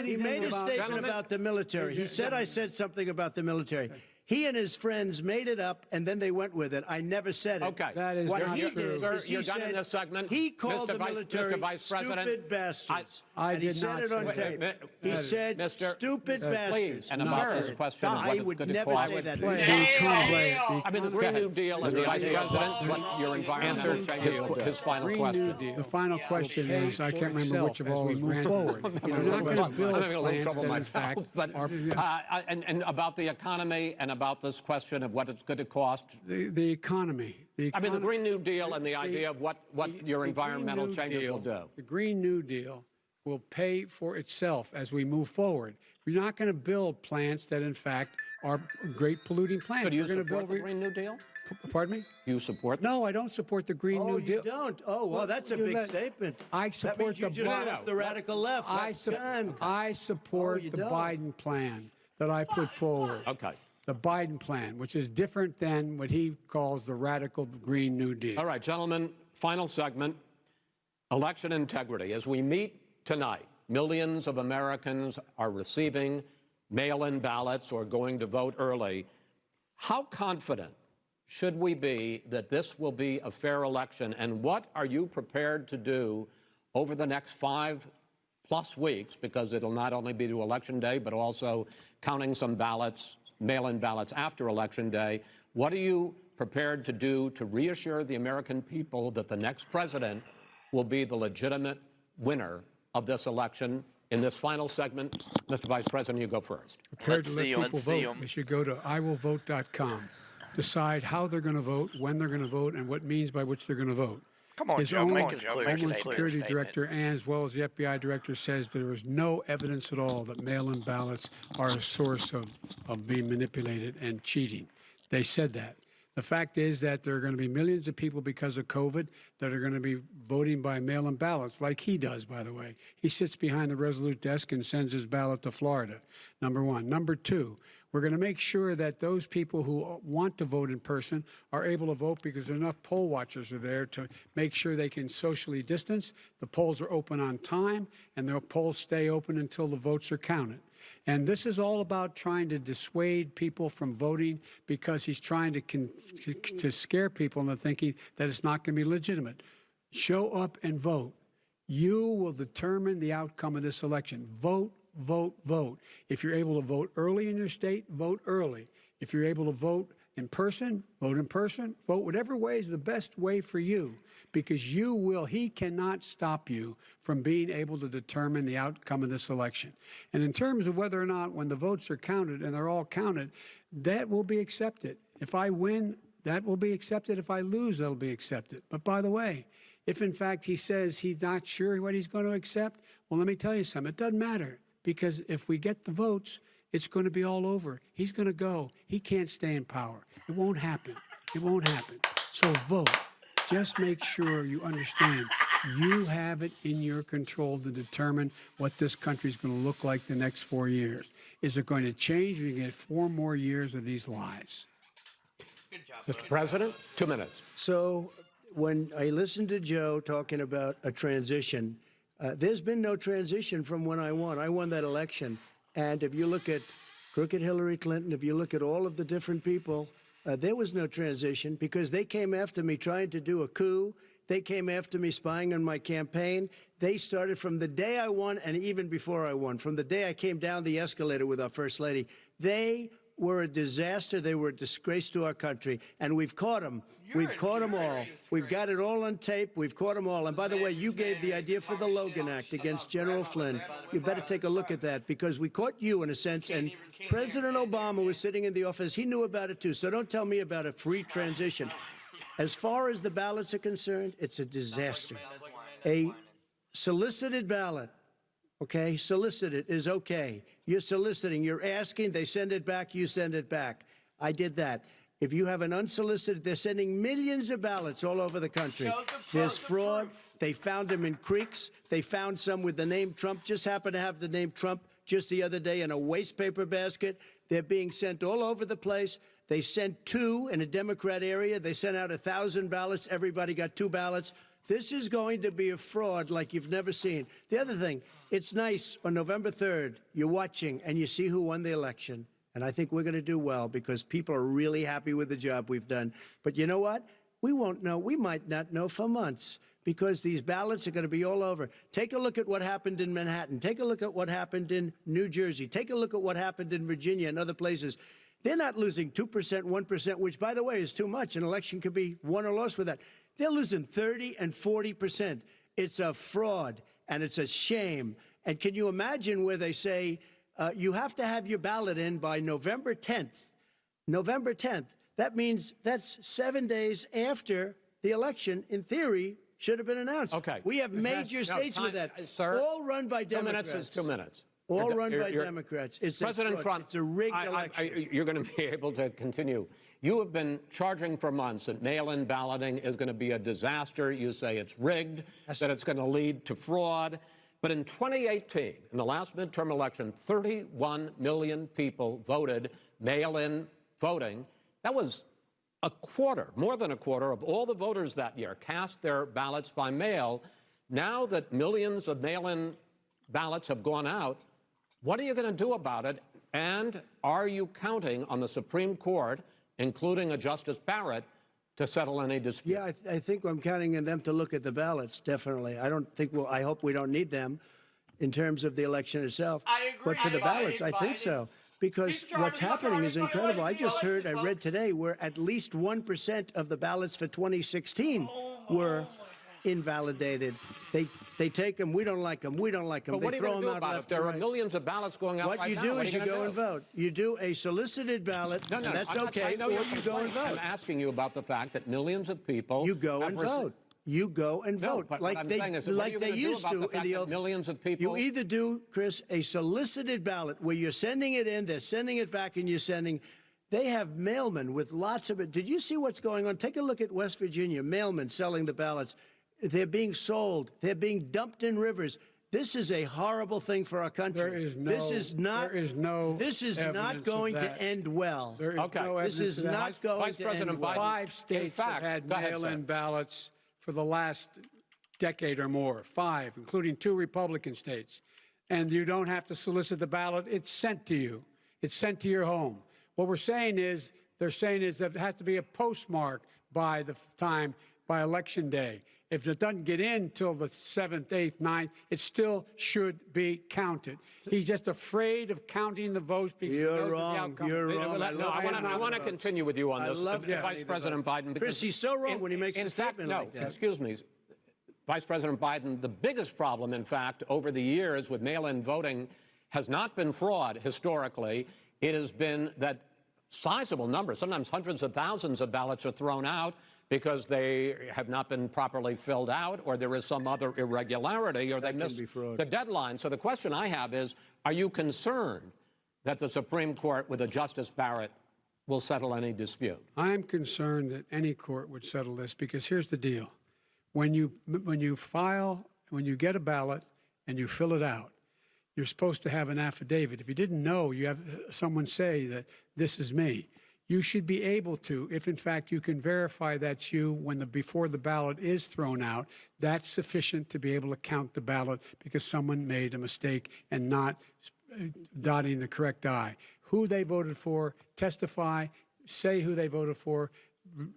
W: he made a statement about the military. He said I said something about the military. He and his friends made it up, and then they went with it. I never said it.
C: Okay.
D: That is
W: what
D: not
W: he
D: true.
W: did is
C: You're
W: he
C: done in
W: said
C: this segment.
W: he called
C: Mr.
W: the
C: Vice-
W: military
C: Mr. Vice President,
W: stupid bastards.
D: I
W: and he
D: did
W: said
D: not
W: it on
D: say
W: tape.
D: that.
W: He said
C: Mr.
W: stupid
C: Please,
W: bastards.
C: and
W: You
C: about
W: heard
C: this
W: it.
C: question of what
W: I
C: it's
W: would
C: going to
W: never
C: cost.
W: say that.
C: I mean, the Green New Deal and the Vice President, what your environmental changes will do. His final question.
D: The final question is, I can't remember which of all we move forward. We're not going to build
C: I'm having a little
D: plants
C: trouble
D: that in
C: myself,
D: fact
C: but
D: are
C: and about the economy and about this question of what it's going to cost.
D: the economy.
C: I mean, the Green New Deal and the idea of what your environmental
D: Green New
C: changes
D: Deal-
C: will do.
D: The Green New Deal will pay for itself as we move forward. We're not going to build plants that, in fact, are great polluting plants.
C: So do you
D: We're going to
C: support
D: build
C: the Green New Deal?
D: Pardon me?
C: You support?
D: No, I don't support the Green New Deal.
W: You don't? Oh, well, that's a
D: You
W: big
D: let-
W: statement.
D: I
W: That
D: support
W: means you
D: the
W: just lost the radical left.
D: I support
W: you
D: the
W: don't.
D: Biden plan that I put forward.
C: Okay.
D: The Biden plan, which is different than what he calls the radical Green New Deal.
C: All right, gentlemen, final segment, election integrity. As we meet tonight, millions of Americans are receiving mail-in ballots or going to vote early. How confident should we be that this will be a fair election? And what are you prepared to do over the next 5+ weeks, because it'll not only be to Election Day, but also counting some ballots, mail-in ballots after Election Day. What are you prepared to do to reassure the American people that the next president will be the legitimate winner of this election? In this final segment, Mr. Vice President, you go first.
D: Prepared to let people vote. They should go to iwillvote.com. Decide how they're going to vote, when they're going to vote, and what means by which they're going to vote.
A: Come on,
D: His
A: Joe,
D: own
A: make it clear.
D: Homeland
A: Clear
D: Security
A: statement.
D: Director, and as well as the FBI Director, says there is no evidence at all that mail-in ballots are a source of being manipulated and cheating. They said that. The fact is that there are going to be millions of people because of COVID that are going to be voting by mail-in ballots, like he does, by the way. He sits behind the Resolute desk and sends his ballot to Florida, number one. Number two, we're going to make sure that those people who want to vote in person are able to vote because enough poll watchers are there to make sure they can socially distance. The polls are open on time, and the polls stay open until the votes are counted. And this is all about trying to dissuade people from voting because he's trying to scare people into thinking that it's not going to be legitimate. Show up and vote. You will determine the outcome of this election. Vote, vote, vote. If you're able to vote early in your state, vote early. If you're able to vote in person, vote in person. Vote whatever way is the best way for you, because he cannot stop you from being able to determine the outcome of this election. And in terms of whether or not when the votes are counted, and they're all counted, that will be accepted. If I win, that will be accepted. If I lose, that'll be accepted. But by the way, if in fact he says he's not sure what he's going to accept, well, let me tell you something. It doesn't matter, because if we get the votes, it's going to be all over. He's going to go. He can't stay in power. It won't happen. It won't happen. So vote. Just make sure you understand you have it in your control to determine what this country is going to look like the next 4 years. Is it going to change, or you get 4 more years of these lies?
C: Mr. President, 2 minutes.
W: So when I listened to Joe talking about a transition, there's been no transition from when I won. I won that election. And if you look at crooked Hillary Clinton, if you look at all of the different people, there was no transition, because they came after me trying to do a coup. They came after me spying on my campaign. They started from the day I won, and even before I won, from the day I came down the escalator with our First Lady. They were a disaster. They were a disgrace to our country. And we've caught them. We've caught them all. We've got it all on tape. We've caught them all. And by the way, you gave the idea for the Logan Act against General Flynn. You better take a look at that, because we caught you in a sense. And President Obama was sitting in the office. He knew about it too. So don't tell me about a free transition. As far as the ballots are concerned, it's a disaster. A solicited ballot, okay, solicited is okay. You're soliciting, you're asking, they send it back, you send it back. I did that. If you have an unsolicited, they're sending millions of ballots all over the country. There's fraud. They found them in creeks. They found some with the name Trump, just happened to have the name Trump just the other day in a waste paper basket. They're being sent all over the place. They sent 2 in a Democrat area. They sent out 1,000 ballots. Everybody got 2 ballots. This is going to be a fraud like you've never seen. The other thing, it's nice on November 3rd, you're watching and you see who won the election. And I think we're going to do well because people are really happy with the job we've done. But you know what? We won't know. We might not know for months because these ballots are going to be all over. Take a look at what happened in Manhattan. Take a look at what happened in New Jersey. Take a look at what happened in Virginia and other places. They're not losing 2%, 1%, which, by the way, is too much. An election could be won or lost with that. They're losing 30 and 40%. It's a fraud, and it's a shame. And can you imagine where they say, you have to have your ballot in by November 10th. November 10th. That means that's 7 days after the election, in theory, should have been announced.
C: Okay.
W: We have major states with that.
C: Sir,
W: all run by Democrats.
C: 2 minutes is 2 minutes.
W: All run by Democrats. It's
C: President Trump,
W: it's a rigged election.
C: You're going to be able to continue. You have been charging for months that mail-in balloting is going to be a disaster. You say it's rigged, that it's going to lead to fraud. But in 2018, in the last midterm election, 31 million people voted mail-in voting. That was a quarter, more than a quarter, of all the voters that year cast their ballots by mail. Now that millions of mail-in ballots have gone out, what are you going to do about it? And are you counting on the Supreme Court, including a Justice Barrett, to settle any dispute?
W: Yeah, I think I'm counting on them to look at the ballots, definitely. I hope we don't need them in terms of the election itself.
A: I agree.
W: But for the ballots, I think so. Because what's happening is incredible. I read today where at least 1% of the ballots for 2016 were invalidated. They take them. We don't like them. We don't like them.
C: But what are you going to do about it? There are millions of ballots going out right now.
W: What you do is you go and vote. You do a solicited ballot, and that's okay, or you go and vote.
C: I'm asking you about the fact that millions of people...
W: You go and vote. You go and vote,
C: but
W: like
C: what I'm saying is,
W: like they used to in the old.
C: Millions of people.
W: You either do, Chris, a solicited ballot where you're sending it in, they're sending it back, and you're sending. They have mailmen with lots of it. Did you see what's going on? Take a look at West Virginia. Mailmen selling the ballots. They're being sold. They're being dumped in rivers. This is a horrible thing for our country.
D: There is no.
W: This is not.
D: There is no.
W: This is not going to end well.
D: There is no evidence
W: this is not going to end well.
D: 5 states have had mail-in ballots for the last decade or more. 5, including 2 Republican states. And you don't have to solicit the ballot. It's sent to you. It's sent to your home. What they're saying is that it has to be a postmark by the time, by Election Day. If it doesn't get in till the 7th, 8th, 9th, it still should be counted. He's just afraid of counting the votes because
W: You're wrong. You're wrong.
C: I want to continue with you on this, Vice President Biden.
W: Chris, he's so wrong when he makes a statement like that.
C: Excuse me, Vice President Biden, the biggest problem, in fact, over the years with mail-in voting has not been fraud historically. It has been that sizable numbers, sometimes hundreds of thousands of ballots are thrown out because they have not been properly filled out, or there is some other irregularity, or they missed the deadline. So the question I have is, are you concerned that the Supreme Court, with a Justice Barrett, will settle any dispute?
D: I'm concerned that any court would settle this because here's the deal. When you get a ballot and you fill it out, you're supposed to have an affidavit. If you didn't know, you have someone say that this is me. You should be able to, if in fact you can verify that's you before the ballot is thrown out, that's sufficient to be able to count the ballot because someone made a mistake and not dotting the correct I. Who they voted for, testify, say who they voted for,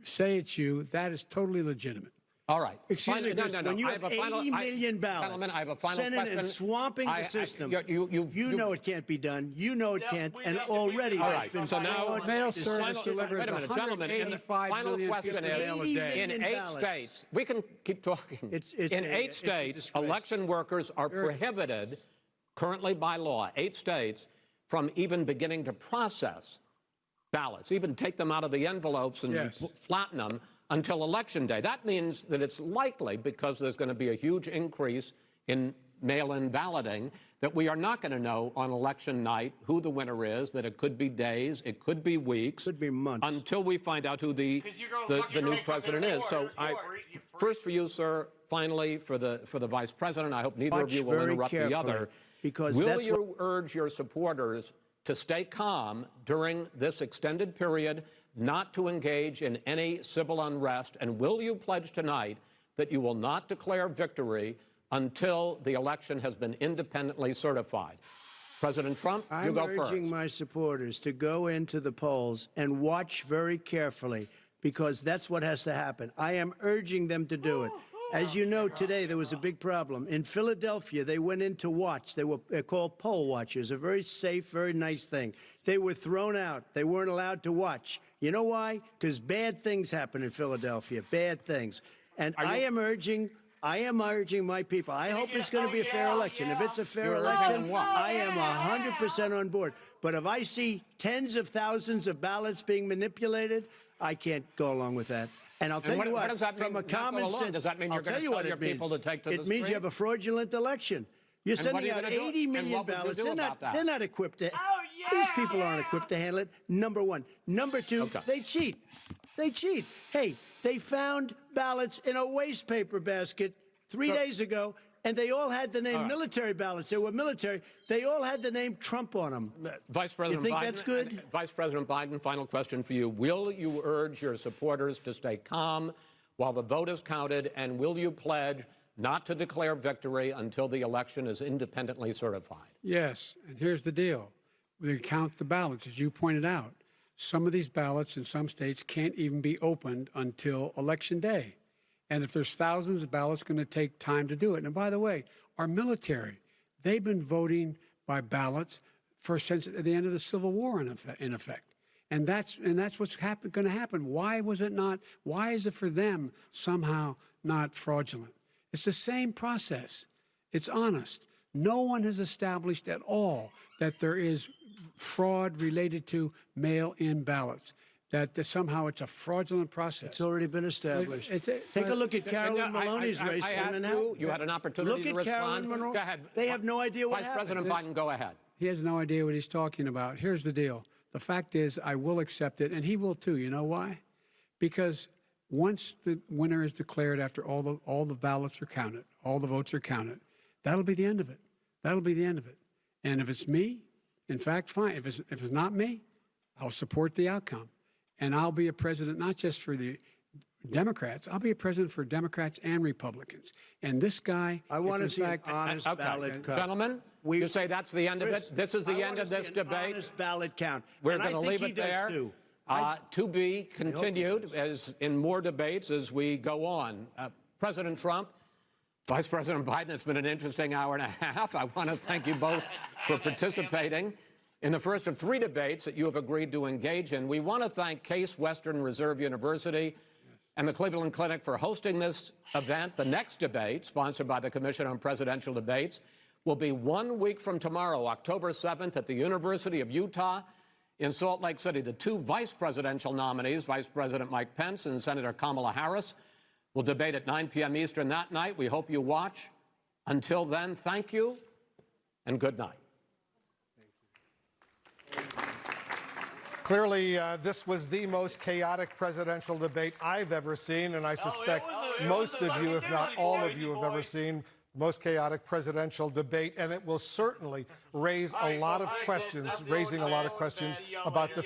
D: say it's you. That is totally legitimate.
C: All right.
W: Excuse me, Chris, when you have 80 million ballots sent in and swamping the system, you know it can't be done. You know it can't, and already there's been
C: so now
D: mail service delivers
C: wait a minute, gentlemen. And the final question is, in 8 states, we can keep talking. In 8 states, election workers are prohibited currently by law, 8 states, from even beginning to process ballots, even take them out of the envelopes and flatten them until Election Day. That means that it's likely, because there's going to be a huge increase in mail-in balloting, that we are not going to know on election night who the winner is, that it could be days, it could be weeks,
W: could be months,
C: until we find out who the new president is. So first for you, sir, finally for the Vice President, I hope neither of you will interrupt the other.
W: Because
C: will you urge your supporters to stay calm during this extended period, not to engage in any civil unrest, and will you pledge tonight that you will not declare victory until the election has been independently certified? President Trump, you
W: I'm
C: go first.
W: urging my supporters to go into the polls and watch very carefully, because that's what has to happen. I am urging them to do it. As you know, today there was a big problem. In Philadelphia, they went in to watch. They're called poll watchers, a very safe, very nice thing. They were thrown out. They weren't allowed to watch. You know why? Because bad things happen in Philadelphia, bad things. And I am urging my people. I hope it's going to be a fair election. If it's a fair election, I am 100% on board. But if I see tens of thousands of ballots being manipulated, I can't go along with that. And I'll tell you what,
C: does that
W: from
C: mean,
W: a common sense,
C: does that mean
W: I'll
C: you're going
W: tell
C: to
W: you
C: tell
W: what
C: your
W: it means.
C: people to take to the
W: It means you have a fraudulent election. You're sending out 80 million ballots. They're not equipped to. These people aren't equipped to handle it. Number one. Number two, they cheat. They cheat. Hey, they found ballots in a waste paper basket 3 days ago, and they all had the name military ballots. They were military. They all had the name Trump on them.
C: Vice President
W: you think
C: Biden,
W: that's good?
C: Vice President Biden, final question for you. Will you urge your supporters to stay calm while the vote is counted, and will you pledge not to declare victory until the election is independently certified?
D: Yes, and here's the deal. They count the ballots, as you pointed out. Some of these ballots in some states can't even be opened until Election Day. And if there's thousands of ballots, it's going to take time to do it. And by the way, our military, they've been voting by ballots since at the end of the Civil War, in effect. And that's what's going to happen. Why was it not? Why is it for them somehow not fraudulent? It's the same process. It's honest. No one has established at all that there is fraud related to mail-in ballots, that somehow it's a fraudulent process.
W: It's already been established. Take a look at Carolyn Maloney's race.
C: I asked you had an opportunity to respond.
W: Look at Carolyn Maloney.
C: Go ahead.
W: They have no idea what
C: Vice President Biden, go ahead.
D: He has no idea what he's talking about. Here's the deal. The fact is, I will accept it, and he will too. You know why? Because once the winner is declared, after all the ballots are counted, all the votes are counted, that'll be the end of it. That'll be the end of it. And if it's me, in fact, fine. If it's not me, I'll support the outcome. And I'll be a president not just for the Democrats. I'll be a president for Democrats and Republicans. And this guy,
W: I want to see an honest ballot count.
C: Gentlemen, you say that's the end of it? This is the end of this debate?
W: Honest ballot count.
C: We're going to leave it there. To be continued as in more debates as we go on. President Trump, Vice President Biden, it's been an interesting hour and a half. I want to thank you both for participating in the first of 3 debates that you have agreed to engage in. We want to thank Case Western Reserve University and the Cleveland Clinic for hosting this event. The next debate, sponsored by the Commission on Presidential Debates, will be 1 week from tomorrow, October 7th, at the University of Utah in Salt Lake City. The 2 vice presidential nominees, Vice President Mike Pence and Senator Kamala Harris, will debate at 9 p.m. Eastern that night. We hope you watch. Until then, thank you and good night.
S: Clearly, this was the most chaotic presidential debate I've ever seen, and I suspect most of you, if not all of you, have ever seen most chaotic presidential debate, and it will certainly raise a lot of questions, raising a lot of questions about the